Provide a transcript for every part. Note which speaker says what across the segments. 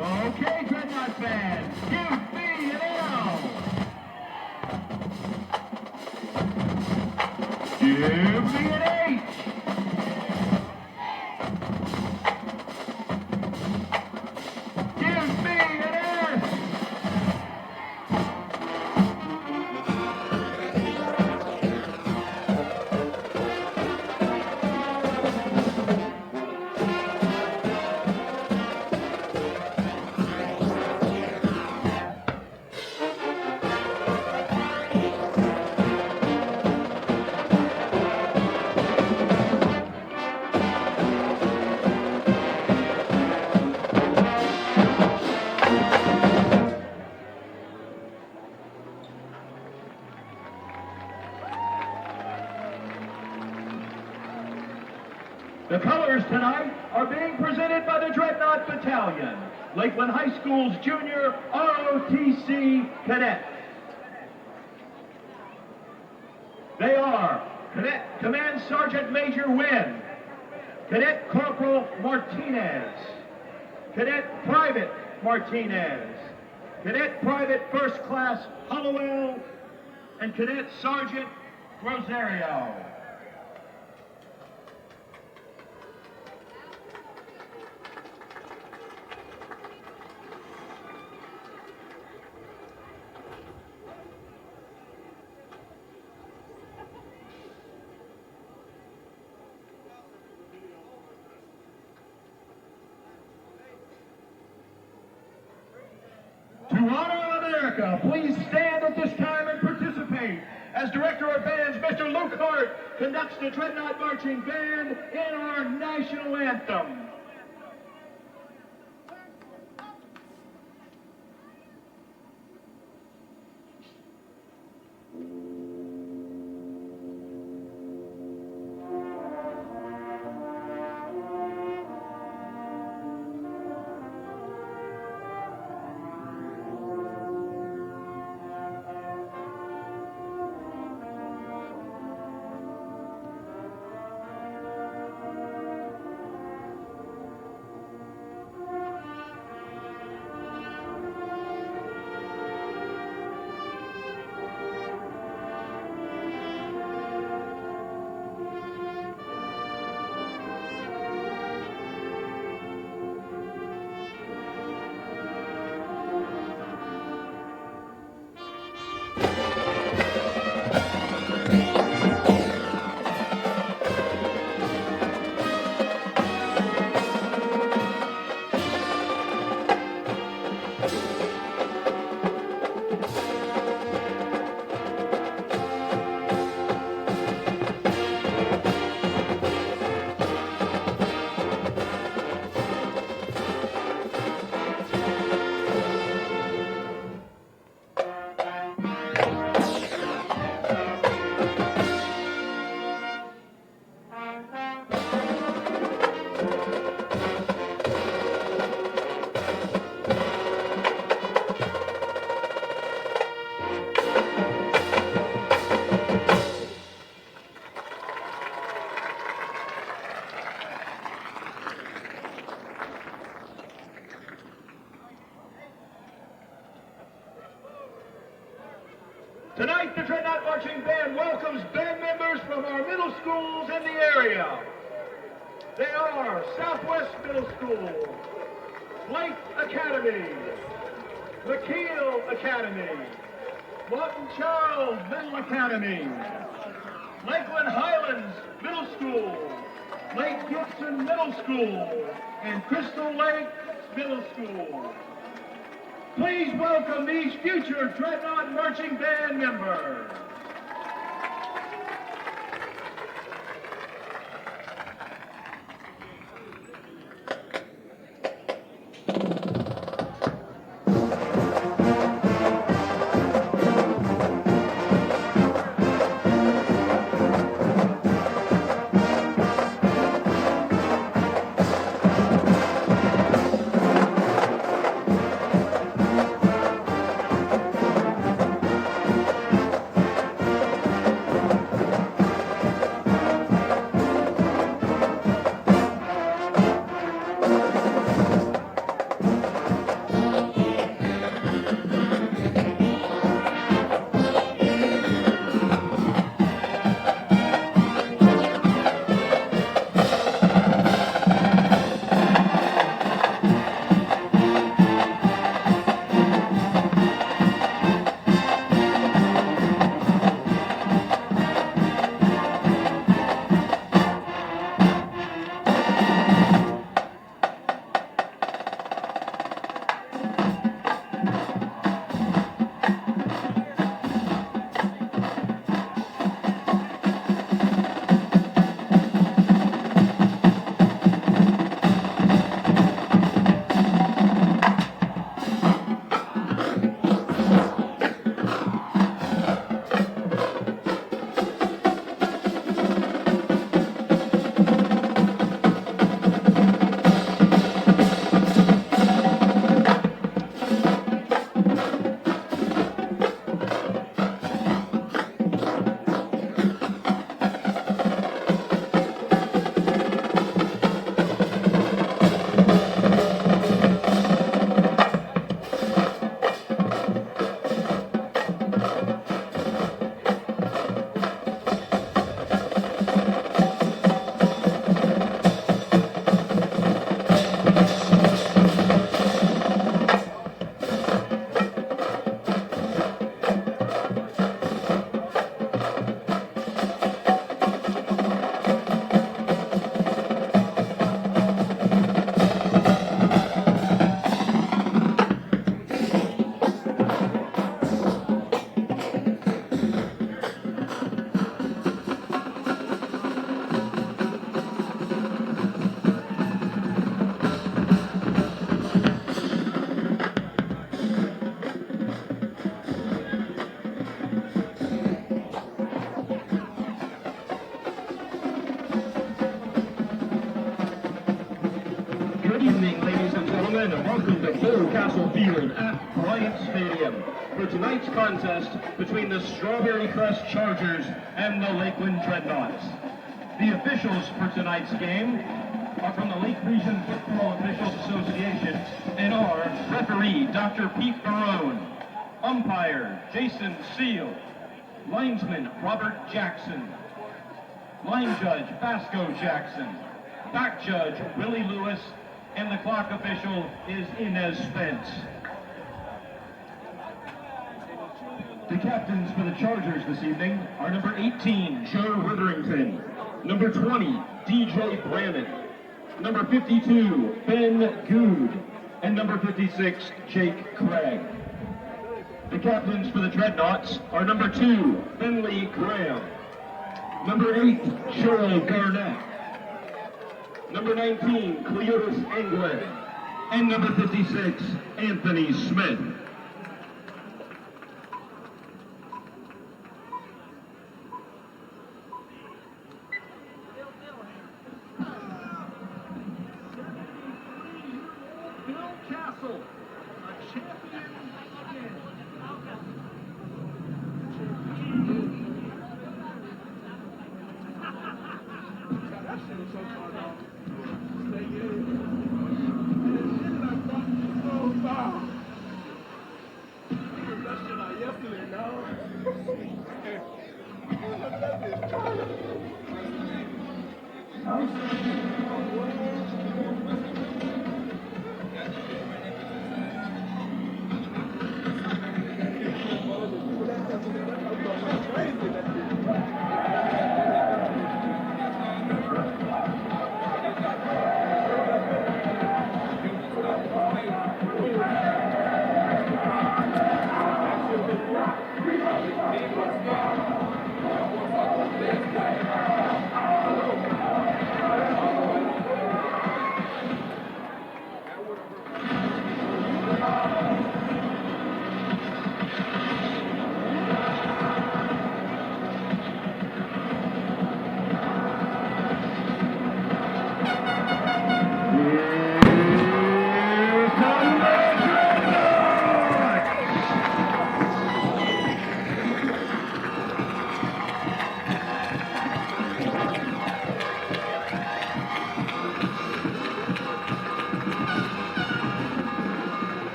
Speaker 1: Okay, Dreadnought band, give me an L. Give me an H. Give me an S. The colors tonight are being presented by the Dreadnought Battalion, Lakeland High School's junior ROTC cadets. They are Cadet Command Sergeant Major Wynn, Cadet Corporal Martinez, Cadet Private Martinez, Cadet Private First Class Hollowell, and Cadet Sergeant Rosario. To honor America, please stand at this time and participate as Director of Bands, Mr. Luke Hart, conducts the Dreadnought Marching Band in our national anthem. Tonight, the Dreadnought Marching Band welcomes band members from our middle schools in the area. They are Southwest Middle School, Lake Academy, McKeel Academy, Lawton Charles Middle Academy, Lakeland Highlands Middle School, Lake Gibson Middle School, and Crystal Lake Middle School. Please welcome these future Dreadnought Marching Band members.
Speaker 2: field at Bryant Stadium for tonight's contest between the Strawberry Crest Chargers and the Lakeland Dreadnots. The officials for tonight's game are from the Lake Region Football Officials Association and are referee Dr. Pete Barone, umpire Jason Seal, linesman Robert Jackson, line judge Basco Jackson, back judge Willie Lewis, and the clock official is Inez Spence. The captains for the Chargers this evening are number 18, Joe Witherington, number 20, DJ Brannon, number 52, Ben Good, and number 56, Jake Craig. The captains for the Dreadnots are number 2, Finley Graham, number 8, Cheryl Garnett, number 19, Cleotis England, and number 56, Anthony Smith.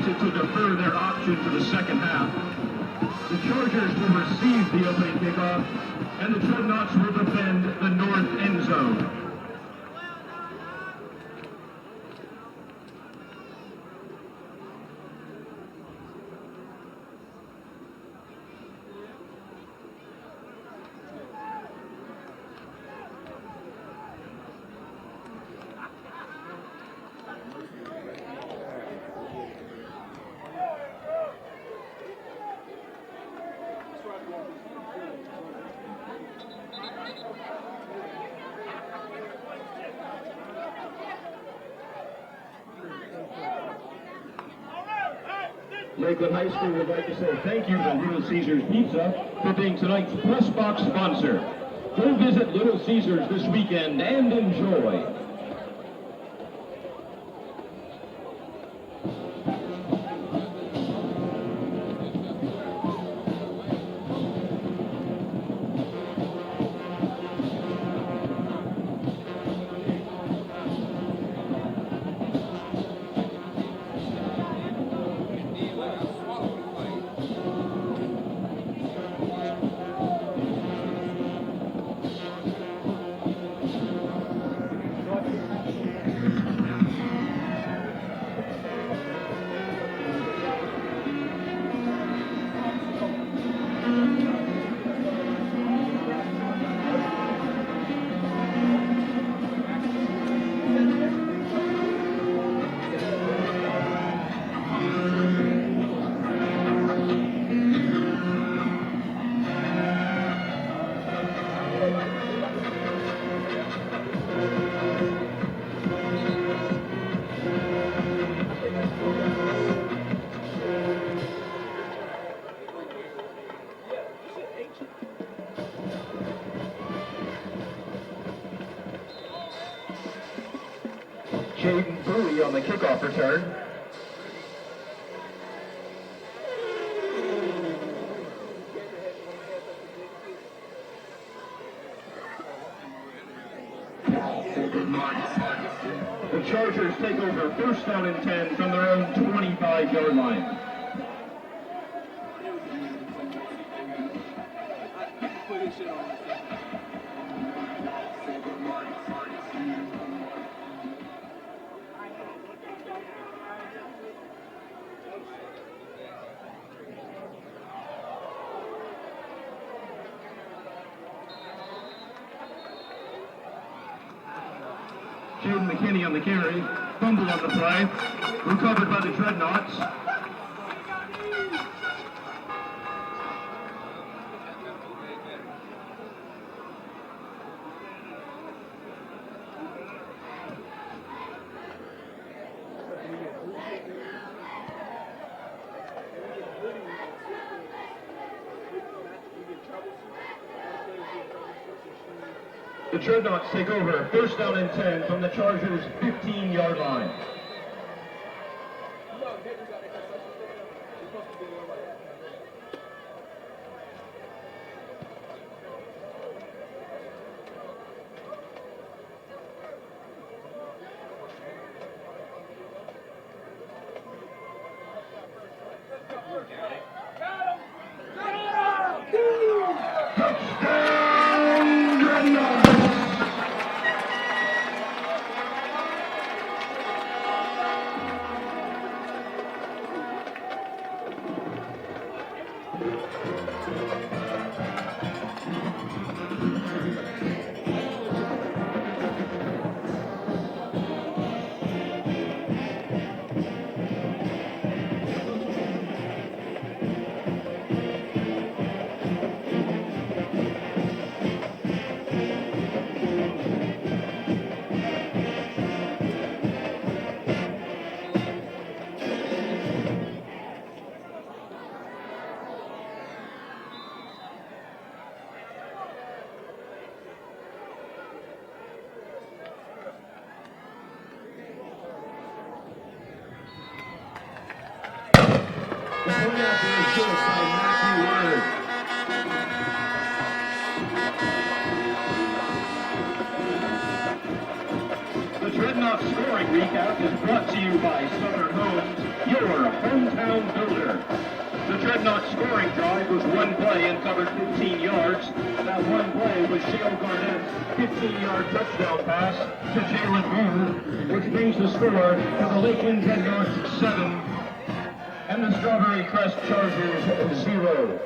Speaker 2: To defer their option to the second half. The Chargers will receive the opening kickoff, and the Dreadnots will defend the north end zone. Lakeland High School would like to say thank you to Little Caesars Pizza for being tonight's press box sponsor. Go visit Little Caesars this weekend and enjoy. Jaden Bowie on the kickoff return. The Chargers take over first down and 10 from their own 25-yard line. Jaden McKinney on the carry, fumble on the play, recovered by the Dreadnots. The Dreadnots take over first down and 10 from the Chargers' 15-yard line. Touchdown, Dreadnots! The point out there is good by Matthew Word. The Dreadnought scoring recap is brought to you by Southern Homes, your hometown builder. The Dreadnought scoring drive was one play and covered 15 yards. That one play was Shale Garnett's 15-yard touchdown pass to Jalen Moore, which brings the score to the Lakeland Dreadnoughts 7 and the Strawberry Crest Chargers 0.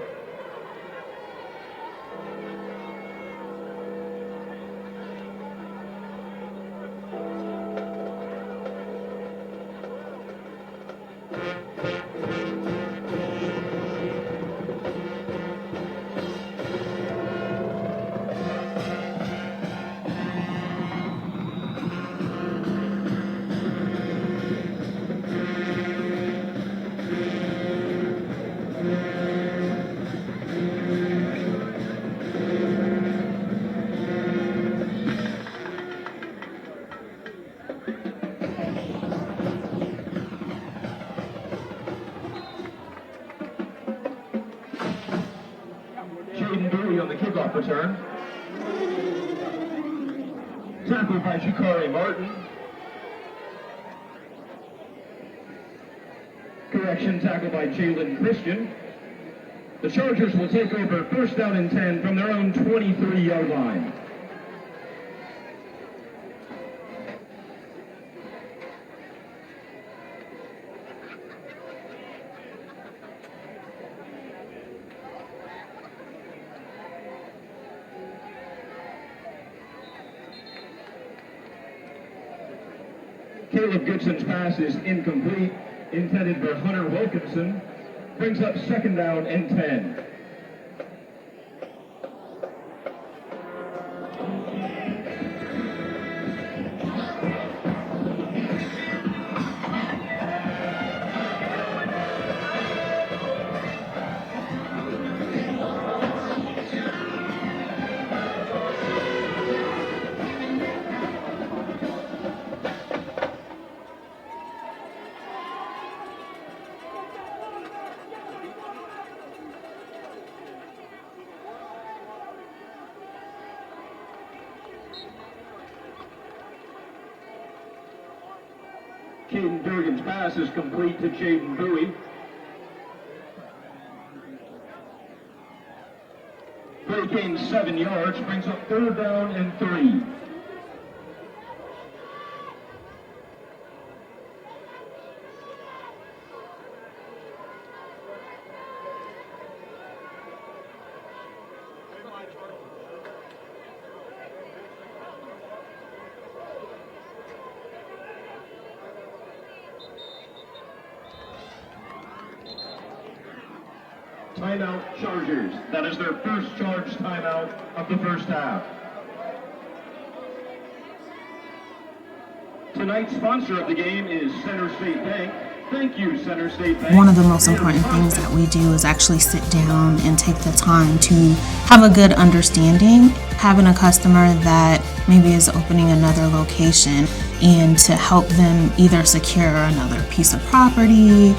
Speaker 2: On the kickoff return. Tackled by Jakari Martin. Correction, tackled by Jalen Christian. The Chargers will take over first down and 10 from their own 23-yard line. Caleb Gibson's pass is incomplete, intended for Hunter Wilkinson. Brings up second down and 10. Caden Durgan's pass is complete to Jaden Bowie. Play gains 7 yards, brings up 3rd down and 3. Timeout Chargers. That is their first charge timeout of the first half. Tonight's sponsor of the game is Center State Bank. Thank you, Center State Bank.
Speaker 3: One of the most important things that we do is actually sit down and take the time to have a good understanding. Having a customer that maybe is opening another location and to help them either secure another piece of property.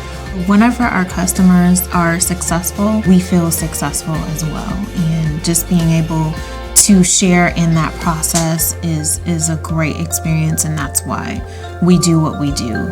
Speaker 3: Whenever our customers are successful, we feel successful as well. And just being able to share in that process is a great experience, and that's why we do what we do.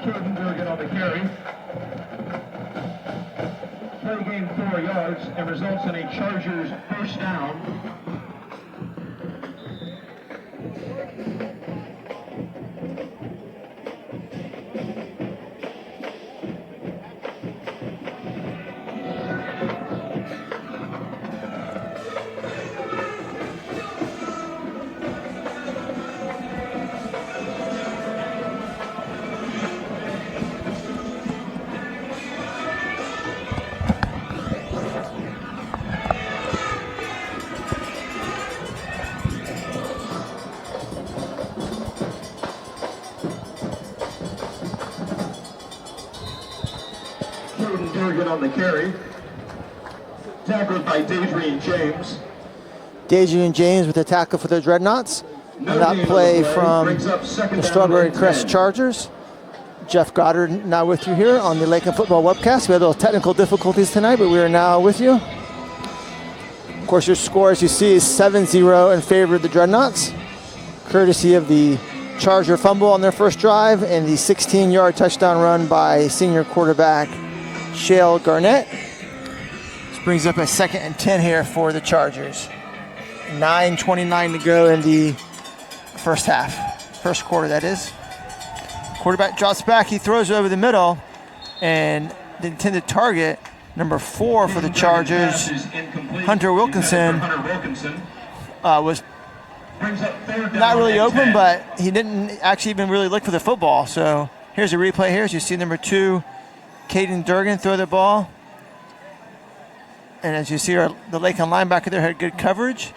Speaker 2: Caden Durgan on the carry. Play gain 4 yards and results in a Chargers first down. Durgan on the carry. Tackled by Deidre James.
Speaker 4: Deidre James with the tackle for the Dreadnots. And that play from the Strawberry Crest Chargers. Jeff Goddard now with you here on the Lakeland Football Webcast. We had a little technical difficulties tonight, but we are now with you. Of course, your score, as you see, is 7-0 in favor of the Dreadnots, courtesy of the Charger fumble on their first drive and the 16-yard touchdown run by senior quarterback Shale Garnett. This brings up a 2nd and 10 here for the Chargers. 9:29 to go in the first half. First quarter, that is. Quarterback drops back. He throws over the middle. And the intended target, number 4 for the Chargers, Hunter Wilkinson, was not really open, but he didn't actually even really look for the football. So here's a replay here. As you see, number 2, Caden Durgan throw the ball. And as you see, the Lakeland linebacker there had good coverage.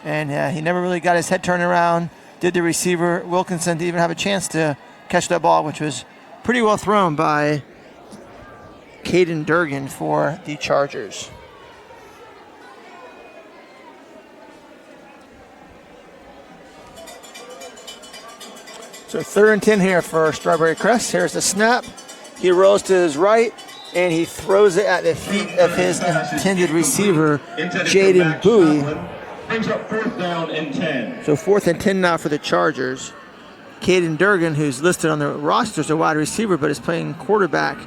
Speaker 4: And he never really got his head turned around. Did the receiver, Wilkinson, to even have a chance to catch that ball, which was pretty well thrown by Caden Durgan for the Chargers. So 3rd and 10 here for Strawberry Crest. Here's the snap. He rolls to his right, and he throws it at the feet of his intended receiver, Jaden Bowie.
Speaker 2: Brings up 4th down and 10.
Speaker 4: So 4th and 10 now for the Chargers. Caden Durgan, who's listed on the roster as a wide receiver, but is playing quarterback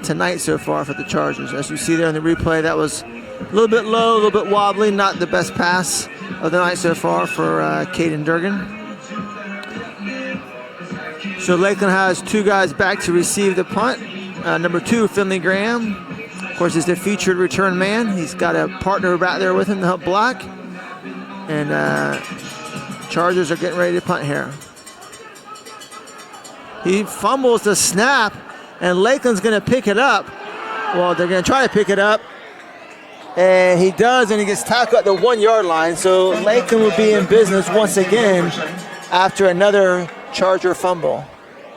Speaker 4: tonight so far for the Chargers. As you see there in the replay, that was a little bit low, a little bit wobbly, not the best pass of the night so far for Caden Durgan. So Lakeland has 2 guys back to receive the punt. Number 2, Finley Graham, of course, is the featured return man. He's got a partner back there with him to help block. And Chargers are getting ready to punt here. He fumbles the snap, and Lakeland's going to pick it up. Well, they're going to try to pick it up. And he does, and he gets tackled at the 1-yard line. So Lakeland will be in business once again after another Charger fumble.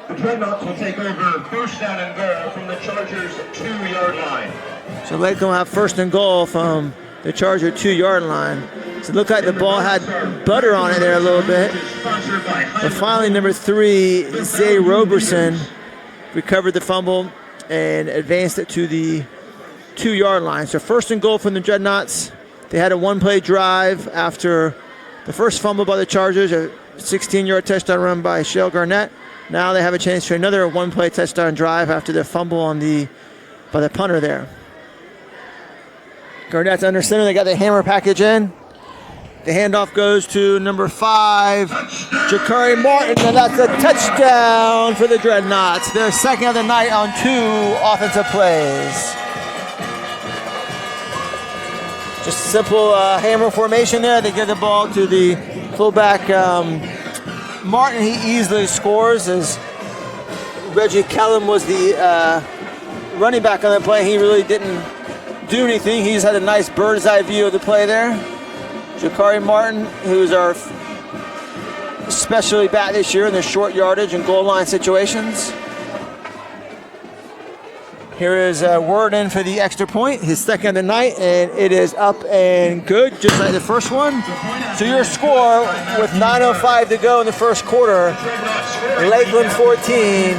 Speaker 2: The Dreadnots will take over first down and goal from the Chargers' 2-yard line.
Speaker 4: So Lakeland will have first and goal from the Charger 2-yard line. So it looked like the ball had butter on it there a little bit. But finally, number 3, Zay Roberson, recovered the fumble and advanced it to the 2-yard line. So first and goal from the Dreadnots. They had a one-play drive after the first fumble by the Chargers, a 16-yard touchdown run by Shale Garnett. Now they have a chance for another one-play touchdown drive after the fumble by the punter there. Garnett's under center. They got the hammer package in. The handoff goes to number 5, Jakari Martin, and that's a touchdown for the Dreadnots. Their second of the night on 2 offensive plays. Just simple hammer formation there. They give the ball to the fullback Martin. He easily scores as Reggie Kellum was the running back on the play. He really didn't do anything. He just had a nice bird's eye view of the play there. Jakari Martin, who's our especially bat this year in the short yardage and goal line situations. Here is Worden for the extra point, his second of the night, and it is up and good, just like the first one. So your score with 9:05 to go in the first quarter, Lakeland 14,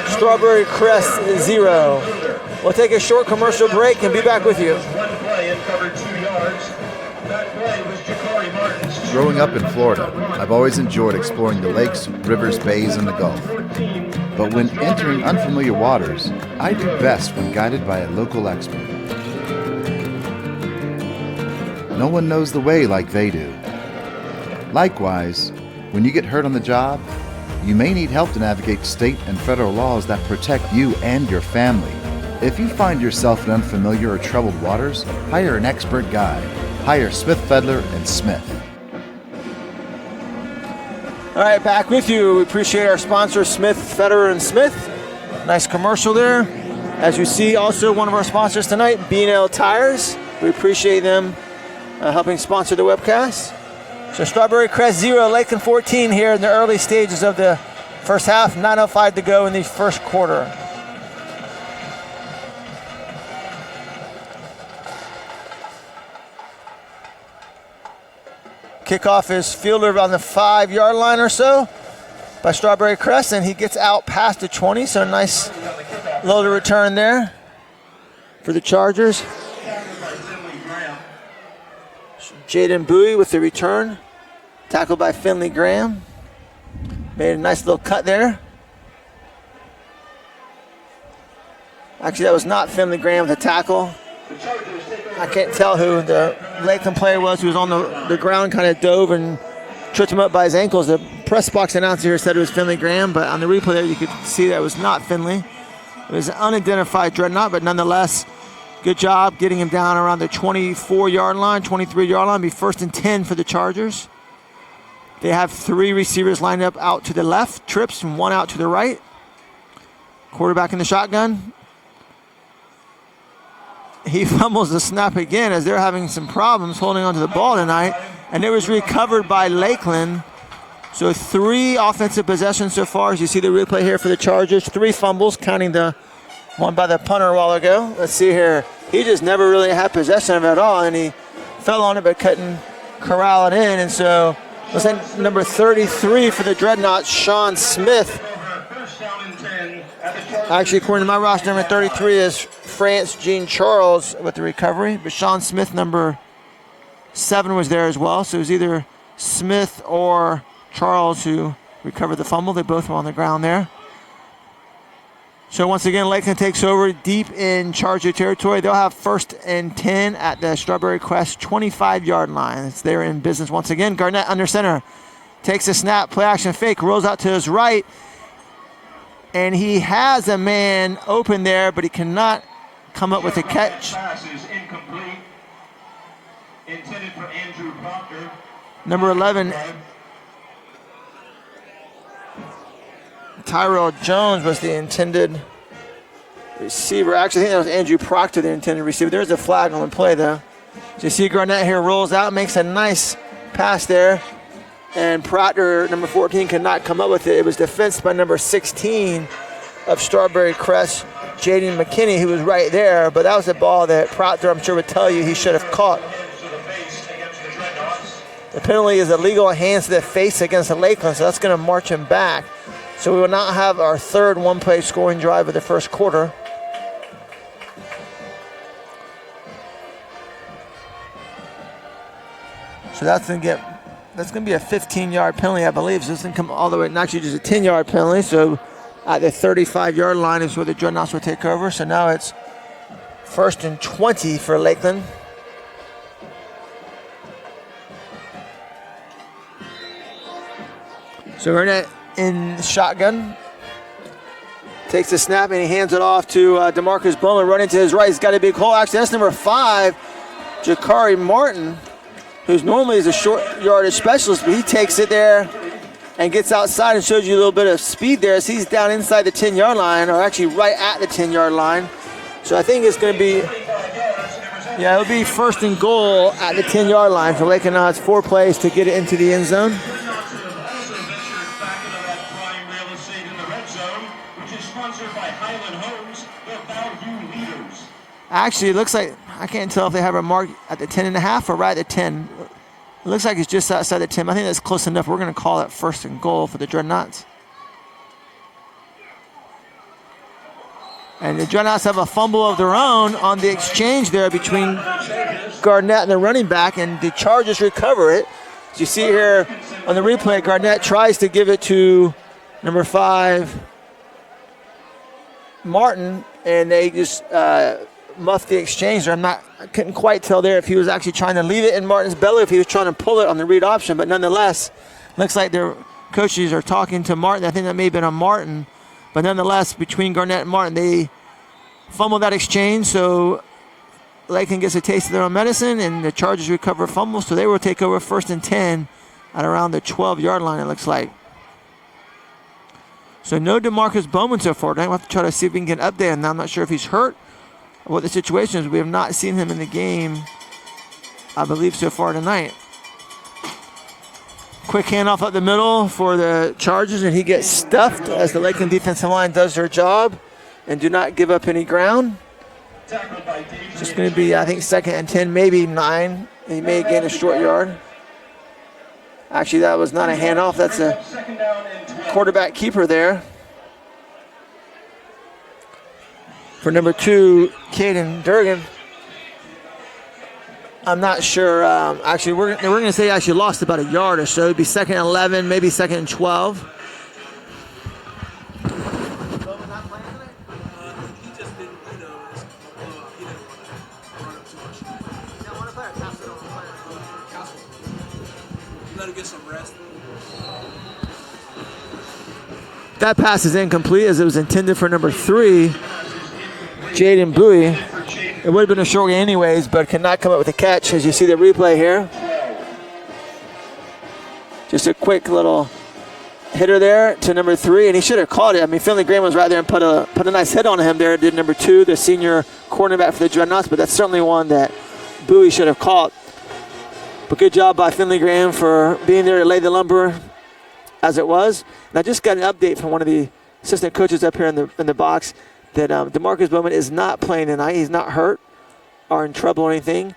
Speaker 4: Strawberry Crest 0. We'll take a short commercial break and be back with you.
Speaker 5: Growing up in Florida, I've always enjoyed exploring the lakes, rivers, bays, and the Gulf. But when entering unfamiliar waters, I do best when guided by a local expert. No one knows the way like they do. Likewise, when you get hurt on the job, you may need help to navigate state and federal laws that protect you and your family. If you find yourself in unfamiliar or troubled waters, hire an expert guide. Hire Smith, Fedler, and Smith.
Speaker 4: All right, back with you. We appreciate our sponsors, Smith, Federer, and Smith. Nice commercial there. As you see, also one of our sponsors tonight, B&L Tires. We appreciate them helping sponsor the webcast. So Strawberry Crest 0, Lakeland 14 here in the early stages of the first half. 9:05 to go in the first quarter. Kickoff is fielded on the 5-yard line or so by Strawberry Crest, and he gets out past the 20, so a nice loaded return there for the Chargers. Jaden Bowie with the return, tackled by Finley Graham. Made a nice little cut there. Actually, that was not Finley Graham with the tackle. I can't tell who the Lakeland player was who was on the ground, kind of dove and tripped him up by his ankles. The press box announcer here said it was Finley Graham, but on the replay there you could see that it was not Finley. It was an unidentified Dreadnought, but nonetheless, good job getting him down around the 24-yard line, 23-yard line. Be first and 10 for the Chargers. They have 3 receivers lined up out to the left, trips, and 1 out to the right. Quarterback in the shotgun. He fumbles the snap again as they're having some problems holding onto the ball tonight. And it was recovered by Lakeland. So 3 offensive possessions so far. As you see the replay here for the Chargers. 3 fumbles, counting the one by the punter a while ago. Let's see here. He just never really had possession of it at all. And he fell on it but couldn't corral it in. And so was that number 33 for the Dreadnoughts, Sean Smith. Actually, according to my roster, number 33 is France Jean Charles with the recovery, but Sean Smith, number 7, was there as well. So it was either Smith or Charles who recovered the fumble. They both were on the ground there. So once again, Lakeland takes over deep in Charger territory. They'll have first and 10 at the Strawberry Crest 25-yard line. It's there in business once again. Garnett under center. Takes a snap, play action fake, rolls out to his right. And he has a man open there, but he cannot come up with a catch.
Speaker 2: Pass is incomplete. Intended for Andrew Proctor.
Speaker 4: Number 11, Tyrell Jones was the intended receiver. Actually, I think that was Andrew Proctor, the intended receiver. There's a flag on the play, though. So you see Garnett here rolls out, makes a nice pass there and Proctor, number 14, could not come up with it. It was defensed by number 16 of Strawberry Crest, Jaden McKinney, who was right there, but that was a ball that Proctor, I'm sure, would tell you he should have caught. The penalty is illegal, hands to the face against the Lakeland, so that's going to march him back. So we will not have our third one-play scoring drive of the first quarter. So that's going to be a 15-yard penalty, I believe. So this doesn't come all the way, and actually just a 10-yard penalty. So at the 35-yard line is where the Dreadnots will take over. So now it's 1st and 20 for Lakeland. So Burnett in shotgun. Takes the snap and he hands it off to DeMarcus Bowman running to his right. He's got a big hole. Actually, that's number 5, Jakari Martin, who's normally is a short yardage specialist, but he takes it there and gets outside and shows you a little bit of speed there as he's down inside the 10-yard line, or actually right at the 10-yard line. So I think it's going to be, it'll be 1st and goal at the 10-yard line for Lakeland. Now it's 4 plays to get it into the end zone. Actually, it looks like, I can't tell if they have a mark at the 10.5 or right at the 10. It looks like it's just outside the 10. I think that's close enough. We're going to call it 1st and goal for the Dreadnots. And the Dreadnots have a fumble of their own on the exchange there between Garnett and the running back, and the Chargers recover it. As you see here on the replay, Garnett tries to give it to number 5, Martin, and they just muffed the exchange there. I couldn't quite tell there if he was actually trying to leave it in Martin's belly, if he was trying to pull it on the read option, but nonetheless, looks like their coaches are talking to Martin. I think that may have been on Martin, but nonetheless, between Garnett and Martin, they fumbled that exchange, so Lakeland gets a taste of their own medicine, and the Chargers recover fumbles, so they will take over 1st and 10 at around the 12-yard line, it looks like. So no DeMarcus Bowman so far. We'll have to try to see if we can get an update on that. I'm not sure if he's hurt or what the situation is. We have not seen him in the game, I believe, so far tonight. Quick handoff up the middle for the Chargers, and he gets stuffed as the Lakeland defensive line does their job and do not give up any ground. It's just going to be, I think, 2nd and 10, maybe 9. He may gain a short yard. Actually, that was not a handoff. That's a quarterback keeper there. For number 2, Caden Durgan. I'm not sure. Actually, we're going to say actually lost about a yard or so. It'd be 2nd and 11, maybe 2nd and 12.
Speaker 6: Get some rest.
Speaker 4: That pass is incomplete as it was intended for number 3, Jaden Bowie. It would have been a short game anyways, but cannot come up with a catch as you see the replay here. Just a quick little hitter there to number 3, and he should have caught it. I mean, Finley Graham was right there and put a nice hit on him there. Did number 2, the senior cornerback for the Dreadnots, but that's certainly one that Bowie should have caught. But good job by Finley Graham for being there to lay the lumber as it was. And I just got an update from one of the assistant coaches up here in the box that DeMarcus Bowman is not playing tonight. He's not hurt or in trouble or anything.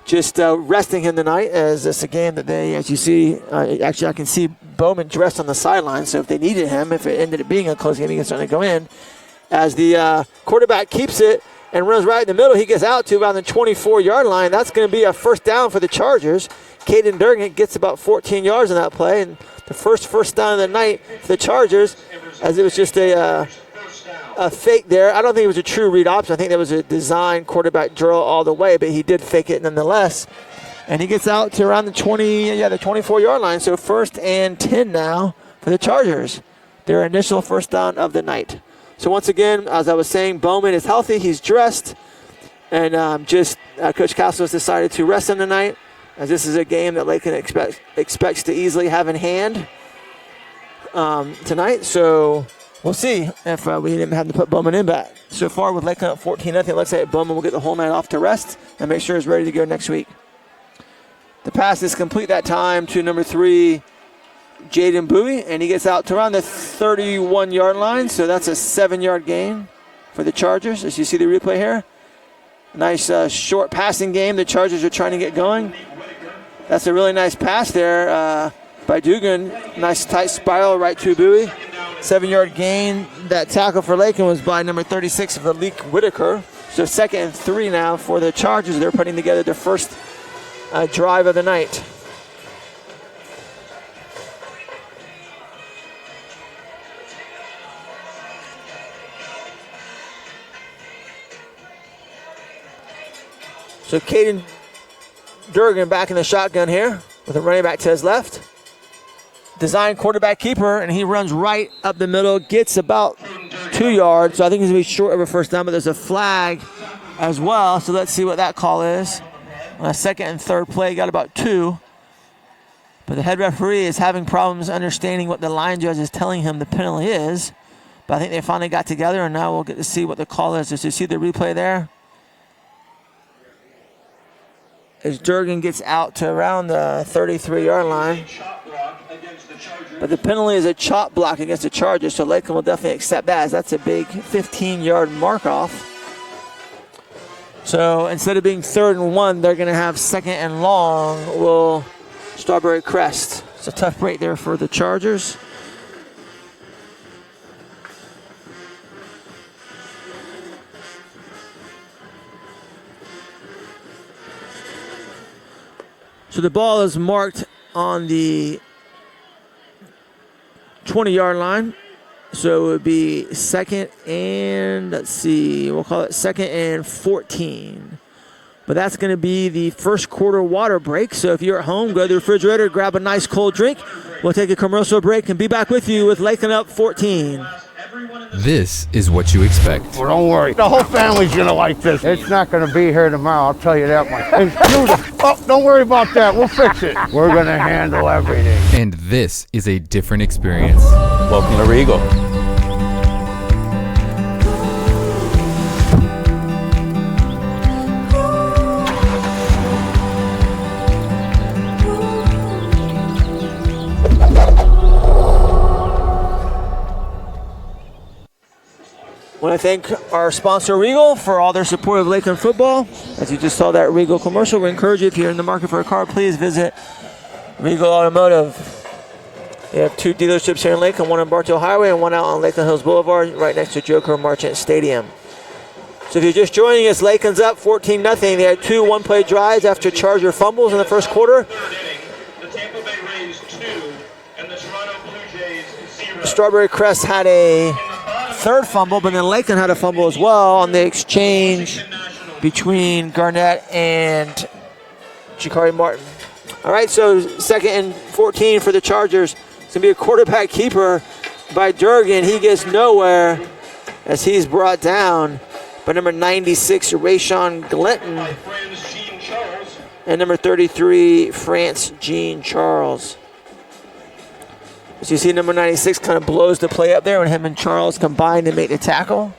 Speaker 4: Just resting him tonight, as it's a game that they, as you see, actually I can see Bowman dressed on the sideline. So if they needed him, if it ended up being a close game, he can certainly go in. As the quarterback keeps it and runs right in the middle, he gets out to around the 24-yard line. That's going to be a 1st down for the Chargers. Caden Durgan gets about 14 yards on that play, and the first down of the night for the Chargers, as it was just a fake there. I don't think it was a true read option. I think that was a design quarterback drill all the way, but he did fake it nonetheless. And he gets out to around the 24-yard line. So 1st and 10 now for the Chargers. Their initial 1st down of the night. So once again, as I was saying, Bowman is healthy. He's dressed. And Coach Castle has decided to rest him tonight, as this is a game that Lakeland expects to easily have in hand tonight. So we'll see if we didn't have to put Bowman in back. So far with Lakeland at 14, I think it looks like Bowman will get the whole night off to rest and make sure he's ready to go next week. The pass is complete that time to number 3, Jaden Bowie, and he gets out to around the 31-yard line, so that's a 7-yard gain for the Chargers, as you see the replay here. Nice short passing game the Chargers are trying to get going. That's a really nice pass there by Dugan. Nice tight spiral right to Bowie. 7-yard gain. That tackle for Lakeland was by number 36, Malik Whitaker. So 2nd and 3 now for the Chargers. They're putting together their first drive of the night. So Caden Durgan back in the shotgun here with a running back to his left. Design quarterback keeper, and he runs right up the middle, gets about 2 yards. So I think he's going to be short of a first down, but there's a flag as well. So let's see what that call is. On a 2nd and 3rd play, got about 2. But the head referee is having problems understanding what the line judge is telling him the penalty is. But I think they finally got together, and now we'll get to see what the call is. As you see the replay there, as Durgan gets out to around the 33-yard line. But the penalty is a chop block against the Chargers, so Lakeland will definitely accept that, as that's a big 15-yard mark-off. So instead of being 3rd and 1, they're going to have 2nd and long. Will Strawberry Crest. It's a tough break there for the Chargers. So the ball is marked on the 20-yard line. So it would be 2nd and, let's see, we'll call it 2nd and 14. But that's going to be the first quarter water break. So if you're at home, go to the refrigerator, grab a nice cold drink. We'll take a commercial break and be back with you with Lakeland up 14.
Speaker 6: This is what you expect.
Speaker 7: Well, don't worry. The whole family's going to like this. It's not going to be here tomorrow, I'll tell you that much. It's beautiful. Oh, don't worry about that. We'll fix it. We're going to handle everything.
Speaker 6: And this is a different experience.
Speaker 8: Welcome to Regal.
Speaker 4: I want to thank our sponsor, Regal, for all their support of Lakeland football. As you just saw that Regal commercial, we encourage you, if you're in the market for a car, please visit Regal Automotive. They have 2 dealerships here in Lakeland, one on Bartow Highway and one out on Lakeland Hills Boulevard, right next to Joker Marchant Stadium. So if you're just joining us, Lakeland's up 14-0. They had 2 one-play drives after Charger fumbles in the first quarter.
Speaker 2: The Tampa Bay Rays 2 and the Toronto Blue Jays 0.
Speaker 4: Strawberry Crest had a 3rd fumble, but then Lakeland had a fumble as well on the exchange between Garnett and Jakari Martin. All right, so 2nd and 14 for the Chargers. It's going to be a quarterback keeper by Durgan. He gets nowhere as he's brought down by number 96, Rayshawn Glinton, and number 33, France Jean Charles. As you see, number 96 kind of blows the play up there when him and Charles combine to make the tackle.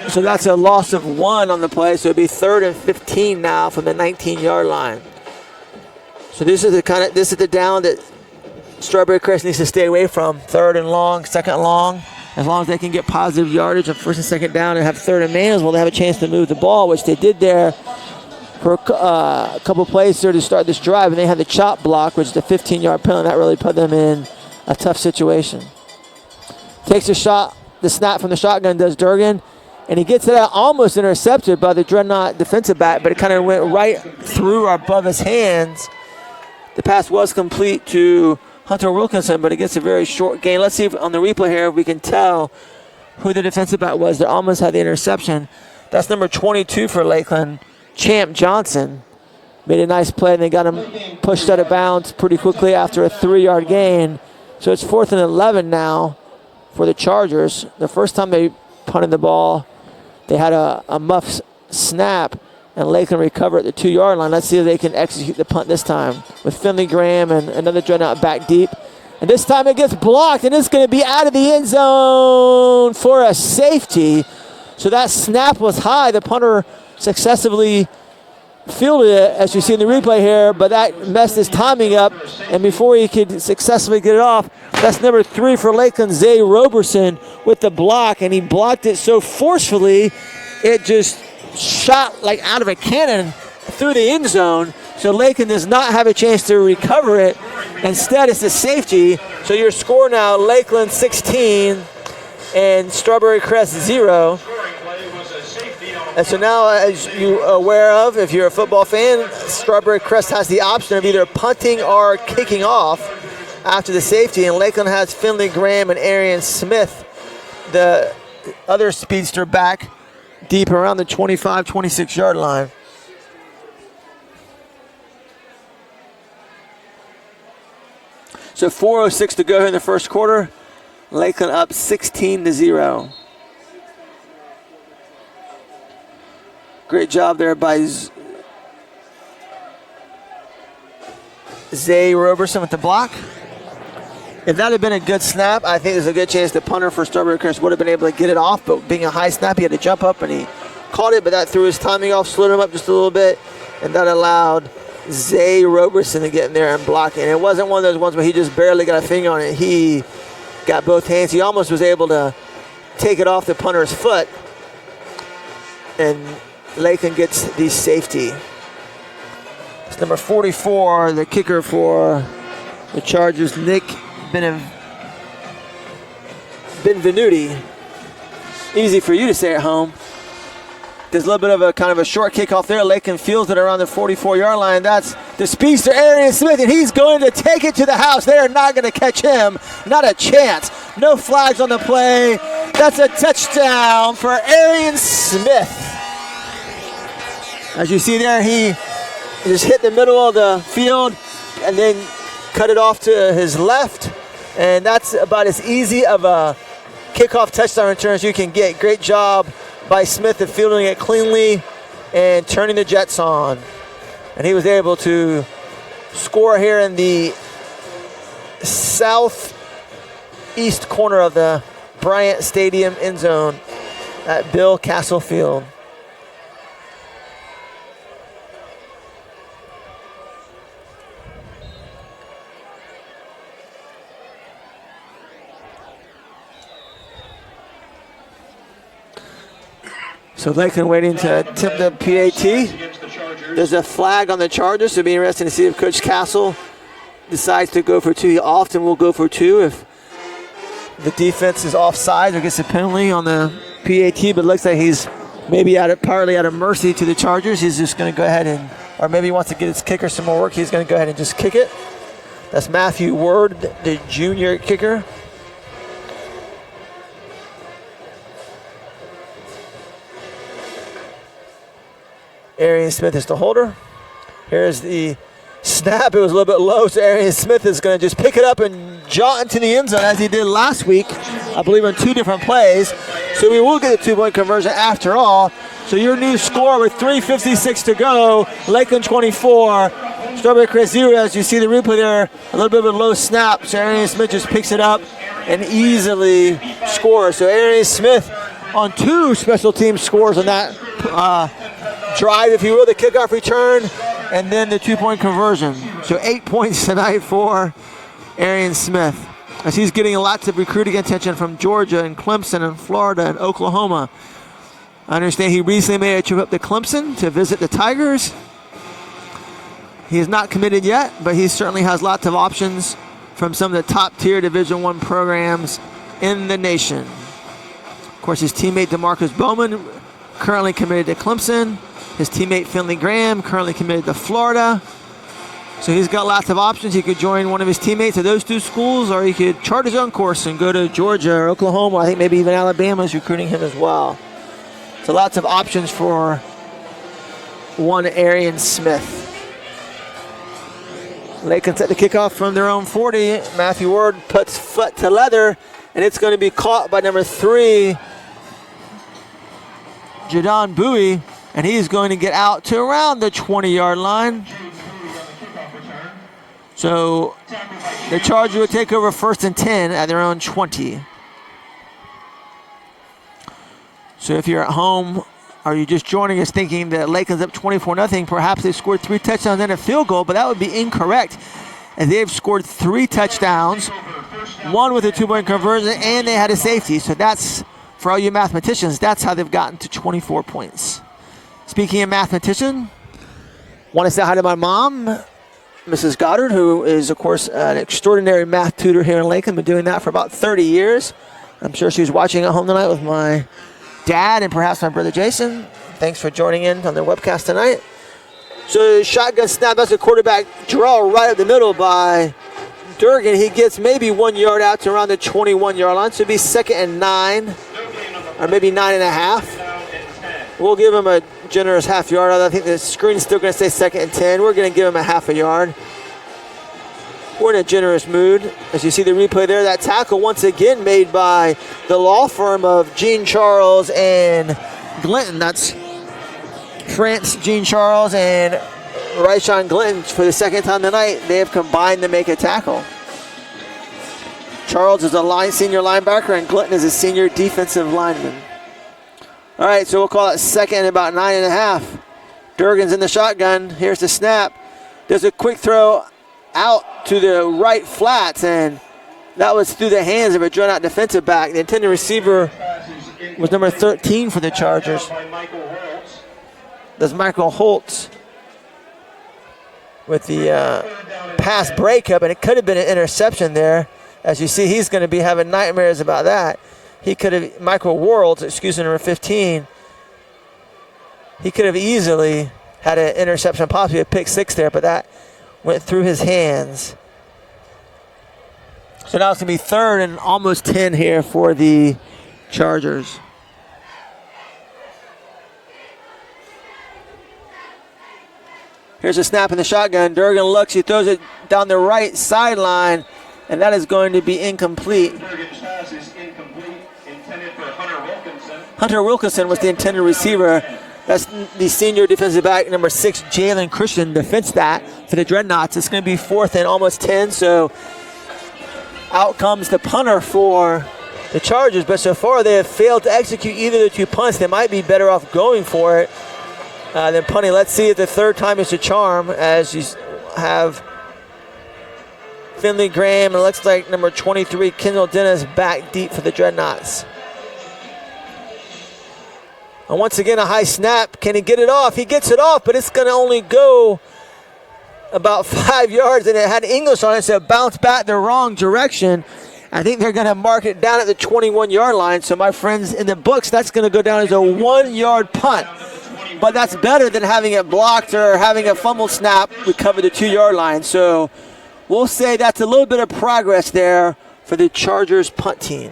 Speaker 4: So that's a loss of 1 on the play, so it'll be 3rd and 15 now from the 19-yard line. So this is the down that Strawberry Crest needs to stay away from. 3rd and long, 2nd long. As long as they can get positive yardage on 1st and 2nd down and have 3rd and man, well, they have a chance to move the ball, which they did there for a couple plays there to start this drive, and they had the chop block, which is a 15-yard penalty. That really put them in a tough situation. Takes a shot, the snap from the shotgun does Durgan, and he gets it out, almost intercepted by the Dreadnought defensive back, but it kind of went right through or above his hands. The pass was complete to Hunter Wilkinson, but it gets a very short gain. Let's see if on the replay here we can tell who the defensive back was that almost had the interception. That's number 22 for Lakeland, Champ Johnson. Made a nice play, and they got him pushed out of bounds pretty quickly after a 3-yard gain. So it's 4th and 11 now for the Chargers. The first time they punted the ball, they had a muff snap, and Lakeland recovered at the 2-yard line. Let's see if they can execute the punt this time with Finley Graham and another Dreadnought back deep. And this time it gets blocked, and it's going to be out of the end zone for a safety. So that snap was high. The punter successfully fielded it, as you see in the replay here, but that messed his timing up, and before he could successfully get it off, that's number 3 for Lakeland, Zay Roberson, with the block, and he blocked it so forcefully, it just shot like out of a cannon through the end zone. So Lakeland does not have a chance to recover it. Instead, it's a safety. So your score now, Lakeland 16 and Strawberry Crest 0. And so now, as you're aware of, if you're a football fan, Strawberry Crest has the option of either punting or kicking off after the safety. And Lakeland has Finley Graham and Arian Smith, the other speedster, back deep around the 25, 26-yard line. So 4:06 to go here in the first quarter. Lakeland up 16-0. Great job there by Zay Roberson with the block. If that had been a good snap, I think there's a good chance the punter for Strawberry Crest would have been able to get it off, but being a high snap, he had to jump up and he caught it, but that threw his timing off, slowed him up just a little bit, and that allowed Zay Roberson to get in there and block it. And it wasn't one of those ones where he just barely got a finger on it. He got both hands. He almost was able to take it off the punter's foot, and Lakeland gets the safety. It's number 44, the kicker for the Chargers, Nick Benvenuti. Easy for you to say at home. There's a little bit of a kind of a short kickoff there. Lakeland fields it around the 44-yard line. That's the speedster, Arian Smith, and he's going to take it to the house. They are not going to catch him. Not a chance. No flags on the play. That's a touchdown for Arian Smith. As you see there, he just hit the middle of the field and then cut it off to his left. And that's about as easy of a kickoff touchdown return as you can get. Great job by Smith of fielding it cleanly and turning the Jets on. And he was able to score here in the southeast corner of the Bryant Stadium end zone at Bill Castle Field. So Lakeland waiting to attempt the PAT. There's a flag on the Chargers, so it'll be interesting to see if Coach Castle decides to go for 2. He often will go for 2 if the defense is offside or gets a penalty on the PAT, but it looks like he's maybe partly out of mercy to the Chargers. He's just going to go ahead and, or maybe he wants to get his kicker some more work. He's going to go ahead and just kick it. That's Matthew Ward, the junior kicker. Arian Smith is the holder. Here's the snap. It was a little bit low, so Arian Smith is going to just pick it up and jaunt into the end zone as he did last week, I believe, on 2 different plays. So we will get a 2-point conversion after all. So your new score with 3:56 to go, Lakeland 24, Strawberry Crest 0. As you see the replay there, a little bit of a low snap. So Arian Smith just picks it up and easily scores. So Arian Smith on 2 special team scores on that drive, if you will, the kickoff return, and then the 2-point conversion. So 8 points tonight for Arian Smith, as he's getting lots of recruiting attention from Georgia and Clemson and Florida and Oklahoma. I understand he recently made a trip up to Clemson to visit the Tigers. He is not committed yet, but he certainly has lots of options from some of the top-tier Division I programs in the nation. Of course, his teammate DeMarcus Bowman, currently committed to Clemson. His teammate Finley Graham, currently committed to Florida. So he's got lots of options. He could join one of his teammates at those 2 schools, or he could chart his own course and go to Georgia or Oklahoma. I think maybe even Alabama is recruiting him as well. So lots of options for one Arian Smith. Lakeland set the kickoff from their own 40. Matthew Ward puts foot to leather, and it's going to be caught by number 3, Jadon Bowie, and he's going to get out to around the 20-yard line. So the Chargers will take over 1st and 10 at their own 20. So if you're at home are you just joining us thinking that Lakeland's up 24-0? Perhaps they scored 3 touchdowns and a field goal, but that would be incorrect. And they've scored 3 touchdowns, 1 with a 2-point conversion, and they had a safety. So that's, for all you mathematicians, that's how they've gotten to 24 points. Speaking of mathematician, want to say hi to my mom, Mrs. Goddard, who is, of course, an extraordinary math tutor here in Lakeland. Been doing that for about 30 years. I'm sure she was watching at home tonight with my dad and perhaps my brother Jason. Thanks for joining in on the webcast tonight. So shotgun snap, that's a quarterback draw right up the middle by Durgan. He gets maybe 1 yard out to around the 21-yard line. So it'll be 2nd and 9, or maybe 9.5. We'll give him a generous half yard. I think the screen's still going to say 2nd and 10. We're going to give him a half a yard. We're in a generous mood. As you see the replay there, that tackle once again made by the law firm of Gene Charles and Glinton. That's France, Gene Charles, and Ryshawn Glinton. For the second time tonight, they have combined to make a tackle. Charles is a senior linebacker, and Glinton is a senior defensive lineman. All right, so we'll call it 2nd and about 9.5. Durgan's in the shotgun. Here's the snap. There's a quick throw out to the right flats, and that was through the hands of a Dreadnought defensive back. The intended receiver was number 13 for the Chargers. That's Michael Holtz with the pass breakup, and it could have been an interception there. As you see, he's going to be having nightmares about that. He could have, Michael Worlds, number 15, he could have easily had an interception, possibly a pick 6 there, but that went through his hands. So now it's going to be 3rd and almost 10 here for the Chargers. Here's a snap in the shotgun. Durgan looks, he throws it down the right sideline, and that is going to be incomplete.
Speaker 2: Durgan's pass is incomplete, intended for Hunter Wilkinson.
Speaker 4: Hunter Wilkinson was the intended receiver. That's the senior defensive back, number 6, Jalen Christian, defends that for the Dreadnoughts. It's going to be 4th and almost 10, so out comes the punter for the Chargers. But so far, they have failed to execute either of the 2 punts. They might be better off going for it than punting. Let's see if the 3rd time is a charm, as you have Finley Graham, and it looks like number 23, Kendall Dennis, back deep for the Dreadnoughts. And once again, a high snap. Can he get it off? He gets it off, but it's going to only go about 5 yards, and it had English on it, so it bounced back the wrong direction. I think they're going to mark it down at the 21-yard line. So my friends, in the books, that's going to go down as a 1-yard punt. But that's better than having it blocked or having a fumble snap recover the 2-yard line. So we'll say that's a little bit of progress there for the Chargers punt team.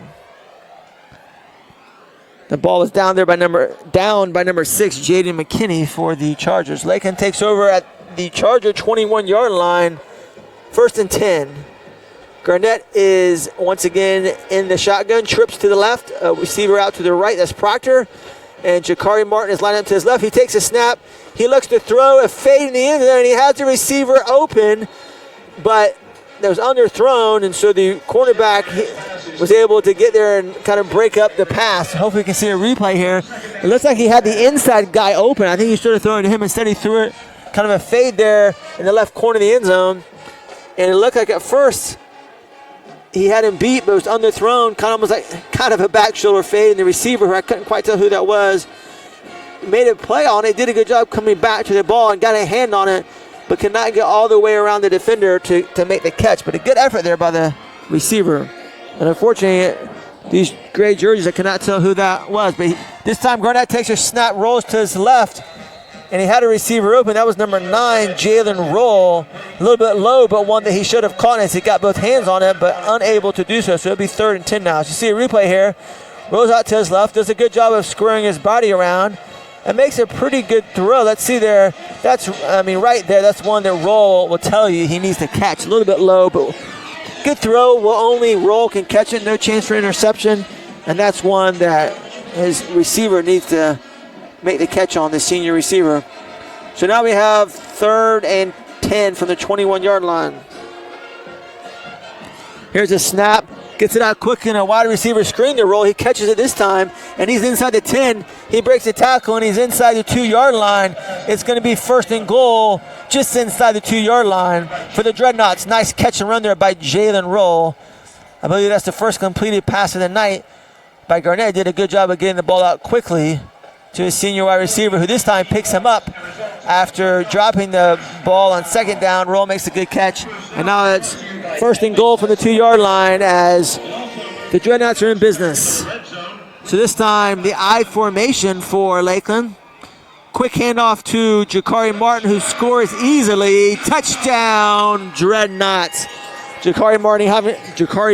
Speaker 4: The ball is down by number 6, Jaden McKinney for the Chargers. Lakeland takes over at the Charger 21-yard line, 1st and 10. Garnett is once again in the shotgun, trips to the left, receiver out to the right, that's Proctor. And Jakari Martin is lined up to his left. He takes a snap. He looks to throw a fade in the end zone, and he has the receiver open, but that was underthrown, and so the cornerback was able to get there and kind of break up the pass. Hopefully we can see a replay here. It looks like he had the inside guy open. I think he should have thrown it to him. Instead, he threw it kind of a fade there in the left corner of the end zone. And it looked like at first he had him beat, but it was underthrown, kind of a back shoulder fade. And the receiver, who I couldn't quite tell who that was, made a play on it, did a good job coming back to the ball and got a hand on it, but could not get all the way around the defender to make the catch. But a good effort there by the receiver. And unfortunately, these gray jerseys, I cannot tell who that was. But this time, Garnett takes a snap, rolls to his left, and he had a receiver open. That was number 9, Jalen Roll. A little bit low, but one that he should have caught as he got both hands on it, but unable to do so. So it'll be 3rd and 10 now. As you see a replay here, rolls out to his left, does a good job of squaring his body around, and makes a pretty good throw. Let's see there. Right there, that's one that Roll will tell you he needs to catch. A little bit low, but good throw. Only Roll can catch it. No chance for interception. And that's one that his receiver needs to make the catch on, the senior receiver. So now we have 3rd and 10 from the 21-yard line. Here's a snap. Gets it out quick in a wide receiver screen to roll. He catches it this time, and he's inside the 10. He breaks the tackle, and he's inside the 2-yard line. It's going to be 1st and goal just inside the 2-yard line for the Dreadnots. Nice catch and run there by Jalen Roll. I believe that's the first completed pass of the night by Garnett. Did a good job of getting the ball out quickly to his senior wide receiver, who this time picks him up after dropping the ball on 2nd down. Roll makes a good catch, and now it's 1st and goal from the 2-yard line as the Dreadnots are in business. So this time the I formation for Lakeland. Quick handoff to Jakari Martin, who scores easily. Touchdown, Dreadnots. Jakari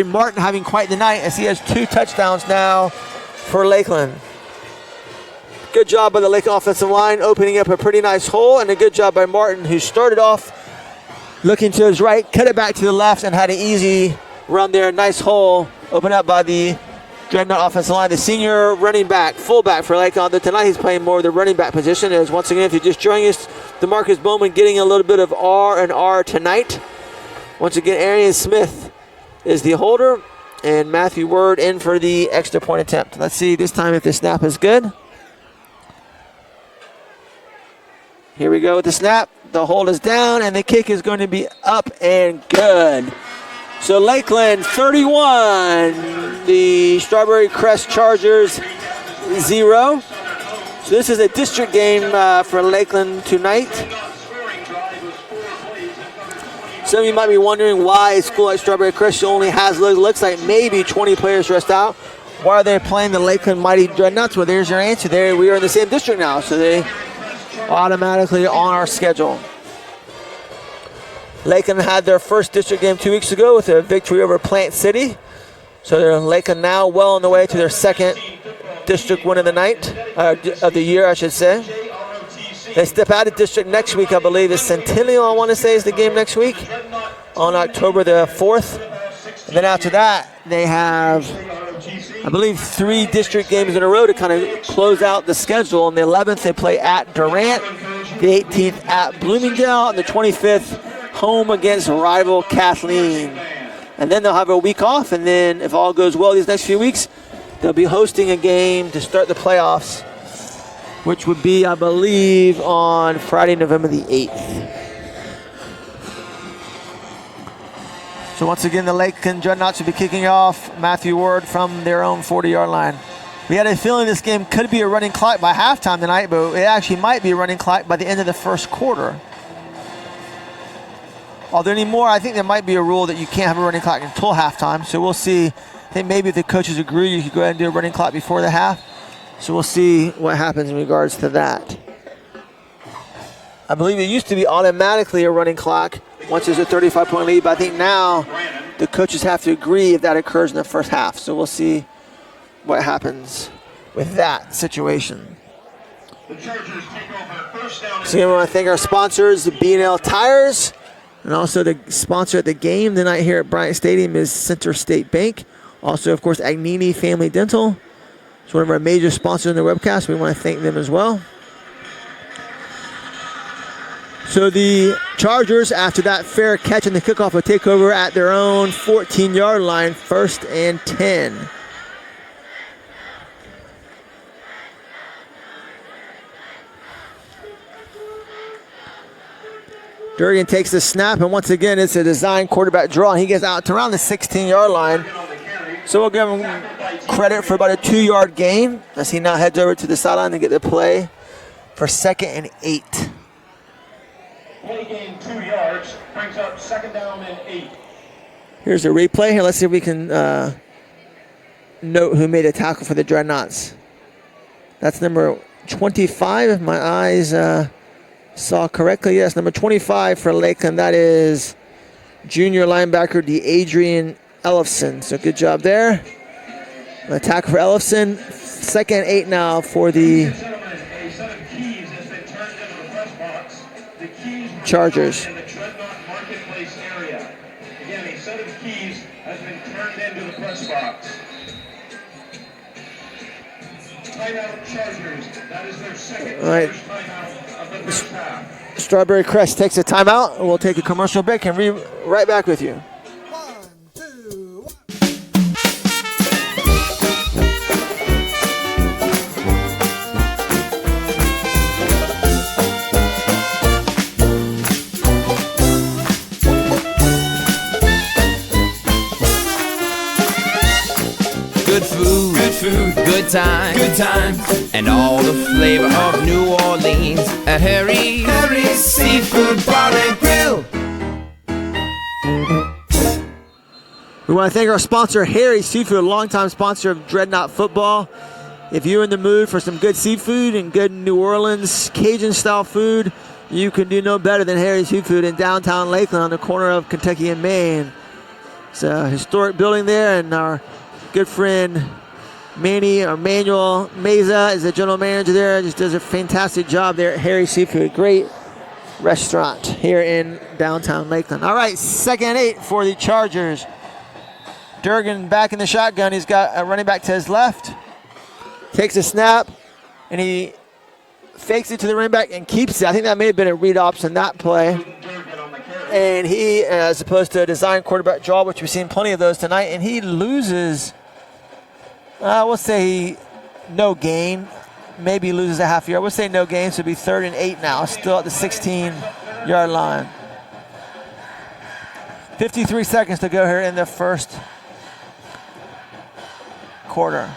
Speaker 4: Martin having quite the night as he has 2 touchdowns now for Lakeland. Good job by the Lakeland offensive line, opening up a pretty nice hole, and a good job by Martin, who started off looking to his right, cut it back to the left, and had an easy run there. Nice hole opened up by the Dreadnought offensive line. The senior running back, fullback for Lakeland. Tonight he's playing more of the running back position. As once again, if you're just joining us, DeMarcus Bowman getting a little bit of R&R tonight. Once again, Arian Smith is the holder, and Matthew Word in for the extra point attempt. Let's see this time if the snap is good. Here we go with the snap. The hold is down, and the kick is going to be up and good. So Lakeland 31, the Strawberry Crest Chargers 0. So this is a district game for Lakeland tonight. Some of you might be wondering why a school like Strawberry Crest only has, looks like maybe 20 players dressed out. Why are they playing the Lakeland Mighty Dreadnots? Well, there's your answer there. We are in the same district now, so they automatically on our schedule. Lakeland had their first district game 2 weeks ago with a victory over Plant City. So they're Lakeland now well on the way to their 2nd district win of the night, of the year, I should say. They step out of district next week, I believe. Is Centennial, I want to say, is the game next week on October the 4th. And then after that, they have, I believe, 3 district games in a row to kind of close out the schedule. On the 11th, they play at Durant. The 18th at Bloomingdale. And the 25th, home against rival Kathleen. And then they'll have a week off. And then if all goes well these next few weeks, they'll be hosting a game to start the playoffs, which would be, I believe, on Friday, November the 8th. So once again, the Lakeland Dreadnoughts will be kicking off. Matthew Ward from their own 40-yard line. We had a feeling this game could be a running clock by halftime tonight, but it actually might be a running clock by the end of the first quarter. Although anymore, I think there might be a rule that you can't have a running clock until halftime. So we'll see. I think maybe if the coaches agree, you could go ahead and do a running clock before the half. So we'll see what happens in regards to that. I believe it used to be automatically a running clock once there's a 35-point lead, but I think now the coaches have to agree if that occurs in the first half. So we'll see what happens with that situation. So again, we want to thank our sponsors, B&L Tires, and also the sponsor at the game tonight here at Bryant Stadium is Center State Bank. Also, of course, Agnini Family Dental. It's one of our major sponsors in the webcast. We want to thank them as well. So the Chargers, after that fair catch in the kickoff, will take over at their own 14-yard line, 1st and 10. Durgan takes the snap, and once again, it's a design quarterback draw, and he gets out to around the 16-yard line. So we'll give him credit for about a 2-yard gain as he now heads over to the sideline to get the play for 2nd and 8.
Speaker 2: Play gain 2 yards, brings up 2nd down and 8.
Speaker 4: Here's a replay here. Let's see if we can note who made a tackle for the Dreadnoughts. That's number 25, if my eyes saw correctly. Yes, number 25 for Lakeland. That is junior linebacker Adrian Ellefson. So good job there. An tackle for Ellefson. 2nd and 8 now for the Chargers.
Speaker 2: In the Dreadnought Marketplace area. Again, a set of keys has been turned into the press box. Timeout Chargers. That is their 2nd timeout of the first half.
Speaker 4: Strawberry Crest takes a timeout. We'll take a commercial break and be right back with you.
Speaker 8: 1, 2, 1. good times, and all the flavor of New Orleans at Harry's Seafood Bar and Grill.
Speaker 4: We want to thank our sponsor, Harry's Seafood, a longtime sponsor of Dreadnought football. If you're in the mood for some good seafood and good New Orleans Cajun-style food, you can do no better than Harry's Seafood in downtown Lakeland on the corner of Kentucky and Maine. It's a historic building there, and our good friend Manuel Meza is the general manager there. Just does a fantastic job there at Harry's Seafood. Great restaurant here in downtown Lakeland. All right, 2nd and 8 for the Chargers. Durgan back in the shotgun. He's got a running back to his left. Takes a snap, and he fakes it to the running back and keeps it. I think that may have been a read option that play. And he, as opposed to a design quarterback draw, which we've seen plenty of those tonight, and he loses, we'll say no gain. Maybe loses a half yard. We'll say no gain, so it'll be 3rd and 8 now, still at the 16-yard line. 53 seconds to go here in the first quarter.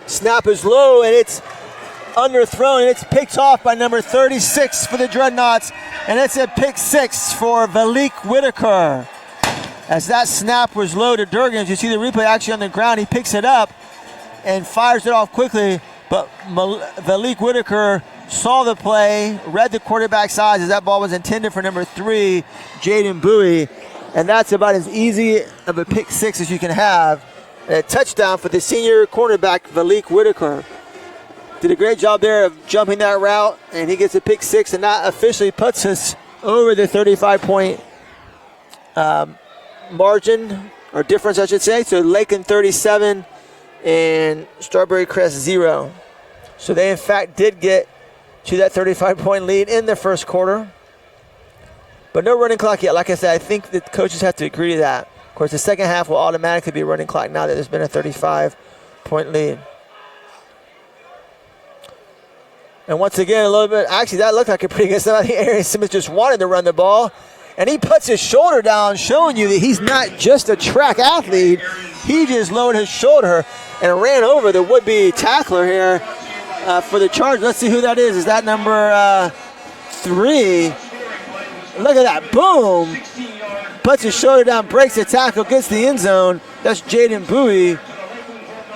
Speaker 4: Snap is low, and it's underthrown, and it's picked off by number 36 for the Dreadnoughts, and it's a pick 6 for Malik Whitaker. As that snap was low to Durgan, as you see the replay actually on the ground, he picks it up and fires it off quickly, but Malik Whitaker saw the play, read the quarterback's eyes as that ball was intended for number 3, Jaden Bowie, and that's about as easy of a pick 6 as you can have. And a touchdown for the senior cornerback, Malik Whitaker. Did a great job there of jumping that route, and he gets a pick 6, and that officially puts us over the 35-point margin, or difference, I should say. So Lakeland 37 and Strawberry Crest 0. So they, in fact, did get to that 35-point lead in the first quarter. But no running clock yet. Like I said, I think the coaches have to agree to that. Of course, the second half will automatically be a running clock now that there's been a 35-point lead. And once again, a little bit, actually that looked like a pretty good stuff. I think Aaron Simmons just wanted to run the ball. And he puts his shoulder down, showing you that he's not just a track athlete. He just lowered his shoulder and ran over the would-be tackler here for the Chargers. Let's see who that is. Is that number 3? Look at that, boom. Puts his shoulder down, breaks the tackle, gets the end zone. That's Jaden Bowie,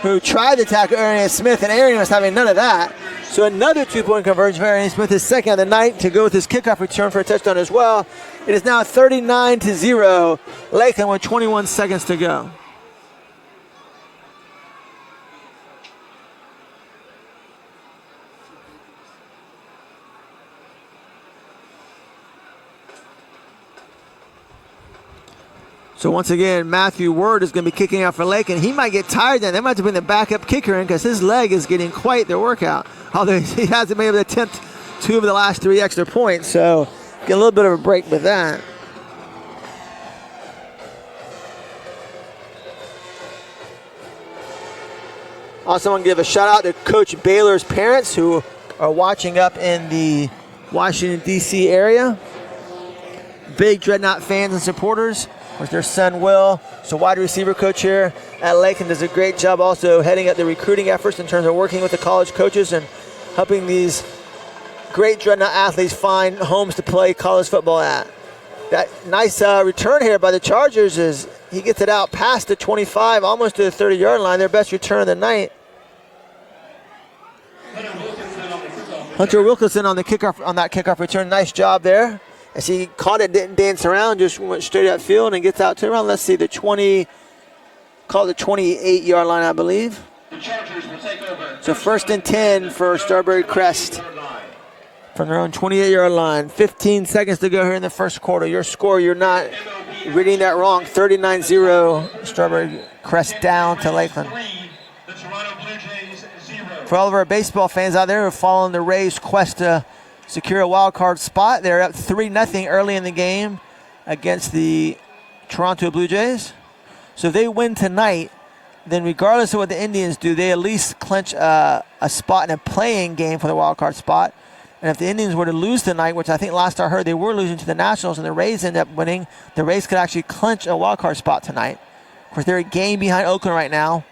Speaker 4: who tried to tackle Arian Smith, and Arian was having none of that. So another 2-point conversion for Arian Smith, his second of the night, to go with his kickoff return for a touchdown as well. It is now 39-0, Lakeland with 21 seconds to go. So once again, Matthew Word is going to be kicking out for Lakeland. He might get tired then. They might have to bring the backup kicker in because his leg is getting quite the workout. Although he hasn't been able to attempt 2 of the last 3 extra points. So get a little bit of a break with that. Also want to give a shout out to Coach Baylor's parents who are watching up in the Washington, D.C. area. Big Dreadnought fans and supporters. With their son Will, so wide receiver coach here at Lakeland, does a great job also heading up the recruiting efforts in terms of working with the college coaches and helping these great Dreadnought athletes find homes to play college football at. That nice return here by the Chargers is he gets it out past the 25, almost to the 30-yard line, their best return of the night. Hunter Wilkinson on the kickoff, on that kickoff return, nice job there. As he caught it, didn't dance around, just went straight upfield and gets out to around, let's see, the 20, call it the 28-yard line, I believe. The Chargers will take over. So 1st and 10 for Strawberry Crest from their own 28-yard line. 15 seconds to go here in the first quarter. Your score, you're not reading that wrong. 39-0, Strawberry Crest down to Lakeland. For all of our baseball fans out there who are following the Rays' quest to secure a wild card spot, they're up 3-0 early in the game against the Toronto Blue Jays. So if they win tonight, then regardless of what the Indians do, they at least clinch a spot in a play-in game for the wild card spot. And if the Indians were to lose tonight, which I think last I heard they were losing to the Nationals and the Rays end up winning, the Rays could actually clinch a wild card spot tonight. Of course, they're a game behind Oakland right now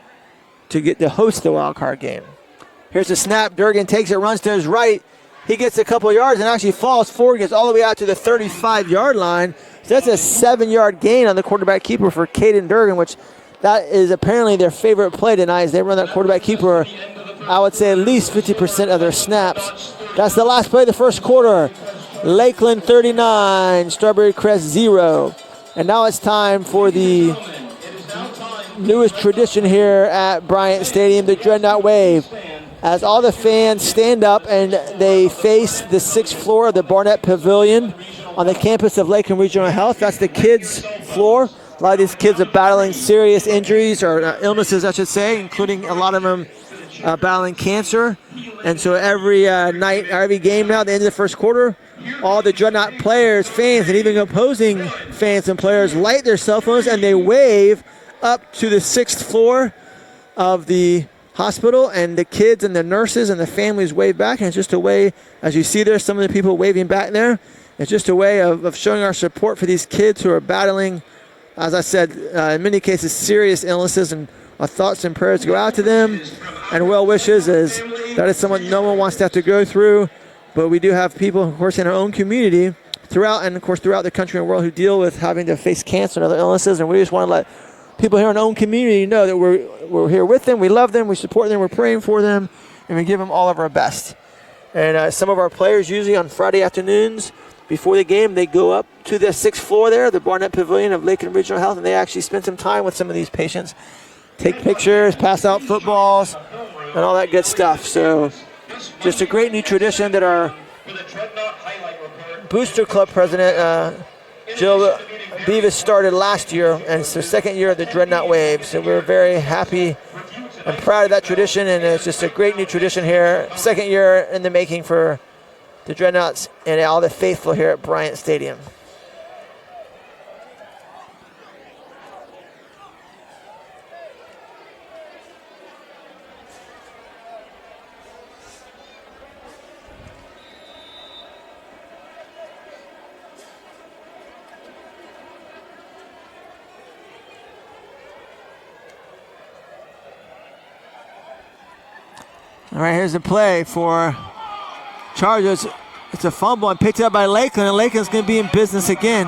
Speaker 4: to get to host the wild card game. Here's a snap. Durgan takes it, runs to his right. He gets a couple yards and actually falls forward, gets all the way out to the 35-yard line. So that's a 7-yard gain on the quarterback keeper for Caden Durgan, which that is apparently their favorite play tonight as they run that quarterback keeper, I would say at least 50% of their snaps. That's the last play of the first quarter. Lakeland 39, Strawberry Crest 0. And now it's time for the newest tradition here at Bryant Stadium, the Dreadnought Wave. As all the fans stand up and they face the 6th floor of the Barnett Pavilion on the campus of Lakeland Regional Health. That's the kids' floor. A lot of these kids are battling serious injuries or illnesses, I should say, including a lot of them battling cancer. And so every night, every game now, at the end of the first quarter, all the Dreadnought players, fans, and even opposing fans and players light their cell phones and they wave up to the 6th floor of the hospital, and the kids and the nurses and the families wave back. And it's just a way, as you see there, some of the people waving back there, it's just a way of showing our support for these kids who are battling, as I said, in many cases, serious illnesses, and our thoughts and prayers go out to them, and well wishes, as that is something no one wants to have to go through. But we do have people, of course, in our own community throughout the country and world who deal with having to face cancer and other illnesses, and we just want to let people here in our own community know that we're here with them, we love them, we support them, we're praying for them, and we give them all of our best. And some of our players, usually on Friday afternoons before the game, they go up to the 6th floor there, the Barnett Pavilion of Lakeland Regional Health, and they actually spend some time with some of these patients, take pictures, pass out footballs, and all that good stuff. So just a great new tradition that our Booster Club president, Jill Beavis, started last year, and it's their 2nd year of the Dreadnought Wave. So we're very happy and proud of that tradition, and it's just a great new tradition here. 2nd year in the making for the Dreadnoughts and all the faithful here at Bryant Stadium. All right, here's the play for Chargers. It's a fumble and picked up by Lakeland, and Lakeland's going to be in business again.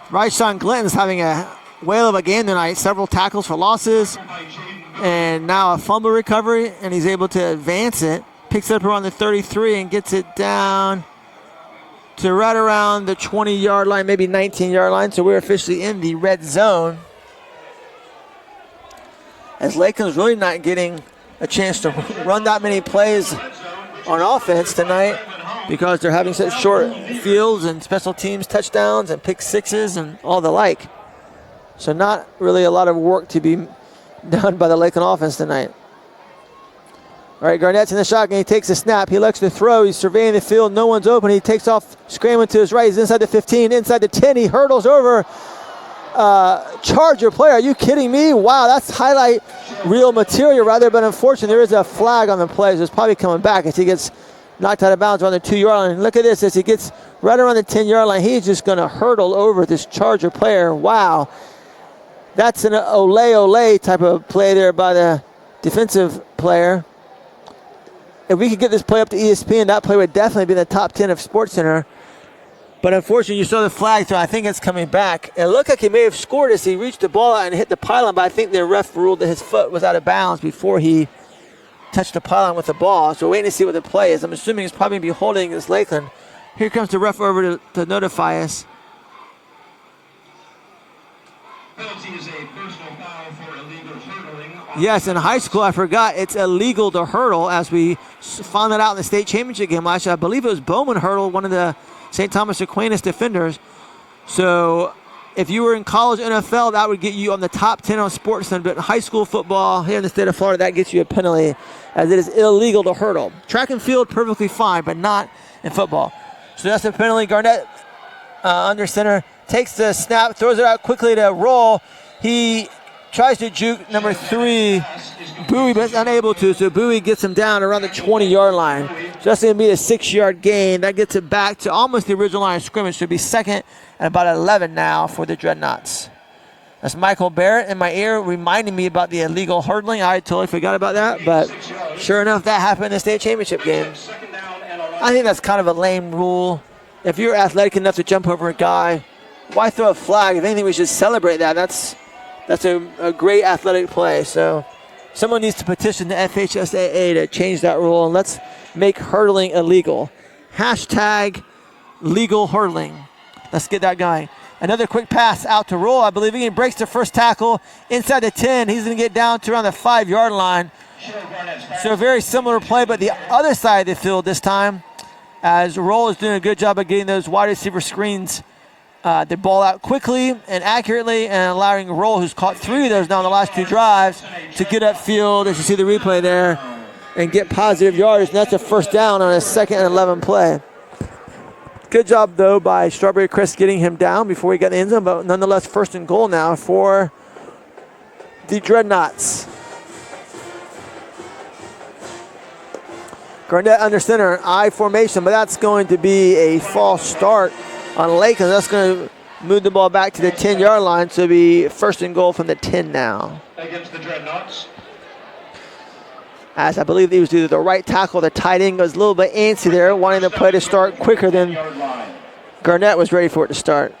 Speaker 4: Ryshawn Glinton's having a whale of a game tonight. Several tackles for losses, and now a fumble recovery, and he's able to advance it. Picks it up around the 33 and gets it down to right around the 20-yard line, maybe 19-yard line. So we're officially in the red zone, as Lakeland's really not getting a chance to run that many plays on offense tonight because they're having such short fields and special teams touchdowns and pick sixes and all the like. So not really a lot of work to be done by the Lakeland offense tonight. All right, Garnett's in the shotgun. He takes a snap. He looks to throw. He's surveying the field. No one's open. He takes off, scrambling to his right. He's inside the 15, inside the 10. He hurdles over Charger player. Are you kidding me? Wow, that's highlight reel material rather, but unfortunately there is a flag on the play, so it's probably coming back as he gets knocked out of bounds around the 2-yard line. Look at this, as he gets right around the 10-yard line, he's just going to hurdle over this Charger player. Wow, that's an ole type of play there by the defensive player. If we could get this play up to ESPN, that play would definitely be in the top 10 of SportsCenter. But unfortunately, you saw the flag, so I think it's coming back. It looked like he may have scored as he reached the ball out and hit the pylon, but I think the ref ruled that his foot was out of bounds before he touched the pylon with the ball. So we're waiting to see what the play is. I'm assuming he's probably going to be holding this Lakeland. Here comes the ref over to notify us.
Speaker 2: Penalty is a personal foul for illegal hurdling.
Speaker 4: Yes, in high school, I forgot, it's illegal to hurdle, as we found that out in the state championship game last year. I believe it was Bowman hurdled one of the St. Thomas Aquinas defenders. So if you were in college NFL, that would get you on the top 10 on SportsCenter. But in high school football here in the state of Florida, that gets you a penalty, as it is illegal to hurdle. Track and field, perfectly fine, but not in football. So that's a penalty. Garnett under center takes the snap, throws it out quickly to Roll. He tries to juke number 3, Bowie, but is unable to. So Bowie gets him down around the 20-yard line. So that's going to be a 6-yard gain. That gets it back to almost the original line of scrimmage. Should be second and about 11 now for the Dreadnots. That's Michael Barrett in my ear reminding me about the illegal hurdling. I totally forgot about that, but sure enough, that happened in the state championship game. I think that's kind of a lame rule. If you're athletic enough to jump over a guy, why throw a flag? If anything, we should celebrate that. That's a great athletic play. So someone needs to petition the FHSAA to change that rule, and let's make hurdling illegal. Hashtag legal hurdling. Let's get that going. Another quick pass out to Roll. I believe he breaks the first tackle inside the 10. He's going to get down to around the 5-yard line. So a very similar play, but the other side of the field this time, as Roll is doing a good job of getting those wide receiver screens, the ball out quickly and accurately, and allowing Roll, who's caught 3 of those now in the last 2 drives, to get upfield, as you see the replay there, and get positive yardage. And that's a first down on a 2nd and 11 play. Good job, though, by Strawberry Crest getting him down before he got in the end zone, but nonetheless, 1st and goal now for the Dreadnots. Garnett under center, I formation, but that's going to be a false start on Lakeland. That's going to move the ball back to the 10-yard line, so it'll be 1st and goal from the 10 now.
Speaker 2: Against the Dreadnots.
Speaker 4: As I believe he was either the right tackle or the tight end was a little bit antsy there, wanting the play to start quicker than Garnett was ready for it to start.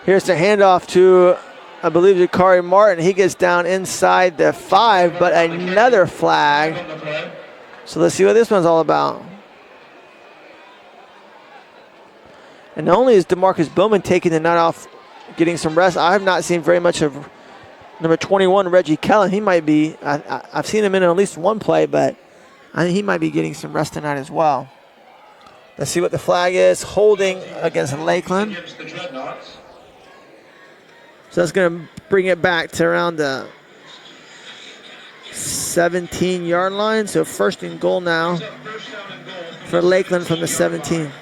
Speaker 4: Here's the handoff to, I believe, Jakari Martin. He gets down inside the 5, but another flag. So let's see what this one's all about. And not only is DeMarcus Bowman taking the night off, getting some rest, I have not seen very much of number 21, Reggie Kellen. He might be, I've seen him in at least one play, but I think he might be getting some rest tonight as well. Let's see what the flag is. Holding against Lakeland. So that's going to bring it back to around the 17-yard line. So 1st and goal now for Lakeland from the 17.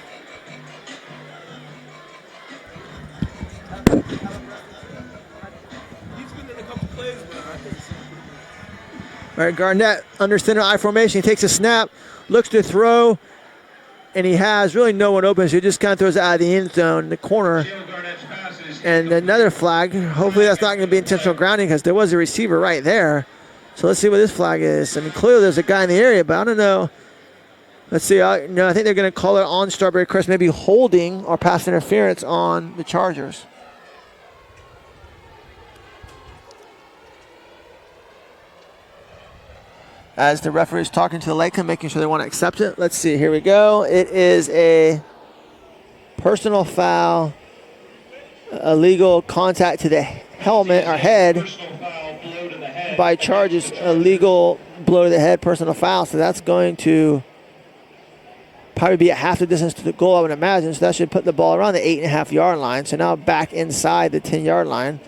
Speaker 4: All right, Garnett under center I formation. He takes a snap, looks to throw, and he has really no one open, so he just kind of throws it out of the end zone, the corner. And another flag. Hopefully that's not going to be intentional grounding because there was a receiver right there. So let's see what this flag is. I mean, clearly there's a guy in the area, but I don't know. Let's see. I think they're going to call it on Strawberry Crest, maybe holding or pass interference on the Chargers. As the referee is talking to the Lakeland, making sure they want to accept it. Let's see. Here we go. It is a personal foul, illegal contact to the helmet or head by Chargers, illegal blow to the head, personal foul. So that's going to probably be at half the distance to the goal, I would imagine. So that should put the ball around the 8.5-yard line. So now back inside the 10-yard line.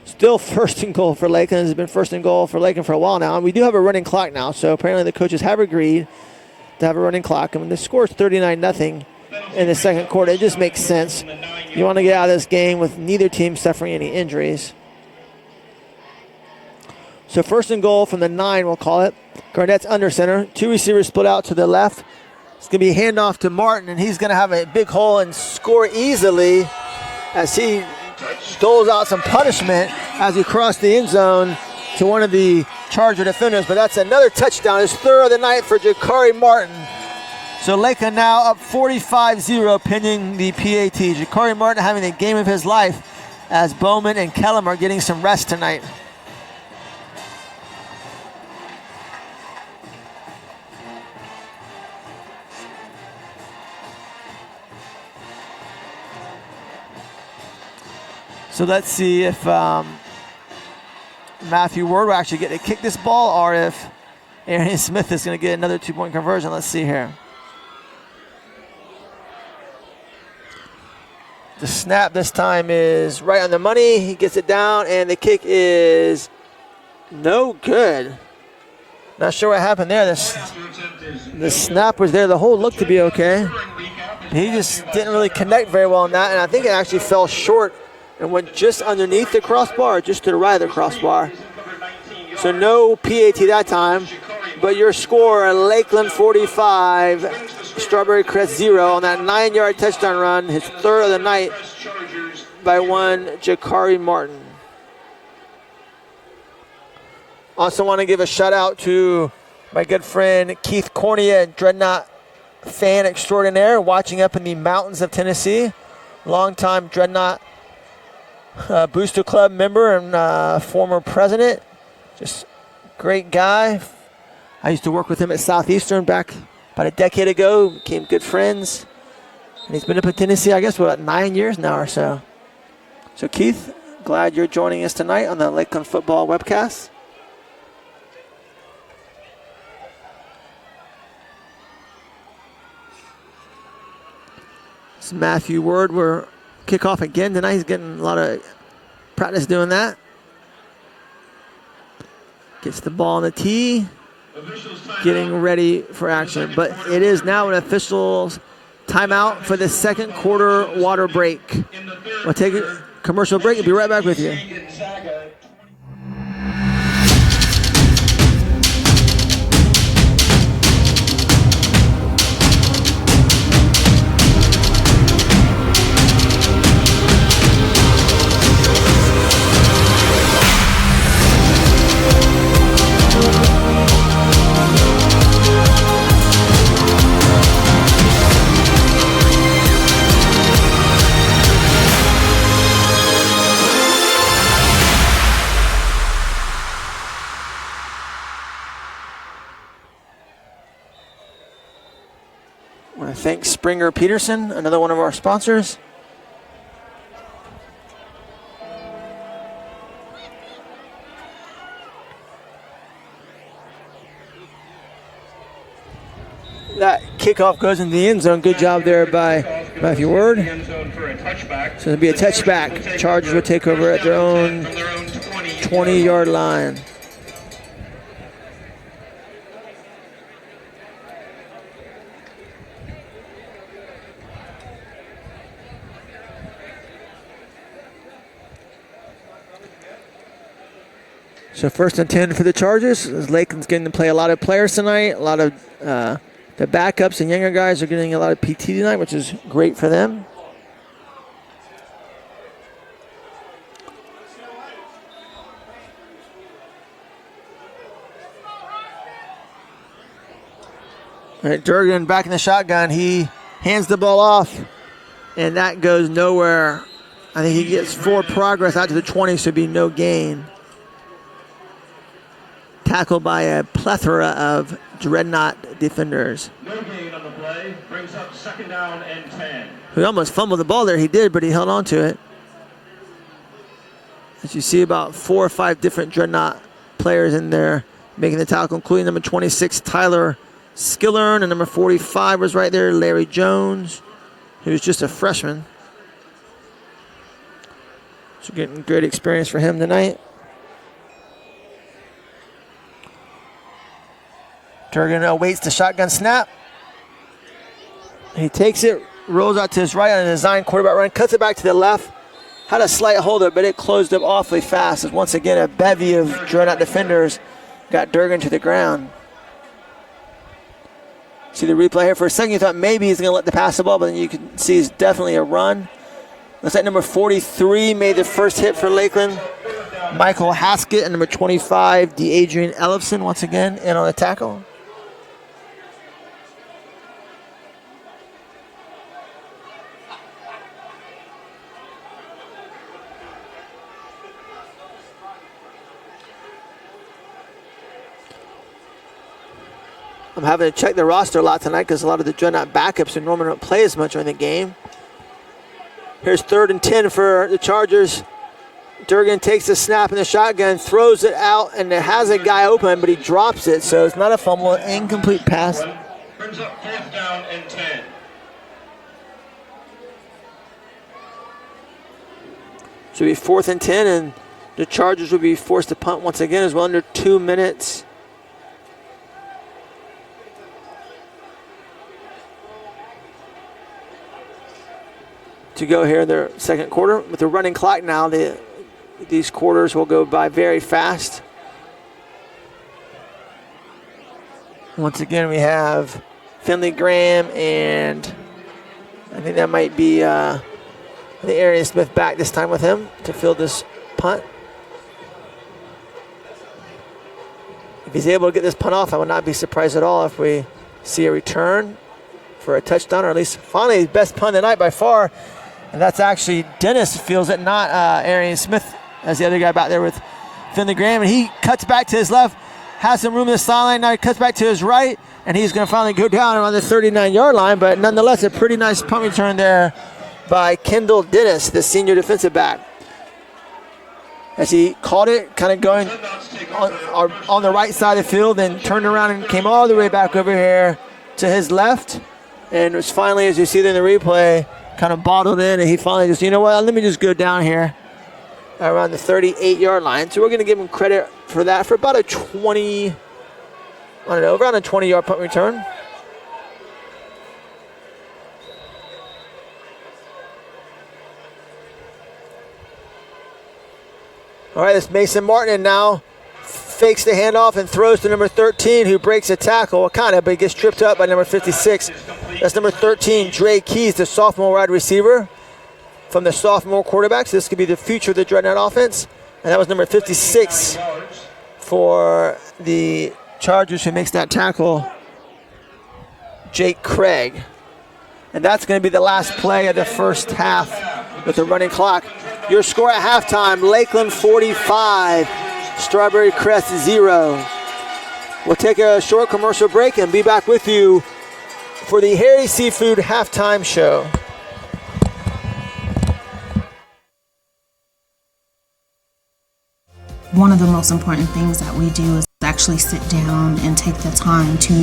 Speaker 4: Still 1st and goal for Lakeland. It's been 1st and goal for Lakeland for a while now. And we do have a running clock now. So apparently the coaches have agreed to have a running clock. I mean, the score is 39-0 in the 2nd quarter. It just makes sense. You want to get out of this game with neither team suffering any injuries. So 1st and goal from the 9, we'll call it. Garnett's under center. 2 receivers split out to the left. It's going to be a handoff to Martin, and he's going to have a big hole and score easily as he doles out some punishment as he crossed the end zone to one of the Charger defenders. But that's another touchdown. His 3rd of the night for Jakari Martin. So Lakeland now up 45-0 pending the PAT. Jakari Martin having the game of his life as Bowman and Kellum are getting some rest tonight. So let's see if Matthew Ward will actually get to kick this ball or if Arian Smith is going to get another 2-point conversion. Let's see here. The snap this time is right on the money. He gets it down, and the kick is No good. Not sure what happened there. The snap was there. The hold looked to be okay. He just didn't really connect very well on that, and I think it actually fell short and went just underneath the crossbar, just to the right of the crossbar. So no PAT that time, but your score, Lakeland 45, Strawberry Crest 0 on that 9-yard touchdown run, his third of the night by one Jakari Martin. Also want to give a shout out to my good friend Keith Cornea, Dreadnought fan extraordinaire, watching up in the mountains of Tennessee. Longtime Dreadnought Booster Club member and former president. Just great guy. I used to work with him at Southeastern back about a decade ago. Became good friends. And he's been up in Tennessee, I guess, for about 9 years now or so. So Keith, glad you're joining us tonight on the Lakeland Football webcast. It's Matthew Word. We're kickoff again tonight. He's getting a lot of practice doing that. Gets the ball on the tee. Getting ready for action. But it is now an official timeout for the second quarter water break. We'll take a commercial break and be right back with you. Thanks Springer Peterson, another one of our sponsors. That kickoff goes into the end zone. Good job there by Matthew Word. So it'll be a touchback. Chargers will take over at their own 20-yard line. So 1st and 10 for the Chargers. Lakeland's getting to play a lot of players tonight. A lot of the backups and younger guys are getting a lot of PT tonight, which is great for them. All right, Durgan back in the shotgun. He hands the ball off, and that goes nowhere. I think he gets forward progress out to the 20, so it'd be no gain. Tackled by a plethora of Dreadnought defenders.
Speaker 2: No gain on the play. Brings up 2nd down and 10.
Speaker 4: He almost fumbled the ball there. He did, but he held on to it. As you see, about 4 or 5 different Dreadnought players in there making the tackle, including number 26, Tyler Skillern, and number 45 was right there, Larry Jones, who's just a freshman. So getting great experience for him tonight. Durgan awaits the shotgun snap. He takes it, rolls out to his right on a design quarterback run, cuts it back to the left. Had a slight holder, but it closed up awfully fast as once again a bevy of Dreadnought defenders got Durgan to the ground. See the replay here. For a second you thought maybe he's going to let the pass the ball, but then you can see it's definitely a run. Looks like number 43 made the first hit for Lakeland. Michael Haskett and number 25, Adrian Ellefson, once again in on the tackle. I'm having to check the roster a lot tonight because a lot of the Dreadnought backups and normally don't play as much during the game. Here's 3rd and 10 for the Chargers. Durgan takes the snap in the shotgun, throws it out, and it has a guy open, but he drops it, so it's not a fumble, incomplete pass.
Speaker 2: Brings up 4th down and 10.
Speaker 4: Should be 4th and 10, and The Chargers will be forced to punt once again as well, under 2 minutes. To go here in their second quarter. With the running clock now, these quarters will go by very fast. Once again, we have Finley Graham and I think that might be the Arian Smith back this time with him to field this punt. If he's able to get this punt off, I would not be surprised at all if we see a return for a touchdown, or at least finally his best punt of the night by far. And that's actually Dennis feels it, not Arian Smith, as the other guy back there with Finley Graham. And he cuts back to his left, has some room in the sideline. Now he cuts back to his right, and he's going to finally go down around the 39-yard line. But nonetheless, a pretty nice punt return there by Kendall Dennis, the senior defensive back. As he caught it, kind of going on the right side of the field, then turned around and came all the way back over here to his left. And it was finally, as you see there in the replay, kind of bottled in, and he finally just, you know what, let me just go down here around the 38-yard line. So we're going to give him credit for that, for about a 20, I don't know, around a 20-yard punt return. All right, it's Mason Martin, and now fakes the handoff and throws to number 13, who breaks a tackle, well, kind of, but he gets tripped up by number 56. That's number 13, Dre Keys, the sophomore wide receiver from the sophomore quarterback. So this could be the future of the Dreadnought offense. And that was number 56 for the Chargers, who makes that tackle, Jake Craig. And that's going to be the last play of the first half with the running clock. Your score at halftime, Lakeland 45, Strawberry Crest 0. We'll take a short commercial break and be back with you for the Harry Seafood halftime show.
Speaker 3: One of the most important things that we do is actually sit down and take the time to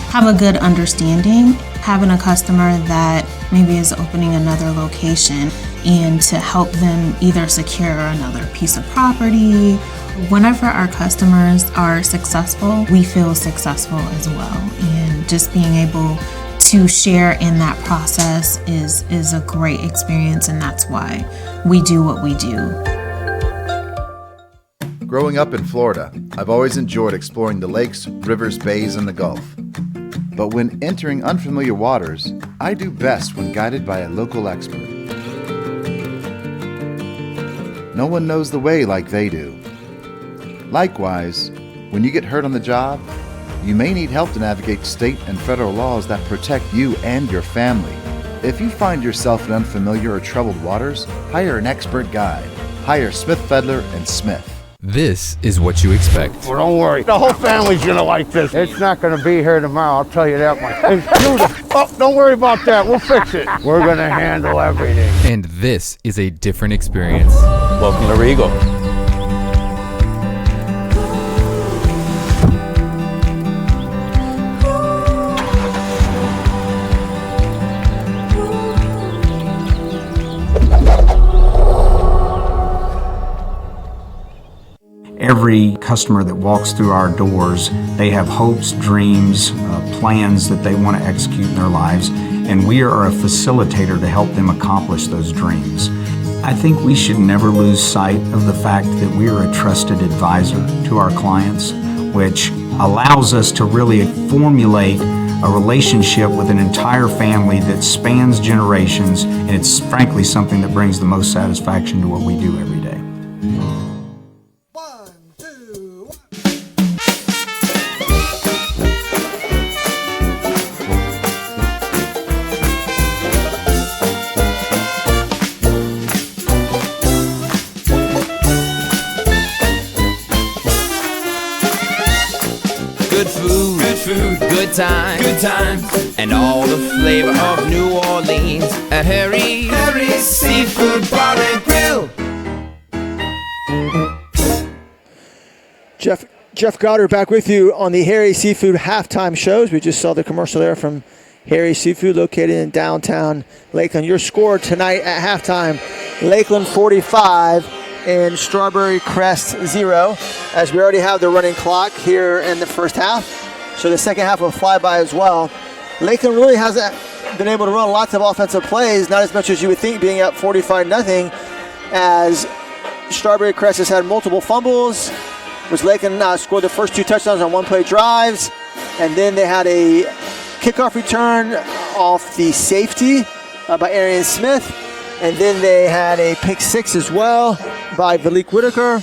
Speaker 3: have a good understanding, having a customer that maybe is opening another location, and to help them either secure another piece of property. Whenever our customers are successful, we feel successful as well. And just being able to share in that process is a great experience, and that's why we do what we do.
Speaker 5: Growing up in Florida, I've always enjoyed exploring the lakes, rivers, bays, and the Gulf. But when entering unfamiliar waters, I do best when guided by a local expert. No one knows the way like they do. Likewise, when you get hurt on the job, you may need help to navigate state and federal laws that protect you and your family. If you find yourself in unfamiliar or troubled waters, hire an expert guide. Hire Smith, Fedler, and Smith.
Speaker 6: This is what you expect.
Speaker 7: Well, don't worry. The whole family's going to like this. It's not going to be here tomorrow, I'll tell you that much. It's beautiful. Oh, don't worry about that. We'll fix it. We're going to handle everything.
Speaker 6: And this is a different experience.
Speaker 9: Welcome to Regal.
Speaker 10: Every customer that walks through our doors, they have hopes, dreams, plans that they want to execute in their lives, and we are a facilitator to help them accomplish those dreams. I think we should never lose sight of the fact that we are a trusted advisor to our clients, which allows us to really formulate a relationship with an entire family that spans generations, and it's frankly something that brings the most satisfaction to what we do every day.
Speaker 8: Good times, and all the flavor of New Orleans at Harry's Seafood Bar and Grill.
Speaker 4: Jeff Goddard back with you on the Harry Seafood halftime shows. We just saw the commercial there from Harry Seafood, located in downtown Lakeland. Your score tonight at halftime, Lakeland 45 and Strawberry Crest 0, as we already have the running clock here in the first half. So the second half will fly by as well. Lakeland really hasn't been able to run lots of offensive plays, not as much as you would think, being up 45-0, as Strawberry Crest has had multiple fumbles, which Lakeland scored the first 2 touchdowns on one-play drives, and then they had a kickoff return off the safety by Arian Smith, and then they had a pick 6 as well by Valik Whitaker.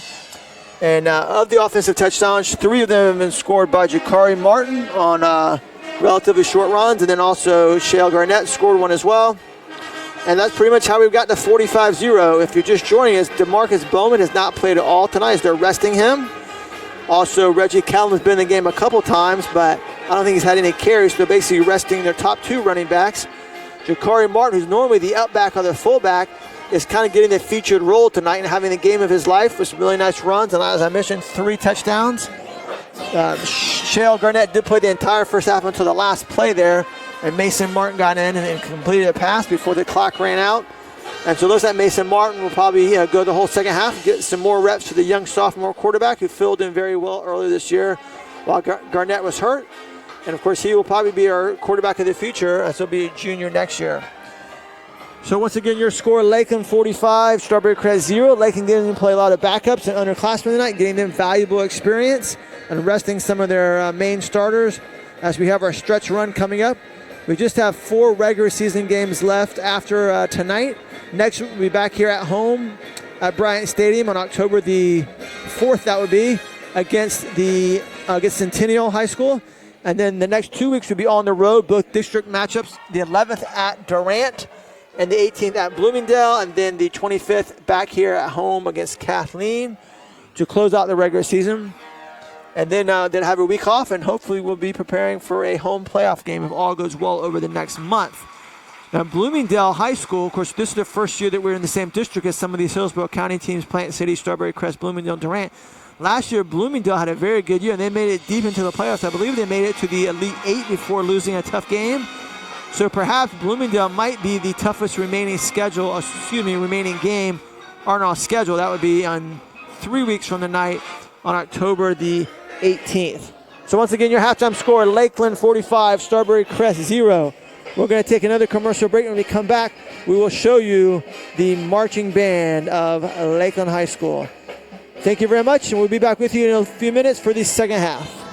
Speaker 4: And of the offensive touchdowns, 3 of them have been scored by Jakari Martin on relatively short runs, and then also Shale Garnett scored one as well. And that's pretty much how we've got to 45-0. If you're just joining us, DeMarcus Bowman has not played at all tonight as they're resting him. Also, Reggie Callum has been in the game a couple times, but I don't think he's had any carries. So they're basically resting their top 2 running backs. Jakari Martin, who's normally the outback or the fullback, is kind of getting the featured role tonight and having the game of his life with some really nice runs. And as I mentioned, 3 touchdowns. Shale Garnett did play the entire first half until the last play there, and Mason Martin got in and completed a pass before the clock ran out. And so it looks like Mason Martin will probably go the whole second half, get some more reps to the young sophomore quarterback who filled in very well earlier this year while Garnett was hurt. And of course, he will probably be our quarterback of the future, as he'll be a junior next year. So once again, your score: Lakeland 45, Strawberry Crest 0. Lakeland getting to play a lot of backups and underclassmen tonight, getting them valuable experience and resting some of their main starters as we have our stretch run coming up. We just have 4 regular season games left after tonight. Next, we'll be back here at home at Bryant Stadium on October the 4th, that would be, against Centennial High School. And then the next 2 weeks will be on the road, both district matchups, the 11th at Durant and the 18th at Bloomingdale, and then the 25th back here at home against Kathleen to close out the regular season. And then have a week off, and hopefully we'll be preparing for a home playoff game if all goes well over the next month. Now, Bloomingdale High School, of course, this is the first year that we're in the same district as some of these Hillsborough County teams, Plant City, Strawberry Crest, Bloomingdale, Durant. Last year, Bloomingdale had a very good year, and they made it deep into the playoffs. I believe they made it to the Elite 8 before losing a tough game. So perhaps Bloomingdale might be the toughest remaining game on our schedule. That would be on 3 weeks from tonight on October the 18th. So once again, your halftime score: Lakeland 45, Strawberry Crest 0. We're going to take another commercial break. When we come back, we will show you the marching band of Lakeland High School. Thank you very much, and we'll be back with you in a few minutes for the second half.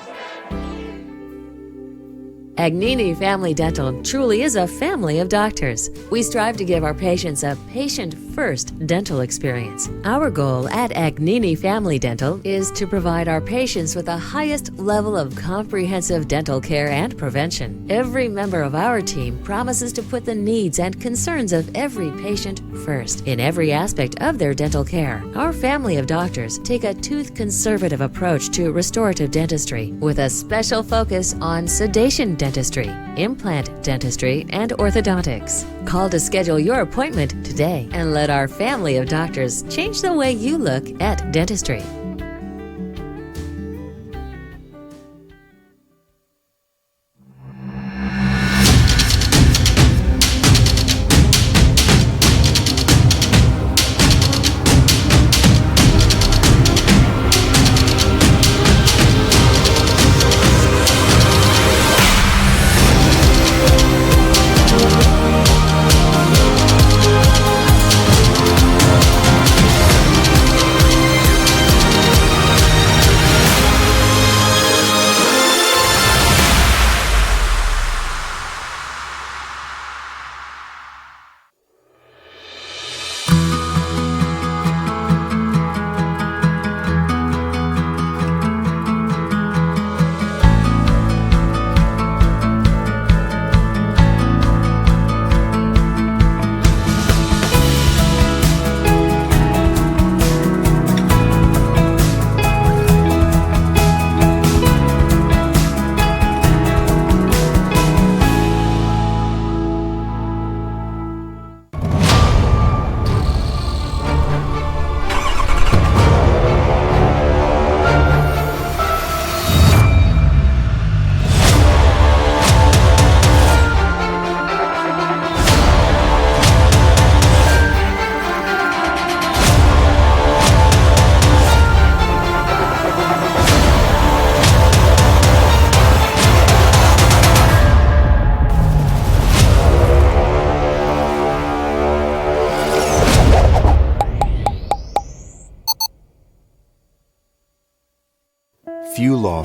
Speaker 9: Agnini Family Dental truly is a family of doctors. We strive to give our patients a patient-first dental experience. Our goal at Agnini Family Dental is to provide our patients with the highest level of comprehensive dental care and prevention. Every member of our team promises to put the needs and concerns of every patient first in every aspect of their dental care. Our family of doctors take a tooth-conservative approach to restorative dentistry with a special focus on sedation dentistry, implant dentistry, and orthodontics. Call to schedule your appointment today and let our family of doctors change the way you look at dentistry.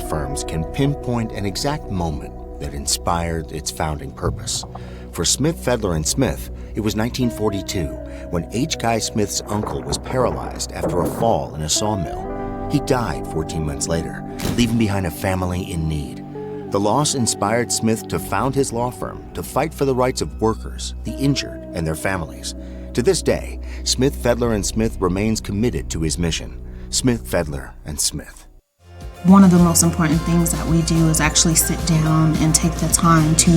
Speaker 11: firms can pinpoint an exact moment that inspired its founding purpose. For Smith, Fedler & Smith, it was 1942 when H. Guy Smith's uncle was paralyzed after a fall in a sawmill. He died 14 months later, leaving behind a family in need. The loss inspired Smith to found his law firm to fight for the rights of workers, the injured, and their families. To this day, Smith, Fedler & Smith remains committed to his mission. Smith, Fedler & Smith.
Speaker 3: One of the most important things that we do is actually sit down and take the time to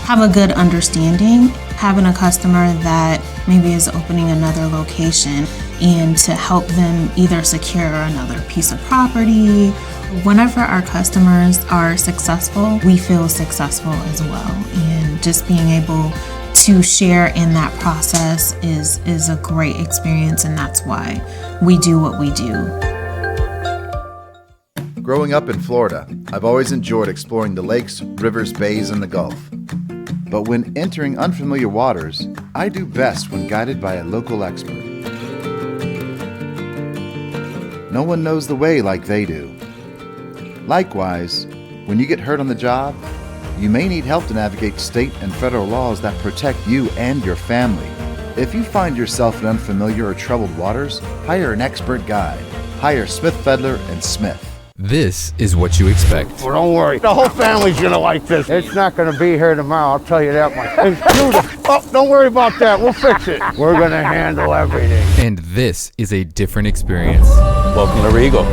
Speaker 3: have a good understanding, having a customer that maybe is opening another location, and to help them either secure another piece of property. Whenever our customers are successful, we feel successful as well. And just being able to share in that process is a great experience, and that's why we do what we do.
Speaker 5: Growing up in Florida, I've always enjoyed exploring the lakes, rivers, bays, and the Gulf. But when entering unfamiliar waters, I do best when guided by a local expert. No one knows the way like they do. Likewise, when you get hurt on the job, you may need help to navigate state and federal laws that protect you and your family. If you find yourself in unfamiliar or troubled waters, hire an expert guide. Hire Smith, Fedler & Smith.
Speaker 6: This is what you expect.
Speaker 7: Well, don't worry. The whole family's going to like this. It's not going to be here tomorrow, I'll tell you that much. It's beautiful. Oh, don't worry about that. We'll fix it. We're going to handle everything.
Speaker 6: And this is a different experience.
Speaker 12: Welcome to Regal.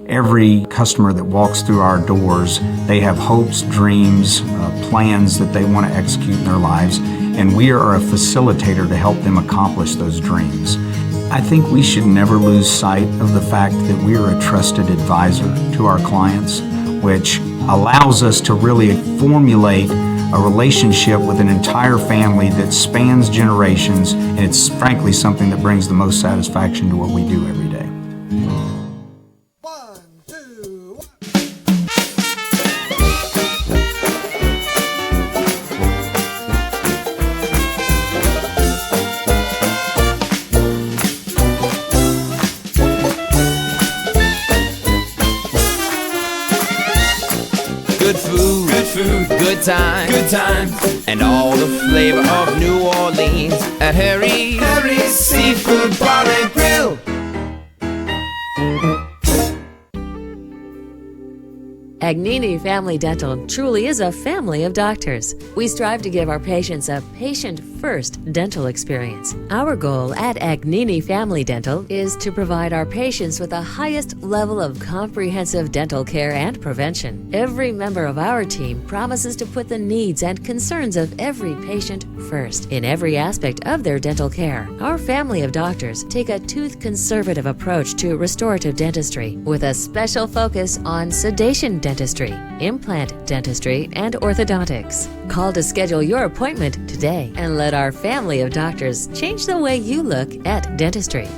Speaker 10: Every customer that walks through our doors, they have hopes, dreams, plans that they want to execute in their lives, and we are a facilitator to help them accomplish those dreams. I think we should never lose sight of the fact that we are a trusted advisor to our clients, which allows us to really formulate a relationship with an entire family that spans generations, and it's frankly something that brings the most satisfaction to what we do every day.
Speaker 8: Good times, and all the flavor of New Orleans at Harry's Seafood Bar and Grill.
Speaker 9: Agnini Family Dental truly is a family of doctors. We strive to give our patients a patient-first dental experience. Our goal at Agnini Family Dental is to provide our patients with the highest level of comprehensive dental care and prevention. Every member of our team promises to put the needs and concerns of every patient first in every aspect of their dental care. Our family of doctors take a tooth-conservative approach to restorative dentistry with a special focus on sedation dentistry, implant dentistry, and orthodontics. Call to schedule your appointment today and let our family of doctors change the way you look at dentistry.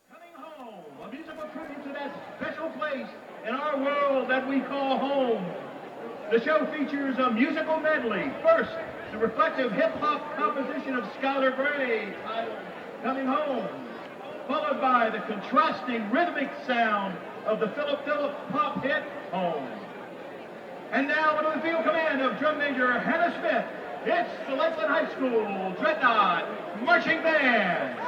Speaker 1: Coming home, a musical tribute to that special place in our world that we call home. The show features a musical medley. First, the reflective hip-hop composition of Skylar Gray titled Coming Home, followed by the contrasting rhythmic sound of the Philip pop hit Home. And now under the field command of Drum Major Hannah Smith, it's the Lakeland High School Dreadnought Marching Band.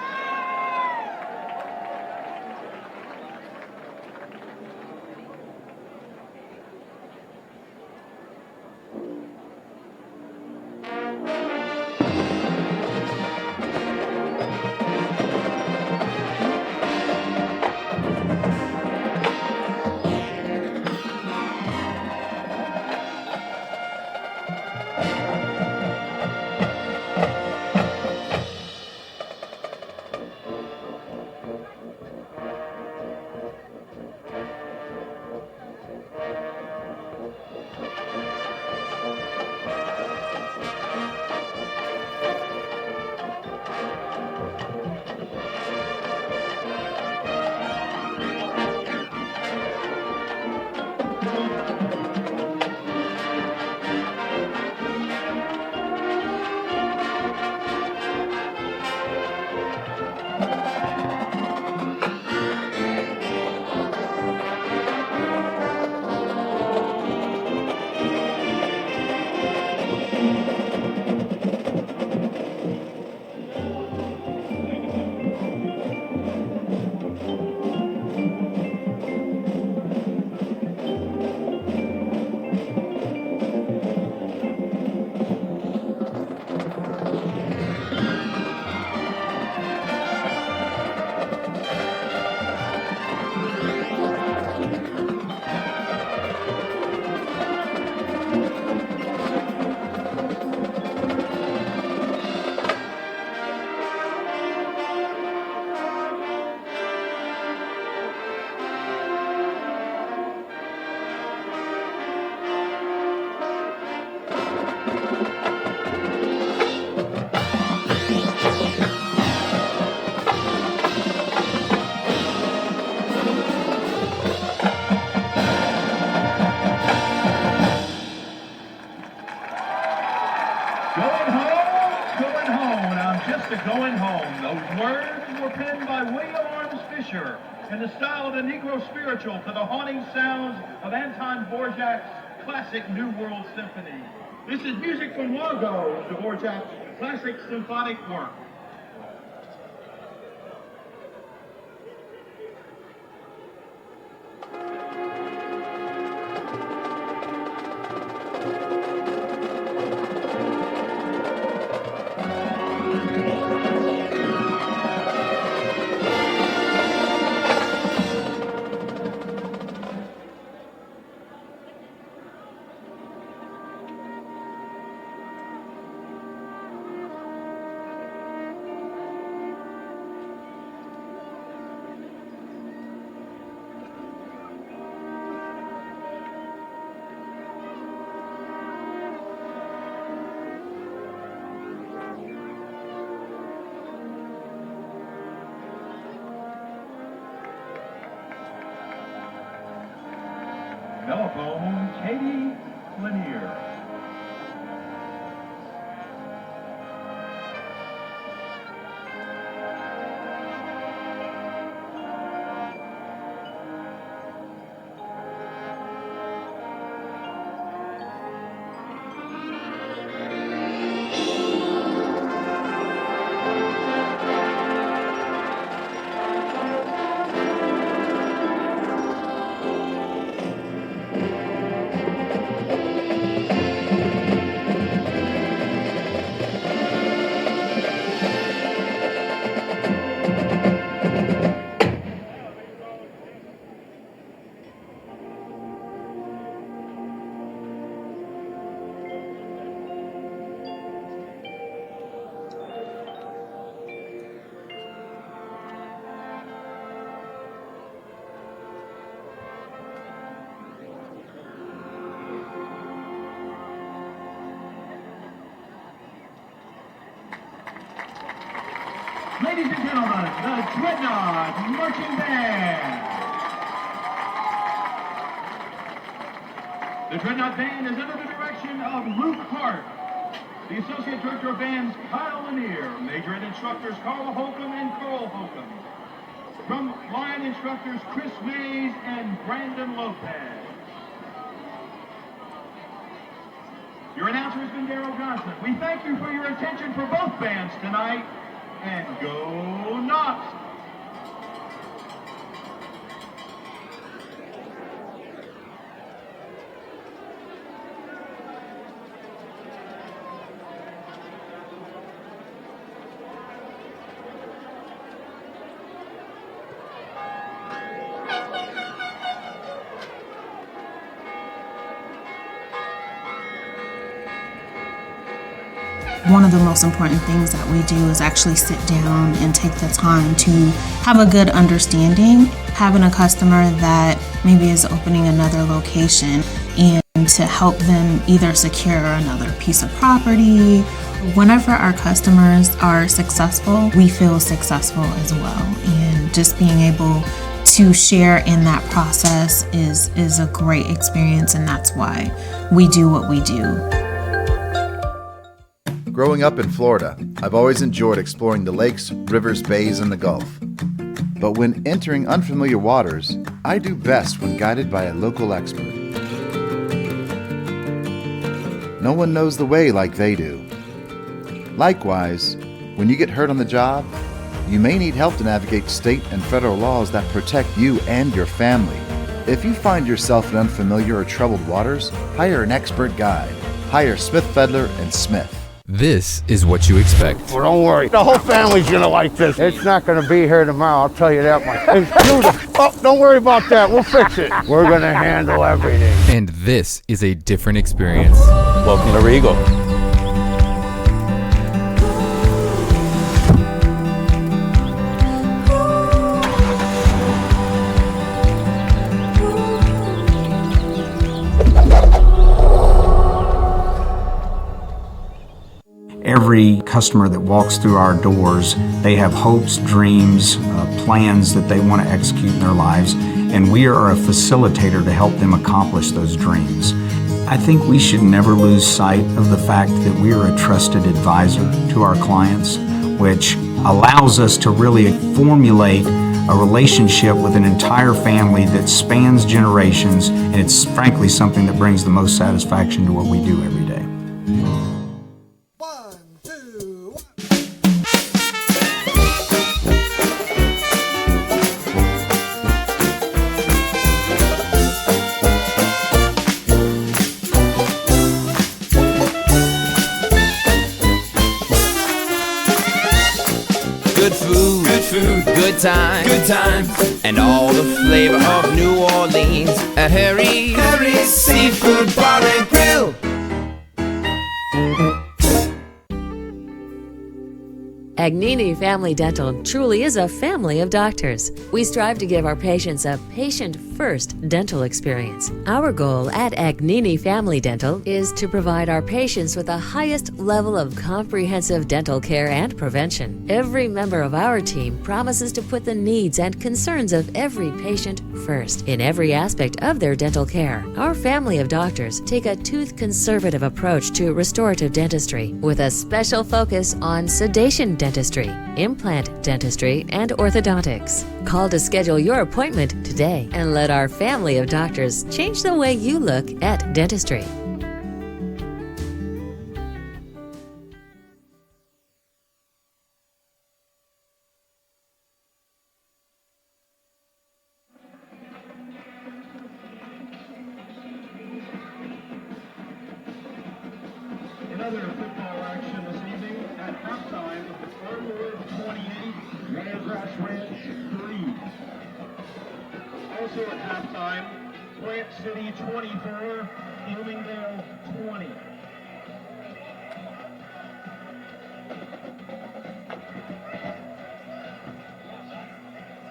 Speaker 1: Fisher in the style of the Negro spiritual to the haunting sounds of Anton Dvorak's classic New World Symphony. This is music from Largo, Dvorak's classic symphonic work. Telephone, Katie Lanier. Ladies and gentlemen, the Dreadnots Marching Band. The Dreadnought Band is under the direction of Luke Hart. The Associate Director of Bands, Kyle Lanier. Major Ed instructors, Carl Holcomb and Carl Holcomb. Drum line instructors, Chris Mays and Brandon Lopez. Your announcer has been Darryl Johnson. We thank you for your attention for both bands tonight. And go Knots!
Speaker 3: One of the most important things that we do is actually sit down and take the time to have a good understanding, having a customer that maybe is opening another location and to help them either secure another piece of property. Whenever our customers are successful, we feel successful as well. And just being able to share in that process is a great experience, and that's why we do what we do.
Speaker 5: Growing up in Florida, I've always enjoyed exploring the lakes, rivers, bays, and the Gulf. But when entering unfamiliar waters, I do best when guided by a local expert. No one knows the way like they do. Likewise, when you get hurt on the job, you may need help to navigate state and federal laws that protect you and your family. If you find yourself in unfamiliar or troubled waters, hire an expert guide. Hire Smith, Fedler & Smith.
Speaker 6: This is what you expect.
Speaker 7: Well, don't worry. The whole family's gonna like this. It's not gonna be here tomorrow, I'll tell you that much. It's beautiful. Oh, don't worry about that. We'll fix it. We're gonna handle everything.
Speaker 6: And this is a different experience.
Speaker 12: Welcome to Regal.
Speaker 10: Every customer that walks through our doors, they have hopes, dreams, plans that they want to execute in their lives, and we are a facilitator to help them accomplish those dreams. I think we should never lose sight of the fact that we are a trusted advisor to our clients, which allows us to really formulate a relationship with an entire family that spans generations, and it's frankly something that brings the most satisfaction to what we do every day.
Speaker 8: Good times, and all the flavor of New Orleans at Harry's Seafood Bar and Grill.
Speaker 9: Agnini Family Dental truly is a family of doctors. We strive to give our patients a patient-first dental experience. Our goal at Agnini Family Dental is to provide our patients with the highest level of comprehensive dental care and prevention. Every member of our team promises to put the needs and concerns of every patient first in every aspect of their dental care. Our family of doctors take a tooth-conservative approach to restorative dentistry with a special focus on sedation dentistry, implant dentistry, and orthodontics. Call to schedule your appointment today and let our family of doctors change the way you look at dentistry.
Speaker 2: Another football action this evening at halftime. Armwood 28, Wiregrass Ranch 3. Also at halftime, Plant City 24, Bloomingdale 20.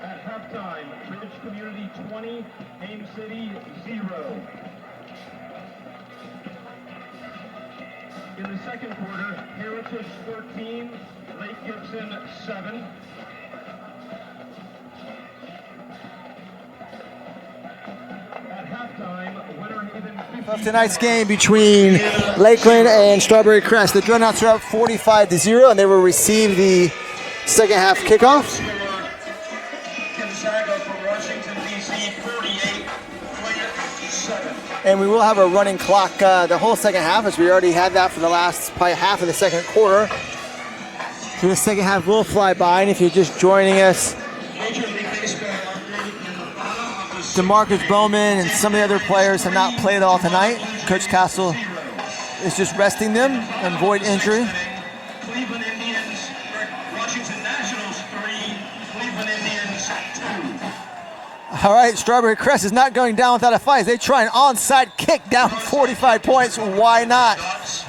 Speaker 2: At halftime, Ridge Community 20, Ames City 0. In the second quarter, Heritage 13, Lake Gibson 7. At halftime, Winter Haven 50.
Speaker 4: Of tonight's game between Lakeland and Strawberry Crest. The Dreadnots are up 45-0, and they will receive the second half kickoff.
Speaker 2: Gonzaga from Washington, D.C. 48, Plant 7.
Speaker 4: And we will have a running clock the whole second half, as we already had that for the last probably half of the second quarter. So the second half will fly by, and if you're just joining us, DeMarcus Bowman and some of the other players have not played at all tonight. Coach Castle is just resting them and avoid injury.
Speaker 2: Cleveland Indians, Washington Nationals 3, Cleveland Indians 2.
Speaker 4: All right, Strawberry Crest is not going down without a fight. They try an onside kick down 45 points. Why not?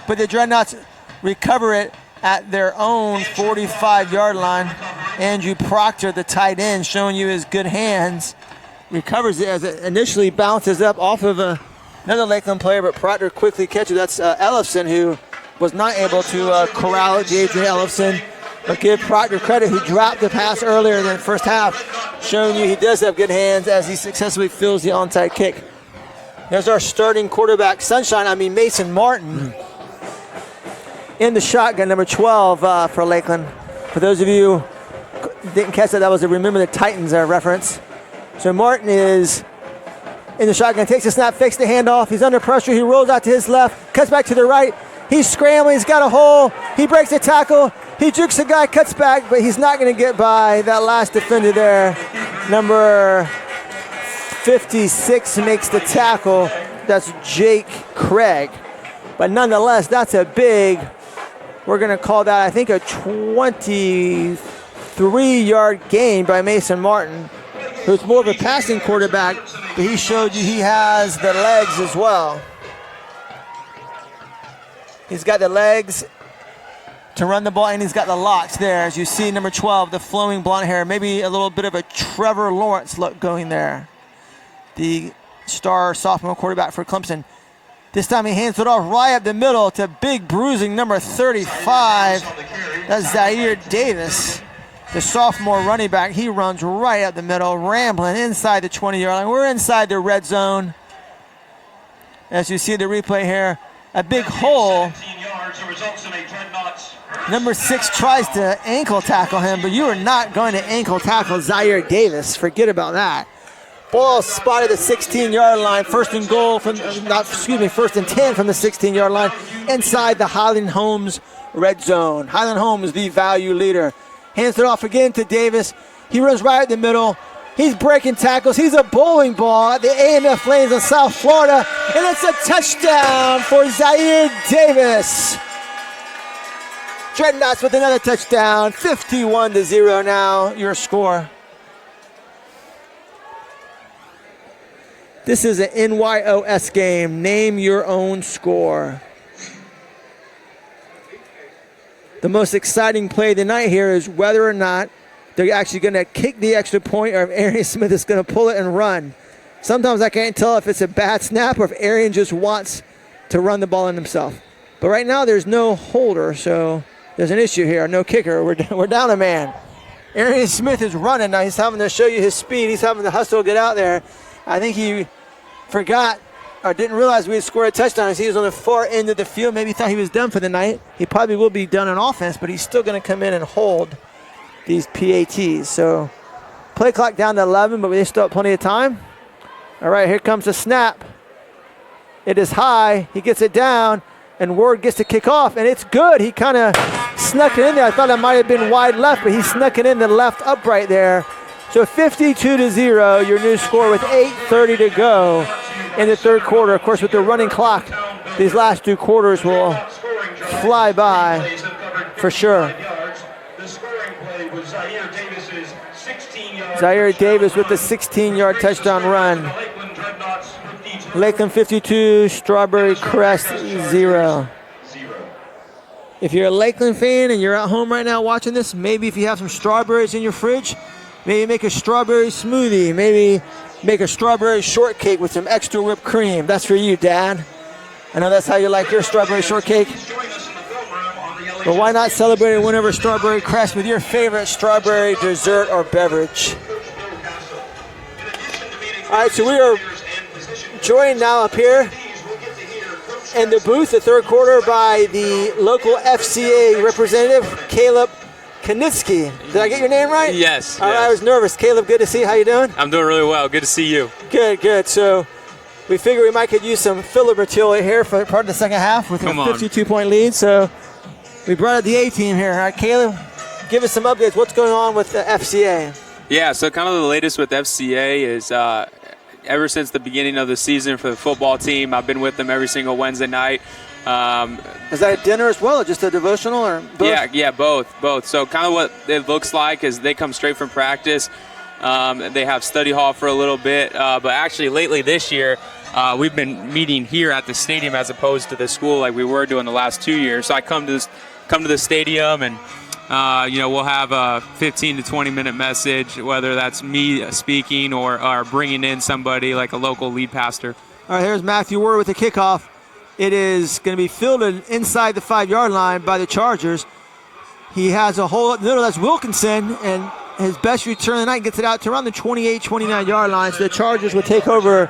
Speaker 4: But the Dreadnots recover it at their own 45-yard line. Andrew Proctor, the tight end, showing you his good hands, recovers it as it initially bounces up off of another Lakeland player, but Proctor quickly catches. That's Ellefson, who was not able to corral Adrian Ellefson. But give Proctor credit, who dropped the pass earlier in the first half, showing you he does have good hands as he successfully fills the onside kick. There's our starting quarterback, Mason Martin, in the shotgun, number 12 for Lakeland. For those of you who didn't catch that was a Remember the Titans reference. So Martin is in the shotgun, takes a snap, fakes the handoff. He's under pressure. He rolls out to his left, cuts back to the right. He's scrambling. He's got a hole. He breaks the tackle. He jukes the guy, cuts back, but he's not going to get by that last defender there. Number 56 makes the tackle. That's Jake Craig. But nonetheless, that's a big, we're going to call that, I think, a 23-yard gain by Mason Martin, who's more of a passing quarterback, but he showed you he has the legs as well. He's got the legs to run the ball, and he's got the locks there. As you see, number 12, the flowing blonde hair, maybe a little bit of a Trevor Lawrence look going there. The star sophomore quarterback for Clemson. This time he hands it off right up the middle to big bruising number 35. That's Zaire Davis, the sophomore running back. He runs right up the middle, rambling inside the 20-yard line. We're inside the red zone. As you see the replay here, a big hole.
Speaker 2: 17 yards, the results in a Dreadnots
Speaker 4: Number 6 tries to ankle tackle him, but you are not going to ankle tackle Zaire Davis. Forget about that. Ball spotted the 16-yard line. First and 10 from the 16-yard line inside the Highland Homes red zone. Highland Homes, the value leader. Hands it off again to Davis. He runs right at the middle. He's breaking tackles. He's a bowling ball at the A&F lanes of South Florida, and it's a touchdown for Zaire Davis. Dreadnots with another touchdown. 51-0 now, your score. This is an NYOS game. Name your own score. The most exciting play of the night here is whether or not they're actually going to kick the extra point or if Arian Smith is going to pull it and run. Sometimes I can't tell if it's a bad snap or if Arian just wants to run the ball in himself. But right now there's no holder, so there's an issue here. No kicker. We're down a man. Arian Smith is running now. He's having to show you his speed. He's having to hustle, get out there. I think he forgot or didn't realize we had scored a touchdown. He was on the far end of the field. Maybe he thought he was done for the night. He probably will be done on offense, but he's still going to come in and hold these PATs. So play clock down to 11, but we still have plenty of time. All right, here comes the snap. It is high. He gets it down, and Ward gets to kick off, and it's good. He kind of snuck it in there. I thought it might have been wide left, but he snuck it in the left upright there. So 52-0, your new score with 8:30 to go in the third quarter. Of course, with the running clock, these last 2 quarters will fly by for sure. Zaire Davis with the 16-yard touchdown run. Lakeland 52, Strawberry Crest 0. If you're a Lakeland fan and you're at home right now watching this, maybe if you have some strawberries in your fridge, maybe make a strawberry smoothie. Maybe make a strawberry shortcake with some extra whipped cream. That's for you, Dad. I know that's how you like your strawberry shortcake. But why not celebrate a win over Strawberry Crest with your favorite strawberry dessert or beverage? All right, so we are joined now up here in the booth, the third quarter, by the local FCA representative, Caleb Knitsky. Did I get your name right?
Speaker 12: Yes.
Speaker 4: All right, I was nervous. Caleb, good to see you. How you doing?
Speaker 12: I'm doing really well. Good to see you.
Speaker 4: Good, good. So we figure we might could use some filler material here for part of the second half with a 52-point lead. So we brought out the A-team here. All right, Caleb, give us some updates. What's going on with the FCA?
Speaker 12: Yeah, so kind of the latest with FCA is ever since the beginning of the season for the football team, I've been with them every single Wednesday night.
Speaker 4: Is that a dinner as well, or just a devotional, or both?
Speaker 12: Yeah, both. So kind of what it looks like is they come straight from practice. They have study hall for a little bit, but actually lately this year, we've been meeting here at the stadium as opposed to the school like we were doing the last 2 years. So I come to the stadium and we'll have a 15 to 20 minute message, whether that's me speaking or bringing in somebody like a local lead pastor.
Speaker 4: All right, here's Matthew Ward with the kickoff. It is going to be fielded inside the 5-yard line by the Chargers. He has a hole up the middle. That's Wilkinson, and his best return of the night gets it out to around the 28, 29-yard line. So the Chargers would take over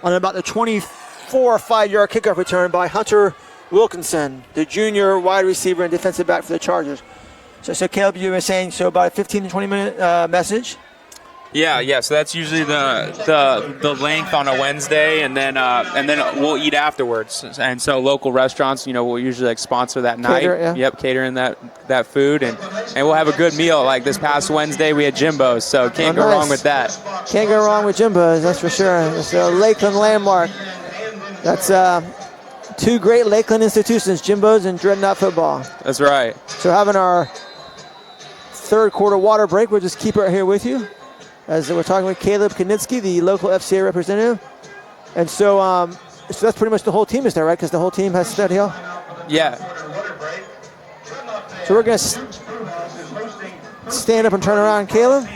Speaker 4: on about the 24 5-yard kickoff return by Hunter Wilkinson, the junior wide receiver and defensive back for the Chargers. So Caleb, you were saying, so about a 15 to 20-minute message?
Speaker 12: Yeah. So that's usually the length on a Wednesday, and then we'll eat afterwards. And so local restaurants, will usually sponsor that night.
Speaker 4: Cater, yeah.
Speaker 12: Yep, catering that food, and we'll have a good meal. Like this past Wednesday, we had Jimbo's, so can't go wrong with that.
Speaker 4: Can't go wrong with Jimbo's, that's for sure. It's a Lakeland landmark. That's 2 great Lakeland institutions, Jimbo's and Dreadnought football.
Speaker 12: That's right.
Speaker 4: So having our third quarter water break, we'll just keep it here with you as we're talking with Caleb Knitsky, the local FCA representative. And so that's pretty much the whole team is there, right? Because the whole team has study hall?
Speaker 12: Yeah.
Speaker 4: So we're going to stand up and turn around, Caleb.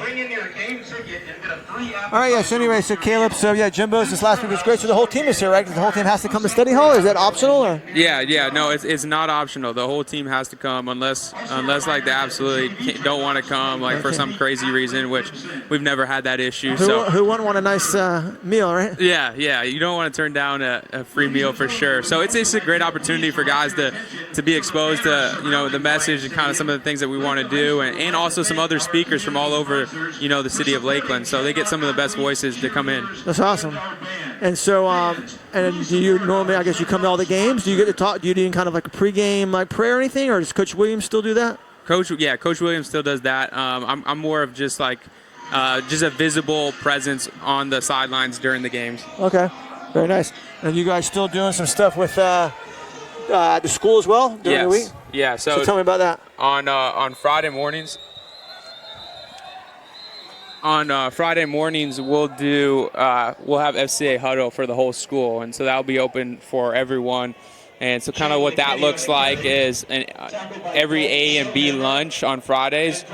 Speaker 2: bring in your game ticket and get a free
Speaker 4: All right, yeah, so anyway, so Caleb, so yeah, Jimbo's this last week was great. So the whole team is here, right? The whole team has to come to study hall, or is that optional? Or?
Speaker 12: Yeah, no, it's not optional. The whole team has to come unless like they absolutely don't want to come, like for some crazy reason, which we've never had that issue.
Speaker 4: Who wouldn't want a nice meal, right?
Speaker 12: Yeah, you don't want to turn down a free meal for sure. So it's a great opportunity for guys to be exposed to, the message and kind of some of the things that we want to do, and also some other speakers from all over, the city of Lakeland. So they get some of the best voices to come in.
Speaker 4: That's awesome. And so, and do you normally, I guess you come to all the games? Do you get to talk, do you do kind of like a pregame like prayer or anything, or does Coach Williams still do that?
Speaker 12: Coach Williams still does that. I'm more of just like, just a visible presence on the sidelines during the games.
Speaker 4: Okay, very nice. And you guys still doing some stuff with the school as well during the week?
Speaker 12: Yeah.
Speaker 4: So tell me about that.
Speaker 12: On Friday mornings. On Friday mornings, we'll have FCA huddle for the whole school, and so that'll be open for everyone. And so kind of what that looks like is every A and B lunch on Fridays,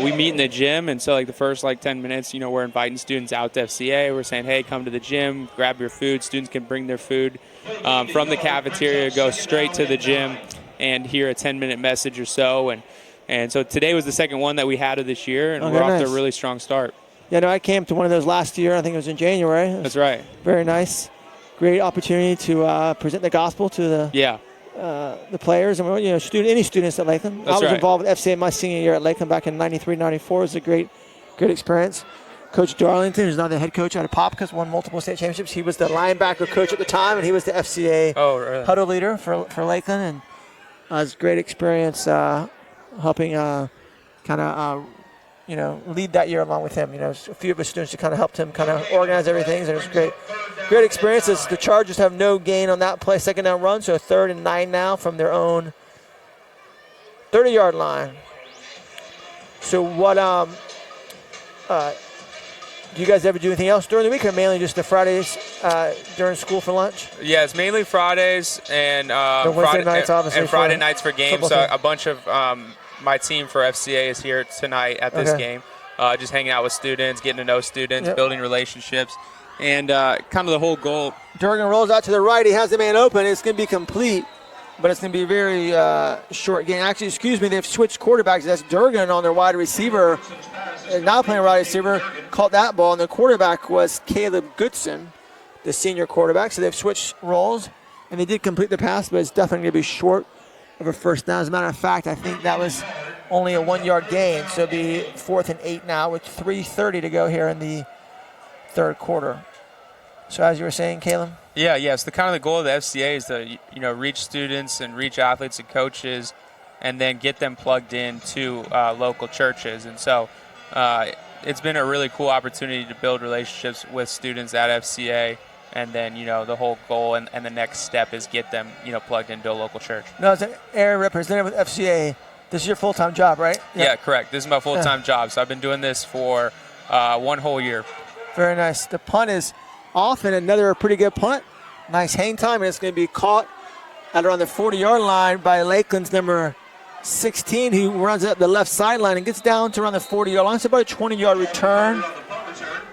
Speaker 12: we meet in the gym. And so like the first 10 minutes, we're inviting students out to FCA. We're saying, hey, come to the gym, grab your food. Students can bring their food from the cafeteria, go straight to the gym and hear a 10-minute message or so. And so today was the second one that we had of this year, and we're off to a really strong start.
Speaker 4: Yeah, no, I came to one of those last year. I think it was in January.
Speaker 12: That's right.
Speaker 4: Very nice. Great opportunity to present the gospel to the players and any students at Lakeland.
Speaker 12: That's
Speaker 4: I was involved with FCA my senior year at Lakeland back in '93, '94. It was a great experience. Coach Darlington, who's now the head coach out of Popcus, won multiple state championships. He was the linebacker coach at the time, and he was the FCA huddle leader for Lakeland. And it was a great experience helping lead that year along with him. A few of his students who kind of helped him kind of organize everything. And it was great experiences. The Chargers have no gain on that play, second down run, so 3rd and 9 now from their own 30-yard line. So what? Do you guys ever do anything else during the week, or mainly just the Fridays during school for lunch?
Speaker 12: Yeah, it's mainly Fridays and
Speaker 4: Wednesday nights, obviously,
Speaker 12: and Friday nights for games. So a bunch of my team for FCA is here tonight at this game, just hanging out with students, getting to know students, building relationships, and kind of the whole goal.
Speaker 4: Durgan rolls out to the right. He has the man open. It's going to be complete, but it's going to be a very short game. Actually, excuse me, they've switched quarterbacks. That's Durgan on their wide receiver. Now playing wide receiver, caught that ball, and the quarterback was Caleb Goodson, the senior quarterback. So they've switched roles, and they did complete the pass, but it's definitely going to be short of a first down. As a matter of fact, I think that was only a 1-yard gain, so it'll be 4th and 8 now with 3:30 to go here in the third quarter. So as you were saying, Caleb?
Speaker 12: Yeah. So the kind of the goal of the FCA is to reach students and reach athletes and coaches, and then get them plugged into local churches. And so it's been a really cool opportunity to build relationships with students at FCA. And then, the whole goal and the next step is get them, plugged into a local church.
Speaker 4: Now, as an area representative with FCA, this is your full-time job, right?
Speaker 12: Yeah, correct. This is my full-time job. So I've been doing this for 1 whole year.
Speaker 4: Very nice. The punt is off, and another pretty good punt. Nice hang time, and it's going to be caught at around the 40-yard line by Lakeland's number 16, who runs up the left sideline and gets down to around the 40-yard line. It's about a 20-yard return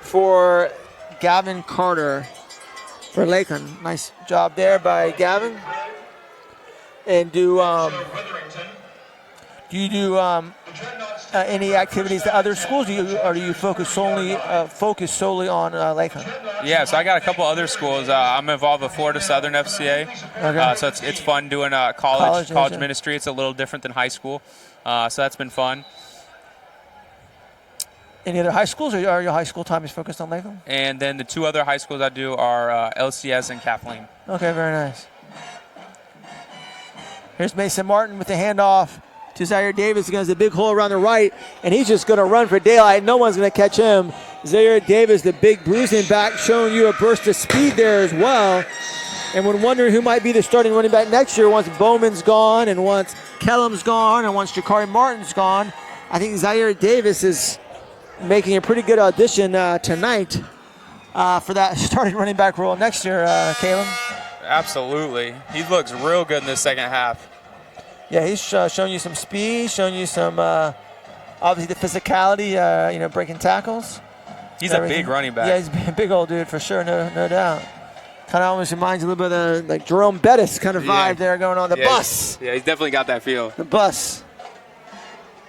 Speaker 4: for Gavin Carter for Lakeland. Nice job there by Gavin. And do you do any activities to other schools, or do you focus solely on Lakeland?
Speaker 12: Yeah, so I got a couple other schools. I'm involved with Florida Southern FCA.
Speaker 4: Okay.
Speaker 12: So it's fun doing college ministry. It's a little different than high school. So that's been fun.
Speaker 4: Any other high schools, or your high school time is focused on Lakeland?
Speaker 12: And then the 2 other high schools I do are LCS and Kathleen.
Speaker 4: Okay, very nice. Here's Mason Martin with the handoff to Zaire Davis against the big hole around the right, and he's just going to run for daylight. No one's going to catch him. Zaire Davis, the big bruising back, showing you a burst of speed there as well. And when wondering who might be the starting running back next year, once Bowman's gone, and once Kellum's gone, and once Jakari Martin's gone, I think Zaire Davis is making a pretty good audition tonight for that starting running back role next year, Caleb.
Speaker 12: Absolutely. He looks real good in the second half.
Speaker 4: Yeah, he's showing you some speed, showing you some Obviously, the physicality, breaking tackles.
Speaker 12: He's a big running back.
Speaker 4: Yeah, he's a big old dude for sure, no doubt. Kind of almost reminds you a little bit of like Jerome Bettis kind of vibe there going on. The bus.
Speaker 12: Yeah, he's definitely got that feel.
Speaker 4: The bus.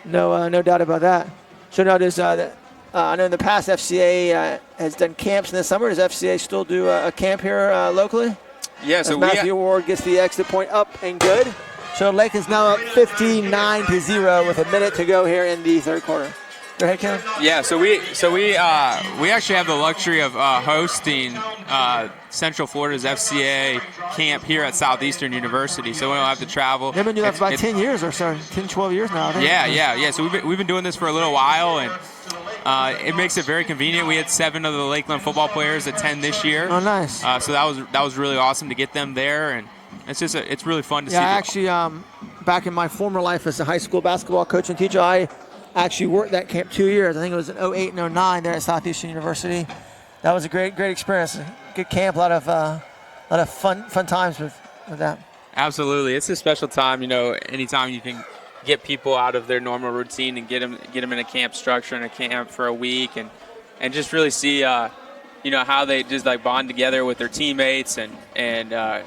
Speaker 4: No doubt about that. So now there's, I know in the past FCA has done camps in the summer. Does FCA still do a camp here locally?
Speaker 12: Yeah, so
Speaker 4: Matthew Ward gets the extra point up and good. So Lakeland's now up 59-0 with a minute to go here in the third quarter. Go ahead, Ken.
Speaker 12: Yeah, so we actually have the luxury of hosting Central Florida's FCA camp here at Southeastern University, so we don't have to travel.
Speaker 4: They've been doing that for about 10 years or so, 10, 12 years now, I think.
Speaker 12: Yeah. So we've been doing this for a little while, and it makes it very convenient. We had 7 of the Lakeland football players attend this year.
Speaker 4: Oh, nice.
Speaker 12: So that was really awesome to get them there, and it's really fun to see.
Speaker 4: Yeah, actually, back in my former life as a high school basketball coach and teacher, I actually worked that camp 2 years. I think it was in 08 and 09 there at Southeastern University. That was a great experience. Good camp, a lot of fun times with that.
Speaker 12: Absolutely, it's a special time. Anytime you can get people out of their normal routine and get them in a camp structure and a camp for a week, and just really see how they just like bond together with their teammates, and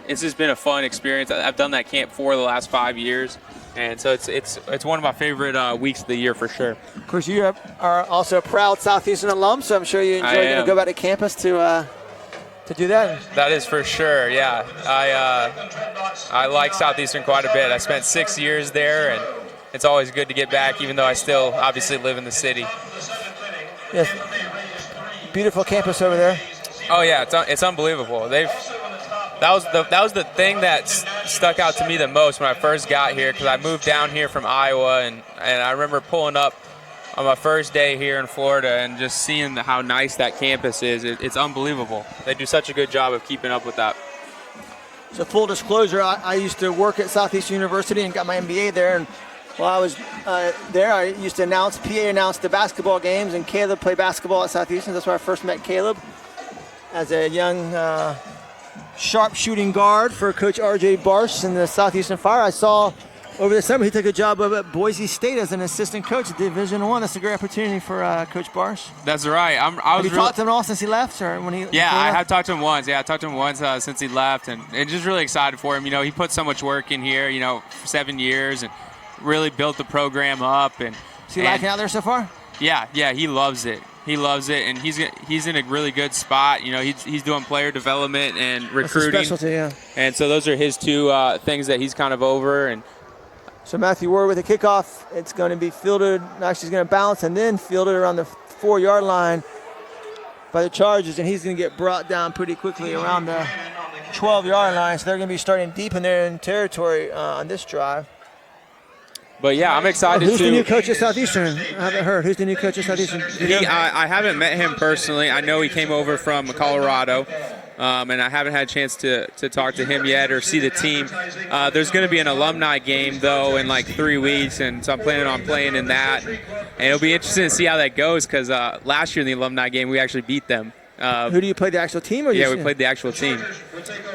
Speaker 12: it's just been a fun experience. I've done that camp for the last 5 years, and so it's one of my favorite weeks of the year for sure.
Speaker 4: Of course, you are also a proud Southeastern alum, so I'm sure you enjoy getting to go back to campus to do that.
Speaker 12: That is for sure. Yeah, I like Southeastern quite a bit. I spent 6 years there, and it's always good to get back, even though I still obviously live in the city.
Speaker 4: Yes. Beautiful campus over there.
Speaker 12: Oh yeah, it's unbelievable. That was the thing that stuck out to me the most when I first got here, because I moved down here from Iowa, and I remember pulling up on my first day here in Florida and just seeing how nice that campus is. It's unbelievable. They do such a good job of keeping up with that.
Speaker 4: So full disclosure, I used to work at Southeastern University and got my MBA there, and while I was there, I used to announce the basketball games, and Caleb played basketball at Southeastern. That's where I first met Caleb as a young sharp shooting guard for Coach R.J. Barsh in the Southeastern Fire. I saw over the summer he took a job up at Boise State as an assistant coach at Division I. That's a great opportunity for Coach Barsh.
Speaker 12: That's right.
Speaker 4: Have you talked to him at all since he left? Or when he?
Speaker 12: Yeah, I have talked to him once. Yeah, I talked to him once since he left, and just really excited for him. He put so much work in here, for 7 years, and really built the program up. And
Speaker 4: is he liking out there so far?
Speaker 12: Yeah, he loves it. He loves it, and he's in a really good spot. He's doing player development and recruiting.
Speaker 4: That's his specialty, yeah.
Speaker 12: And so those are his two things that he's kind of over. And
Speaker 4: so Matthew Ward with a kickoff. It's going to be fielded. Actually, he's going to bounce and then fielded around the 4-yard line by the Chargers, and he's going to get brought down pretty quickly around the 12-yard line. So they're going to be starting deep in their own territory on this drive.
Speaker 12: But yeah, I'm excited
Speaker 4: Who's the new coach at Southeastern? I haven't heard. Who's the new coach at Southeastern?
Speaker 12: I haven't met him personally. I know he came over from Colorado, and I haven't had a chance to talk to him yet or see the team. There's going to be an alumni game, though, in like 3 weeks, and so I'm planning on playing in that. And it'll be interesting to see how that goes, because last year in the alumni game, we actually beat them.
Speaker 4: Who do you play, the actual team? Or
Speaker 12: we played the actual team.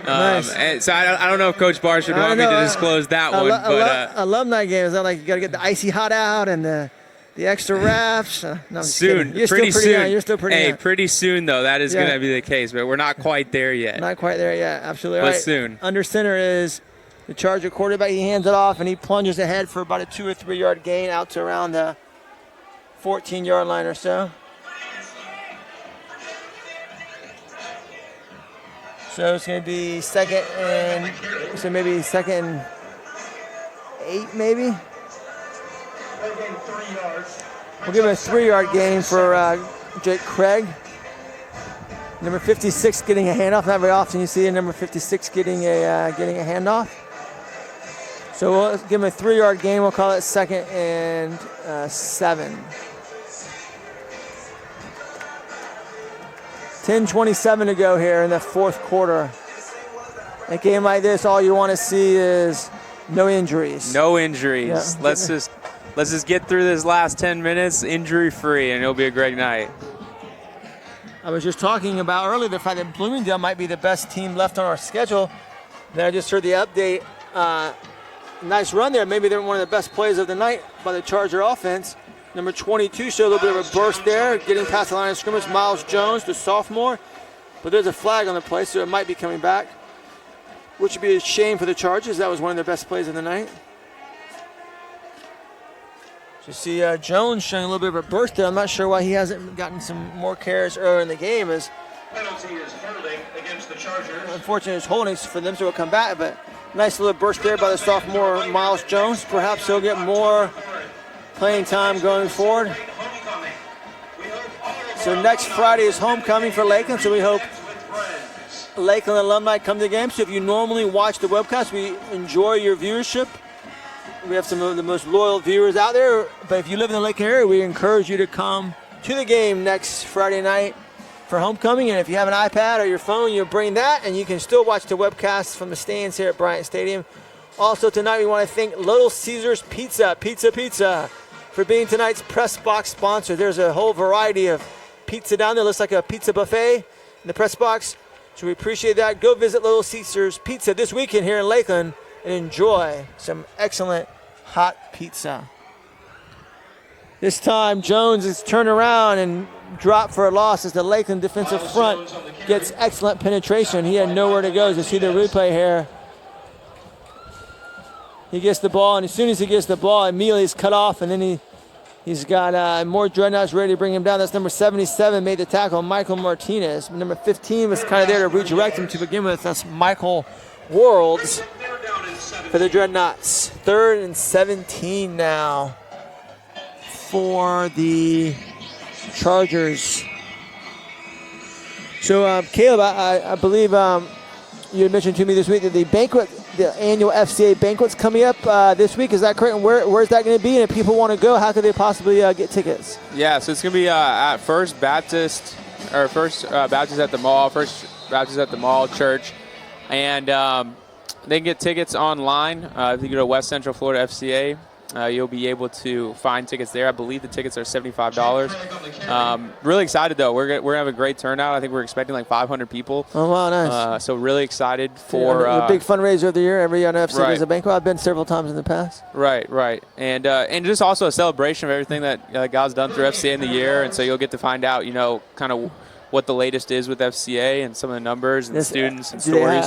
Speaker 12: Nice. And so I don't know if Coach Barsh would want me to disclose that one. But
Speaker 4: alumni game, is that like you got to get the icy hot out and the extra wraps? No,
Speaker 12: soon.
Speaker 4: You're
Speaker 12: pretty
Speaker 4: still
Speaker 12: soon.
Speaker 4: Young. You're still pretty young.
Speaker 12: Pretty soon, though, that is going to be the case. But we're not quite there yet.
Speaker 4: Not quite there yet. Absolutely
Speaker 12: but
Speaker 4: right.
Speaker 12: Soon.
Speaker 4: Under center is the Charger quarterback. He hands it off, and he plunges ahead for about a 2 or 3 yard gain out to around the 14-yard line or so. So it's going to be second and 8 maybe. We'll give him a 3-yard gain for Jake Craig. Number 56 getting a handoff. Not very often you see a number 56 getting a handoff. So we'll give him a 3-yard gain. We'll call it 2nd and 7. 10:27 to go here in the fourth quarter. A game like this, all you want to see is no injuries.
Speaker 12: No injuries.
Speaker 4: Yeah.
Speaker 12: Let's just get through this last 10 minutes injury-free, and it'll be a great night.
Speaker 4: I was just talking about earlier the fact that Bloomingdale might be the best team left on our schedule. Then I just heard the update. Nice run there. Maybe they're one of the best plays of the night by the Charger offense. Number 22 showed a little bit of a burst there, getting past the line of scrimmage. Miles Jones, the sophomore. But there's a flag on the play, so it might be coming back, which would be a shame for the Chargers. That was one of their best plays of the night. So you see Jones showing a little bit of a burst there. I'm not sure why he hasn't gotten some more carries earlier in the game. As
Speaker 2: Penalty is holding against the Chargers.
Speaker 4: Unfortunately, it's holding for them, so it'll come back. But nice little burst there by the sophomore Miles Jones. Perhaps he'll get more playing time going forward. So next Friday is homecoming for Lakeland, so we hope Lakeland alumni come to the game. So if you normally watch the webcast, we enjoy your viewership. We have some of the most loyal viewers out there. But if you live in the Lakeland area, we encourage you to come to the game next Friday night for homecoming. And if you have an iPad or your phone, you bring that, and you can still watch the webcast from the stands here at Bryant Stadium. Also tonight, we want to thank Little Caesars Pizza, for being tonight's press box sponsor. There's a whole variety of pizza down there. Looks like a pizza buffet in the press box. So we appreciate that. Go visit Little Caesars Pizza this weekend here in Lakeland and enjoy some excellent hot pizza. This time, Jones is turned around and dropped for a loss as the Lakeland defensive front gets excellent penetration. He had nowhere to go. As you see the replay here. He gets the ball, and as soon as he gets the ball, immediately he's cut off, and then he's got more Dreadnouts ready to bring him down. That's number 77, made the tackle, Michael Martinez. Number 15 was kind of there to redirect him to begin with. That's Michael Worlds for the Dreadnoughts. 3rd and 17 now for the Chargers. So, Caleb, I believe you had mentioned to me this week that the annual FCA banquet's coming up this week. Is that correct? And where's that going to be? And if people want to go, how could they possibly get tickets?
Speaker 12: Yeah, so it's going to be at First Baptist at the Mall Church, and they can get tickets online. If you go to West Central Florida FCA, you'll be able to find tickets there. I believe the tickets are $75. Really excited, though. We're gonna have a great turnout. I think we're expecting like 500 people.
Speaker 4: Oh, wow, nice.
Speaker 12: So really excited for
Speaker 4: the big fundraiser of the year. Every year on FC there's a banquet. I've been several times in the past.
Speaker 12: Right. And just also a celebration of everything that God's done through FCA in the year. And so you'll get to find out, kind of what the latest is with FCA and some of the numbers and the students and stories.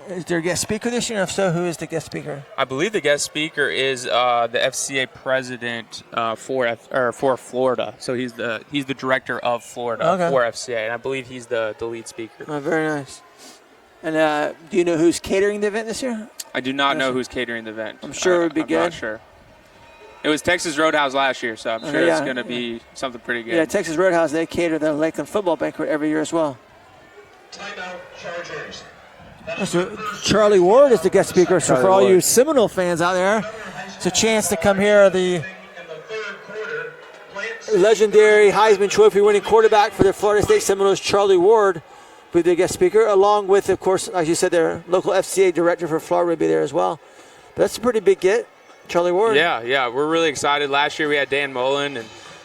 Speaker 4: Is there a guest speaker this year? If so, who is the guest speaker?
Speaker 12: I believe the guest speaker is the FCA president for Florida. So he's the director of Florida for FCA, and I believe he's the lead speaker.
Speaker 4: Oh, very nice. And do you know who's catering the event this year?
Speaker 12: I do not know who's catering the event.
Speaker 4: I'm sure it would be good.
Speaker 12: I'm not sure. It was Texas Roadhouse last year, so I'm sure it's going to be something pretty good.
Speaker 4: Yeah, Texas Roadhouse, they cater the Lakeland football banquet every year as well.
Speaker 2: Timeout, Chargers.
Speaker 4: So Charlie Ward is the guest speaker. So for all you Seminole fans out there, it's a chance to come hear the legendary Heisman Trophy winning quarterback for the Florida State Seminoles, Charlie Ward, will be the guest speaker, along with, of course, as you said, their local FCA director for Florida will be there as well. But that's a pretty big get, Charlie Ward.
Speaker 12: Yeah, we're really excited. Last year we had Dan Mullen,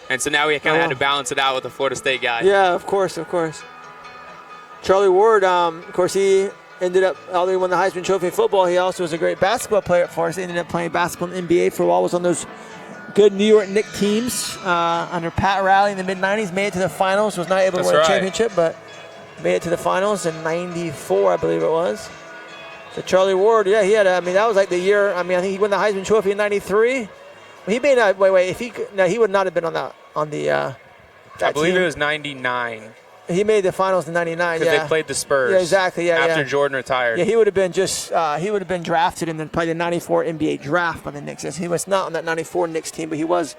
Speaker 12: and so now we kind of had to balance it out with the Florida State guy.
Speaker 4: Yeah, of course. Charlie Ward, of course, he ended up, although he won the Heisman Trophy in football, he also was a great basketball player at Florida State. Ended up playing basketball in the NBA for a while, was on those good New York Knicks teams under Pat Riley in the mid-'90s, made it to the finals, was not able to win a championship, but made it to the finals in 94, I believe it was. So Charlie Ward, yeah, he had, that was like the year, I think he won the Heisman Trophy in 93. He may not, he would not have been on the
Speaker 12: I believe it was 99.
Speaker 4: He made the finals in 99,
Speaker 12: Because they played the Spurs.
Speaker 4: Yeah, exactly,
Speaker 12: after Jordan retired.
Speaker 4: Yeah, he would have been drafted and then played the 94 NBA draft by the Knicks. He was not on that 94 Knicks team, but he was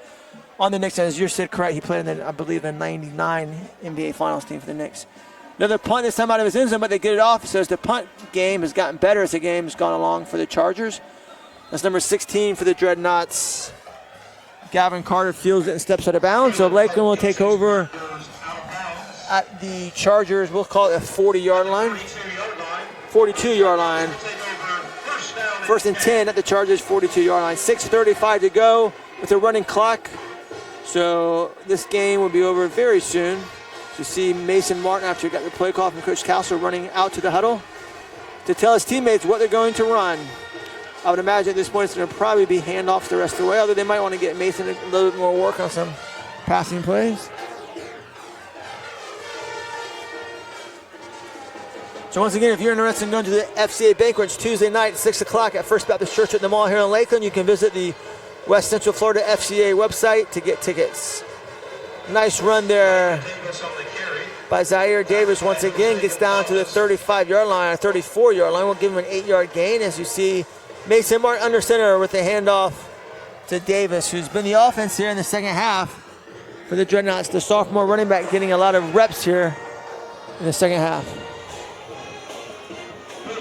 Speaker 4: on the Knicks. And as you said, correct, he played in the 99 NBA Finals team for the Knicks. Another punt this time out of his end zone, but they get it off. So as the punt game has gotten better as the game has gone along for the Chargers. That's number 16 for the Dreadnots. Gavin Carter fields it and steps out of bounds. So Lakeland will take over at the Chargers, we'll call it a 40-yard line. 42-yard line. 1st and 10 at the Chargers 42-yard line. 6:35 to go with a running clock. So this game will be over very soon. You see Mason Martin, after he got the play call from Coach Castle, running out to the huddle to tell his teammates what they're going to run. I would imagine at this point it's going to probably be handoffs the rest of the way, although they might want to get Mason a little bit more work on some passing plays. So once again, if you're interested in going to the FCA banquet, it's Tuesday night at 6 o'clock at First Baptist Church at the Mall here in Lakeland. You can visit the West Central Florida FCA website to get tickets. Nice run there by Zaire Davis. Once again, gets down to the 35-yard line, or 34-yard line. We'll give him an 8-yard gain. As you see, Mason Martin under center with the handoff to Davis, who's been the offense here in the second half for the Dreadnots. The sophomore running back getting a lot of reps here in the second half.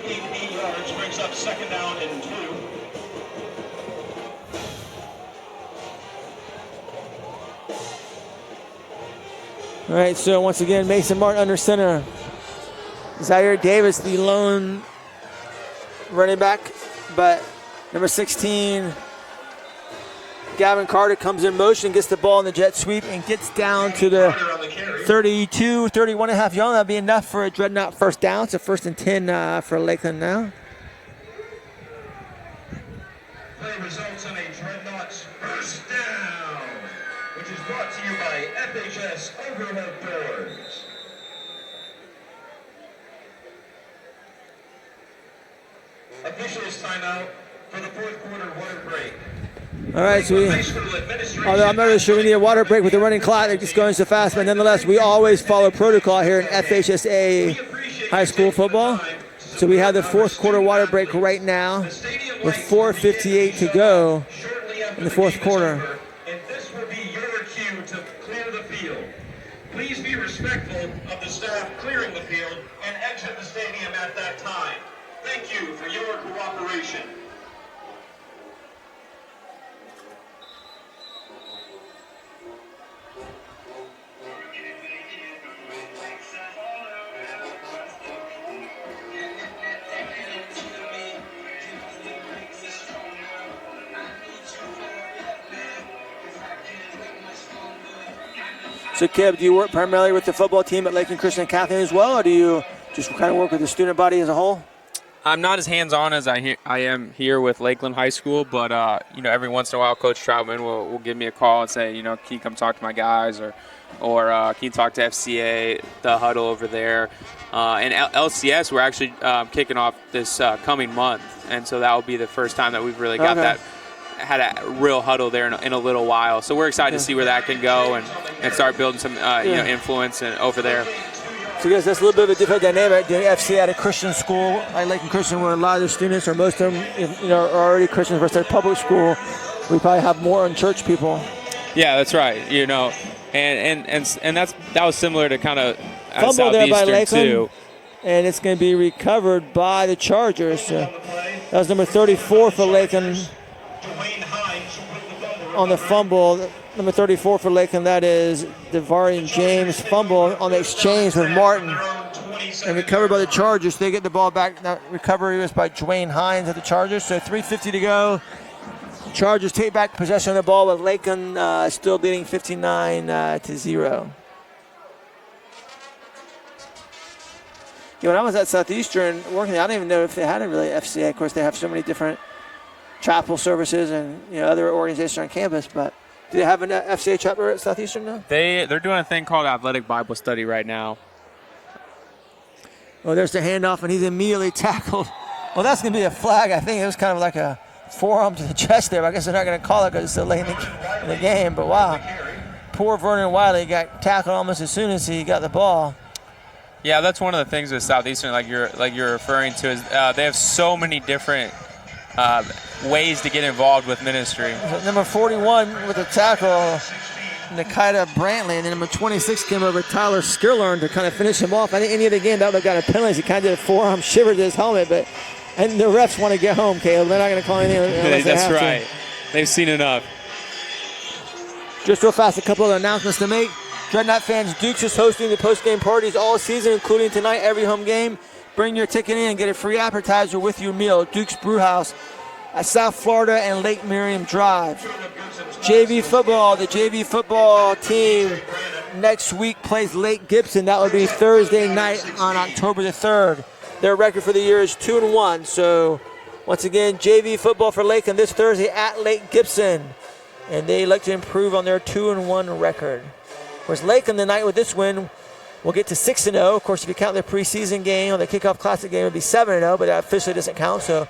Speaker 2: 8 yards brings up second down and 2.
Speaker 4: All right, so once again, Mason Martin under center. Zaire Davis, the lone running back, but number 16, Gavin Carter comes in motion, gets the ball in the jet sweep, and gets down to the 32, 31 and a half yard. That'll be enough for a Dreadnought first down. It's a 1st and 10 for Lakeland now.
Speaker 2: Play results in a Dreadnoughts first down, which is brought to you by FHS Overhead Doors. Officials timeout for the 4th quarter water break.
Speaker 4: All right, so although I'm not really sure we need a water break with the running clock, they're just going so fast, but nonetheless, we always follow protocol here in FHSA high school football. So we have the 4th quarter water break right now with 4:58 to go in the 4th quarter.
Speaker 2: And this will be your cue to clear the field. Please be respectful of the staff clearing the field and exit the stadium at that time. Thank you for your cooperation.
Speaker 4: So, Keb, do you work primarily with the football team at Lakeland Christian Catholic as well, or do you just kind of work with the student body as a whole?
Speaker 12: I'm not as hands-on as I am here with Lakeland High School, but every once in a while, Coach Troutman will give me a call and say, can you come talk to my guys, or can you talk to FCA, the huddle over there, and LCS. We're actually kicking off this coming month, and so that will be the first time that we've really got had a real huddle there in a little while. So we're excited to see where that can go and start building some influence over there.
Speaker 4: So I guess that's a little bit of a different dynamic doing FC at a Christian school like Lakeland Christian, where a lot of the students, or most of them, are already Christians versus public school. We probably have more unchurched people.
Speaker 12: Yeah, that's right. And that was similar to kind of
Speaker 4: fumble there by Lakeland, too. And it's going to be recovered by the Chargers. So that was number 34 for Lakeland on the fumble. Number 34 for Lakeland, that is Devarian James. Fumble on the exchange with Martin. And recovered by the Chargers. They get the ball back. That recovery was by Dwayne Hines at the Chargers. So 3:50 to go. Chargers take back possession of the ball with Lakeland still leading 59-0. When I was at Southeastern working, I don't even know if they had a really FCA. Of course, they have so many different chapel services and other organizations on campus, but do they have an FCA chapter at Southeastern now?
Speaker 12: They're doing a thing called Athletic Bible Study right now.
Speaker 4: Oh, there's the handoff, and he's immediately tackled. Well, that's going to be a flag. I think it was kind of like a forearm to the chest there. But I guess they're not going to call it because it's so late in the game. But wow, poor Vernon Wiley got tackled almost as soon as he got the ball.
Speaker 12: Yeah, that's one of the things with Southeastern, like you're referring to, is they have so many different ways to get involved with ministry.
Speaker 4: So number 41 with a tackle, Nikita Brantley, and then number 26 came over, Tyler Skirlern, to kind of finish him off. I think any other game that would have got a penalty. He kind of did a forearm shiver to his helmet, and the refs want to get home, Caleb. They're not going to call anything unless they have
Speaker 12: right.
Speaker 4: To.
Speaker 12: They've seen enough.
Speaker 4: Just real fast, a couple of announcements to make. Dreadnought fans, Dukes is hosting the post-game parties all season, including tonight, every home game. Bring your ticket in and get a free appetizer with your meal. Duke's Brewhouse at South Florida and Lake Miriam Drive. JV football, the JV football team next week plays Lake Gibson. That would be Thursday night on October the 3rd. Their record for the year is 2-1, so Once again, JV football for Lakeland this Thursday at Lake Gibson. And they like to improve on their 2-1 record. Of course, Lakeland tonight with this win will get to 6-0. Of course, if you count their preseason game or the Kickoff Classic game, it would be 7-0, but that officially doesn't count. So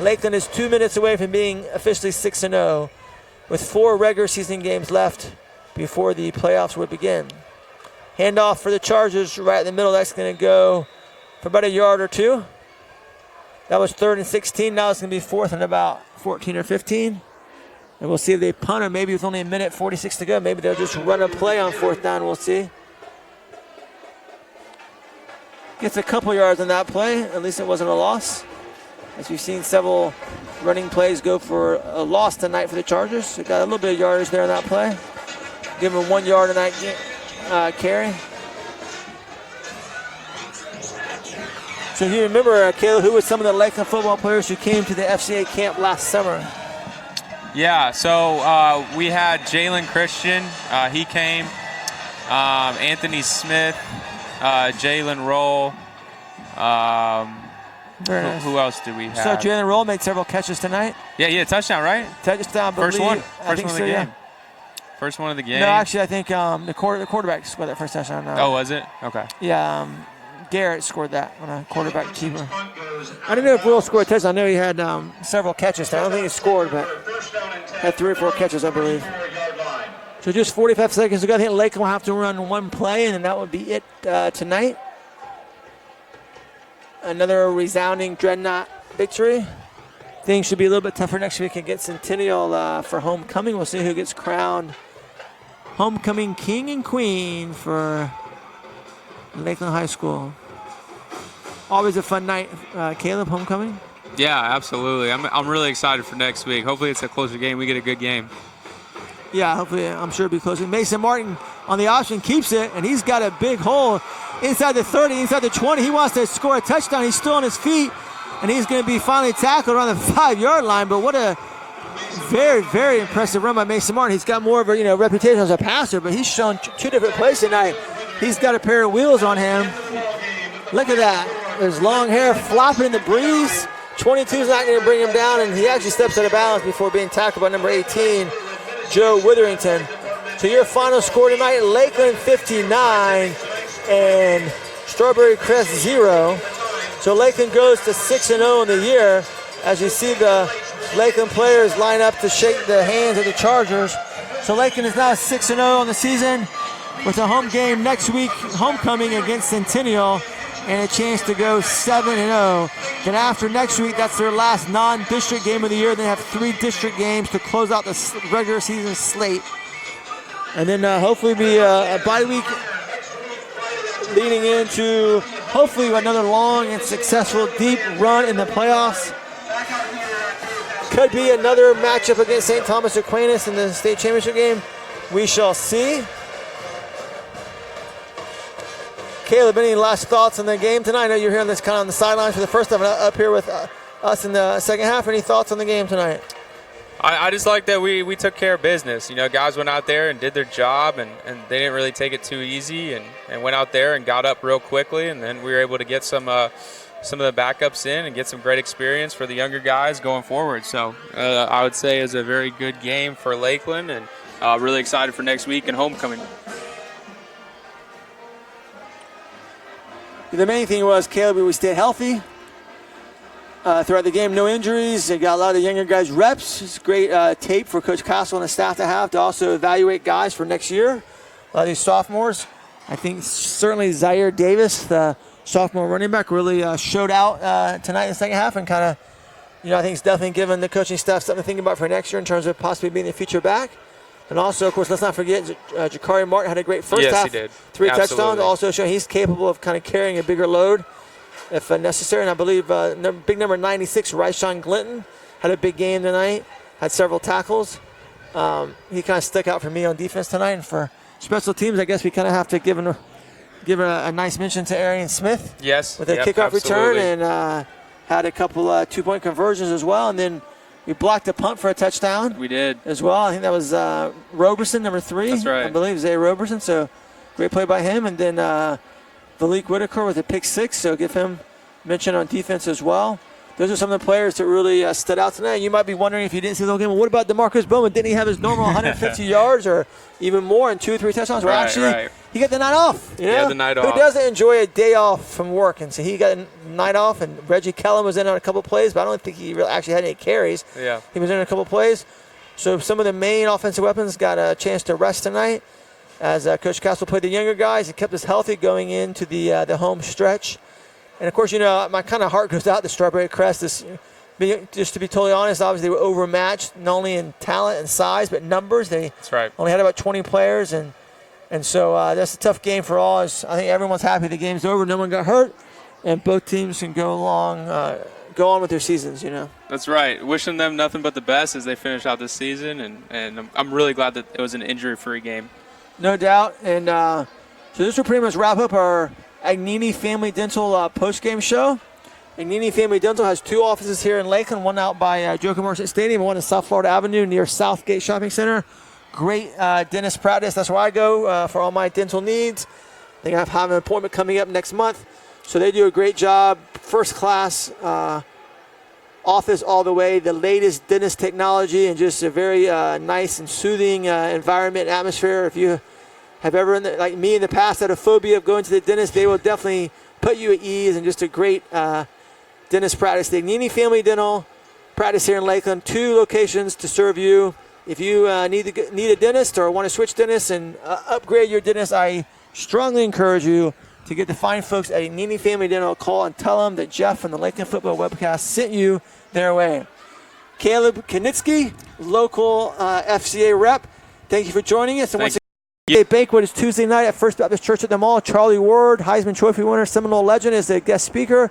Speaker 4: Lakeland is 2 minutes away from being officially 6-0 with 4 regular season games left before the playoffs would begin. Handoff for the Chargers right in the middle. That's going to go for about a yard or two. That was 3rd and 16. Now it's going to be 4th and about 14 or 15. And we'll see if they punt or maybe with only a minute 46 to go. Maybe they'll just run a play on 4th down. We'll see. Gets a couple yards on that play. At least it wasn't a loss. As we've seen several running plays go for a loss tonight for the Chargers. So got a little bit of yardage there on that play. Give them 1 yard on that carry. So if you remember, Caleb, who was some of the Lakeland football players who came to the FCA camp last summer?
Speaker 12: Yeah, so we had Jalen Christian. He came. Anthony Smith, Jalen Roll.
Speaker 4: Very nice.
Speaker 12: Who else did we have?
Speaker 4: So Jalen Roll made several catches tonight.
Speaker 12: Yeah, he had a touchdown, right?
Speaker 4: Touchdown,
Speaker 12: First one.
Speaker 4: First one
Speaker 12: of the game. Yeah. First one of the game.
Speaker 4: No, actually, I think the quarterback scored that first touchdown.
Speaker 12: Oh, was it? Okay.
Speaker 4: Yeah, Garrett scored that on a quarterback keeper. I don't know if Will scored a touchdown. I know he had several catches. I don't think he scored, but had 3 or 4 catches, I believe. So just 45 seconds to go. I think Lakeland will have to run 1 play, and then that will be it tonight. Another resounding Dreadnought victory. Things should be a little bit tougher next week against Centennial for homecoming. We'll see who gets crowned homecoming king and queen for Lakeland High School. Always a fun night, Caleb, homecoming.
Speaker 12: Yeah, absolutely. I'm really excited for next week. Hopefully it's a closer game. We get a good game.
Speaker 4: Yeah, hopefully, I'm sure it'll be closer. Mason Martin on the option keeps it, and he's got a big hole inside the 30, inside the 20. He wants to score a touchdown. He's still on his feet, and he's going to be finally tackled around the 5-yard line. But what a very, very impressive run by Mason Martin. He's got more of a reputation as a passer, but he's shown 2 different plays tonight. He's got a pair of wheels on him. Look at that. His long hair flopping in the breeze. 22's not going to bring him down, and he actually steps out of balance before being tackled by number 18, Joe Witherington. So your final score tonight, Lakeland 59 and Strawberry Crest 0. So Lakeland goes to 6-0 in the year as you see the Lakeland players line up to shake the hands of the Chargers. So Lakeland is now 6-0 on the season with a home game next week, homecoming against Centennial, and a chance to go 7-0. Then after next week, that's their last non-district game of the year. They have 3 district games to close out the regular season slate. And then hopefully be a bye week leading into hopefully another long and successful deep run in the playoffs. Could be another matchup against St. Thomas Aquinas in the state championship game. We shall see. Caleb, any last thoughts on the game tonight? I know you're hearing this kind of on the sidelines for the first time up here with us in the second half. Any thoughts on the game tonight?
Speaker 12: I just like that we took care of business. Guys went out there and did their job, and they didn't really take it too easy and went out there and got up real quickly, and then we were able to get some of the backups in and get some great experience for the younger guys going forward. So I would say it was a very good game for Lakeland, and really excited for next week and homecoming.
Speaker 4: The main thing was, Caleb, we stayed healthy throughout the game. No injuries. They got a lot of the younger guys reps. It's great tape for Coach Castle and the staff to have to also evaluate guys for next year. A lot of these sophomores. I think certainly Zaire Davis, the sophomore running back, really showed out tonight in the second half and kind of, I think it's definitely given the coaching staff something to think about for next year in terms of possibly being the future back. And also, of course, let's not forget, Jakari Martin had a great first half.
Speaker 12: Yes, he did.
Speaker 4: 3 touchdowns. Also showing he's capable of kind of carrying a bigger load if necessary. And I believe big number 96, Ryshawn Glinton, had a big game tonight, had several tackles. He kind of stuck out for me on defense tonight. And for special teams, I guess we kind of have to give a nice mention to Arian Smith.
Speaker 12: Yes.
Speaker 4: With a kickoff return and had a couple 2-point conversions as well. And then we blocked a punt for a touchdown.
Speaker 12: We did.
Speaker 4: As well. I think that was Roberson, number 3.
Speaker 12: That's right.
Speaker 4: I believe Zay Roberson. So great play by him. And then Valik Whitaker with a pick 6. So give him mention on defense as well. those are some of the players that really stood out tonight. You might be wondering if you didn't see the whole game, well, what about DeMarcus Bowman? Didn't he have his normal 150 yards or even more and 2 or 3 touchdowns? Well, actually, he got the night off. You know?
Speaker 12: Yeah, the night off.
Speaker 4: Who doesn't enjoy a day off from work? And so he got a night off, and Reggie Kellum was in on a couple plays, but I don't think he really actually had any carries.
Speaker 12: Yeah.
Speaker 4: He was in a couple plays. So some of the main offensive weapons got a chance to rest tonight as Coach Castle played the younger guys. He kept us healthy going into the home stretch. And, of course, you know, my kind of heart goes out to Strawberry Crest. Just to be totally honest, obviously they were overmatched, not only in talent and size, but numbers.
Speaker 12: That's right.
Speaker 4: Only had about 20 players, and so that's a tough game for all. I think everyone's happy the game's over. No one got hurt, and both teams can go on with their seasons, you know.
Speaker 12: That's right. Wishing them nothing but the best as they finish out this season, and I'm really glad that it was an injury-free game.
Speaker 4: No doubt. And so this will pretty much wrap up our Agnini Family Dental post-game show. Agnini Family Dental has 2 offices here in Lakeland, one out by Joe Commercial Stadium and one in South Florida Avenue near Southgate Shopping Center. Great dentist practice. That's where I go for all my dental needs. I think I have an appointment coming up next month. So they do a great job. First class office all the way. The latest dentist technology and just a very nice and soothing environment and atmosphere. If you have ever, like me in the past, had a phobia of going to the dentist, they will definitely put you at ease, and just a great dentist practice. The Agnini Family Dental practice here in Lakeland, 2 locations to serve you. If you need a dentist or want to switch dentists and upgrade your dentist, I strongly encourage you to get the fine folks at Agnini Family Dental a call and tell them that Jeff from the Lakeland Football Webcast sent you their way. Caleb Kanitsky, local FCA rep, thank you for joining us. And once again, banquet is Tuesday night at First Baptist Church at the Mall. Charlie Ward, Heisman Trophy winner, Seminole legend, is the guest speaker.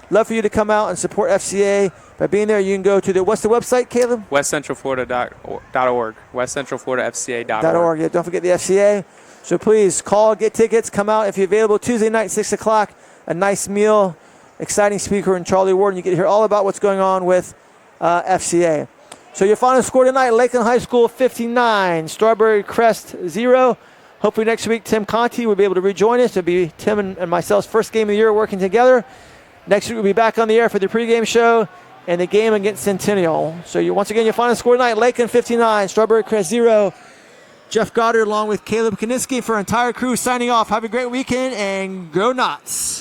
Speaker 4: Love for you to come out and support FCA. By being there, you can go to what's the website, Caleb?
Speaker 12: westcentralflorida.org. westcentralfloridafca.org.
Speaker 4: Yeah, don't forget the FCA. So please call, get tickets, come out if you're available. Tuesday night, 6 o'clock, a nice meal, exciting speaker in Charlie Ward, and you get to hear all about what's going on with FCA. So your final score tonight, Lakeland High School 59, Strawberry Crest 0. Hopefully next week, Tim Conti will be able to rejoin us. It'll be Tim and myself's first game of the year working together. Next week, we'll be back on the air for the pregame show and the game against Centennial. So once again, your final score tonight, Lakeland 59, Strawberry Crest 0. Jeff Goddard along with Caleb Kanitsky for our entire crew signing off. Have a great weekend and go Knots.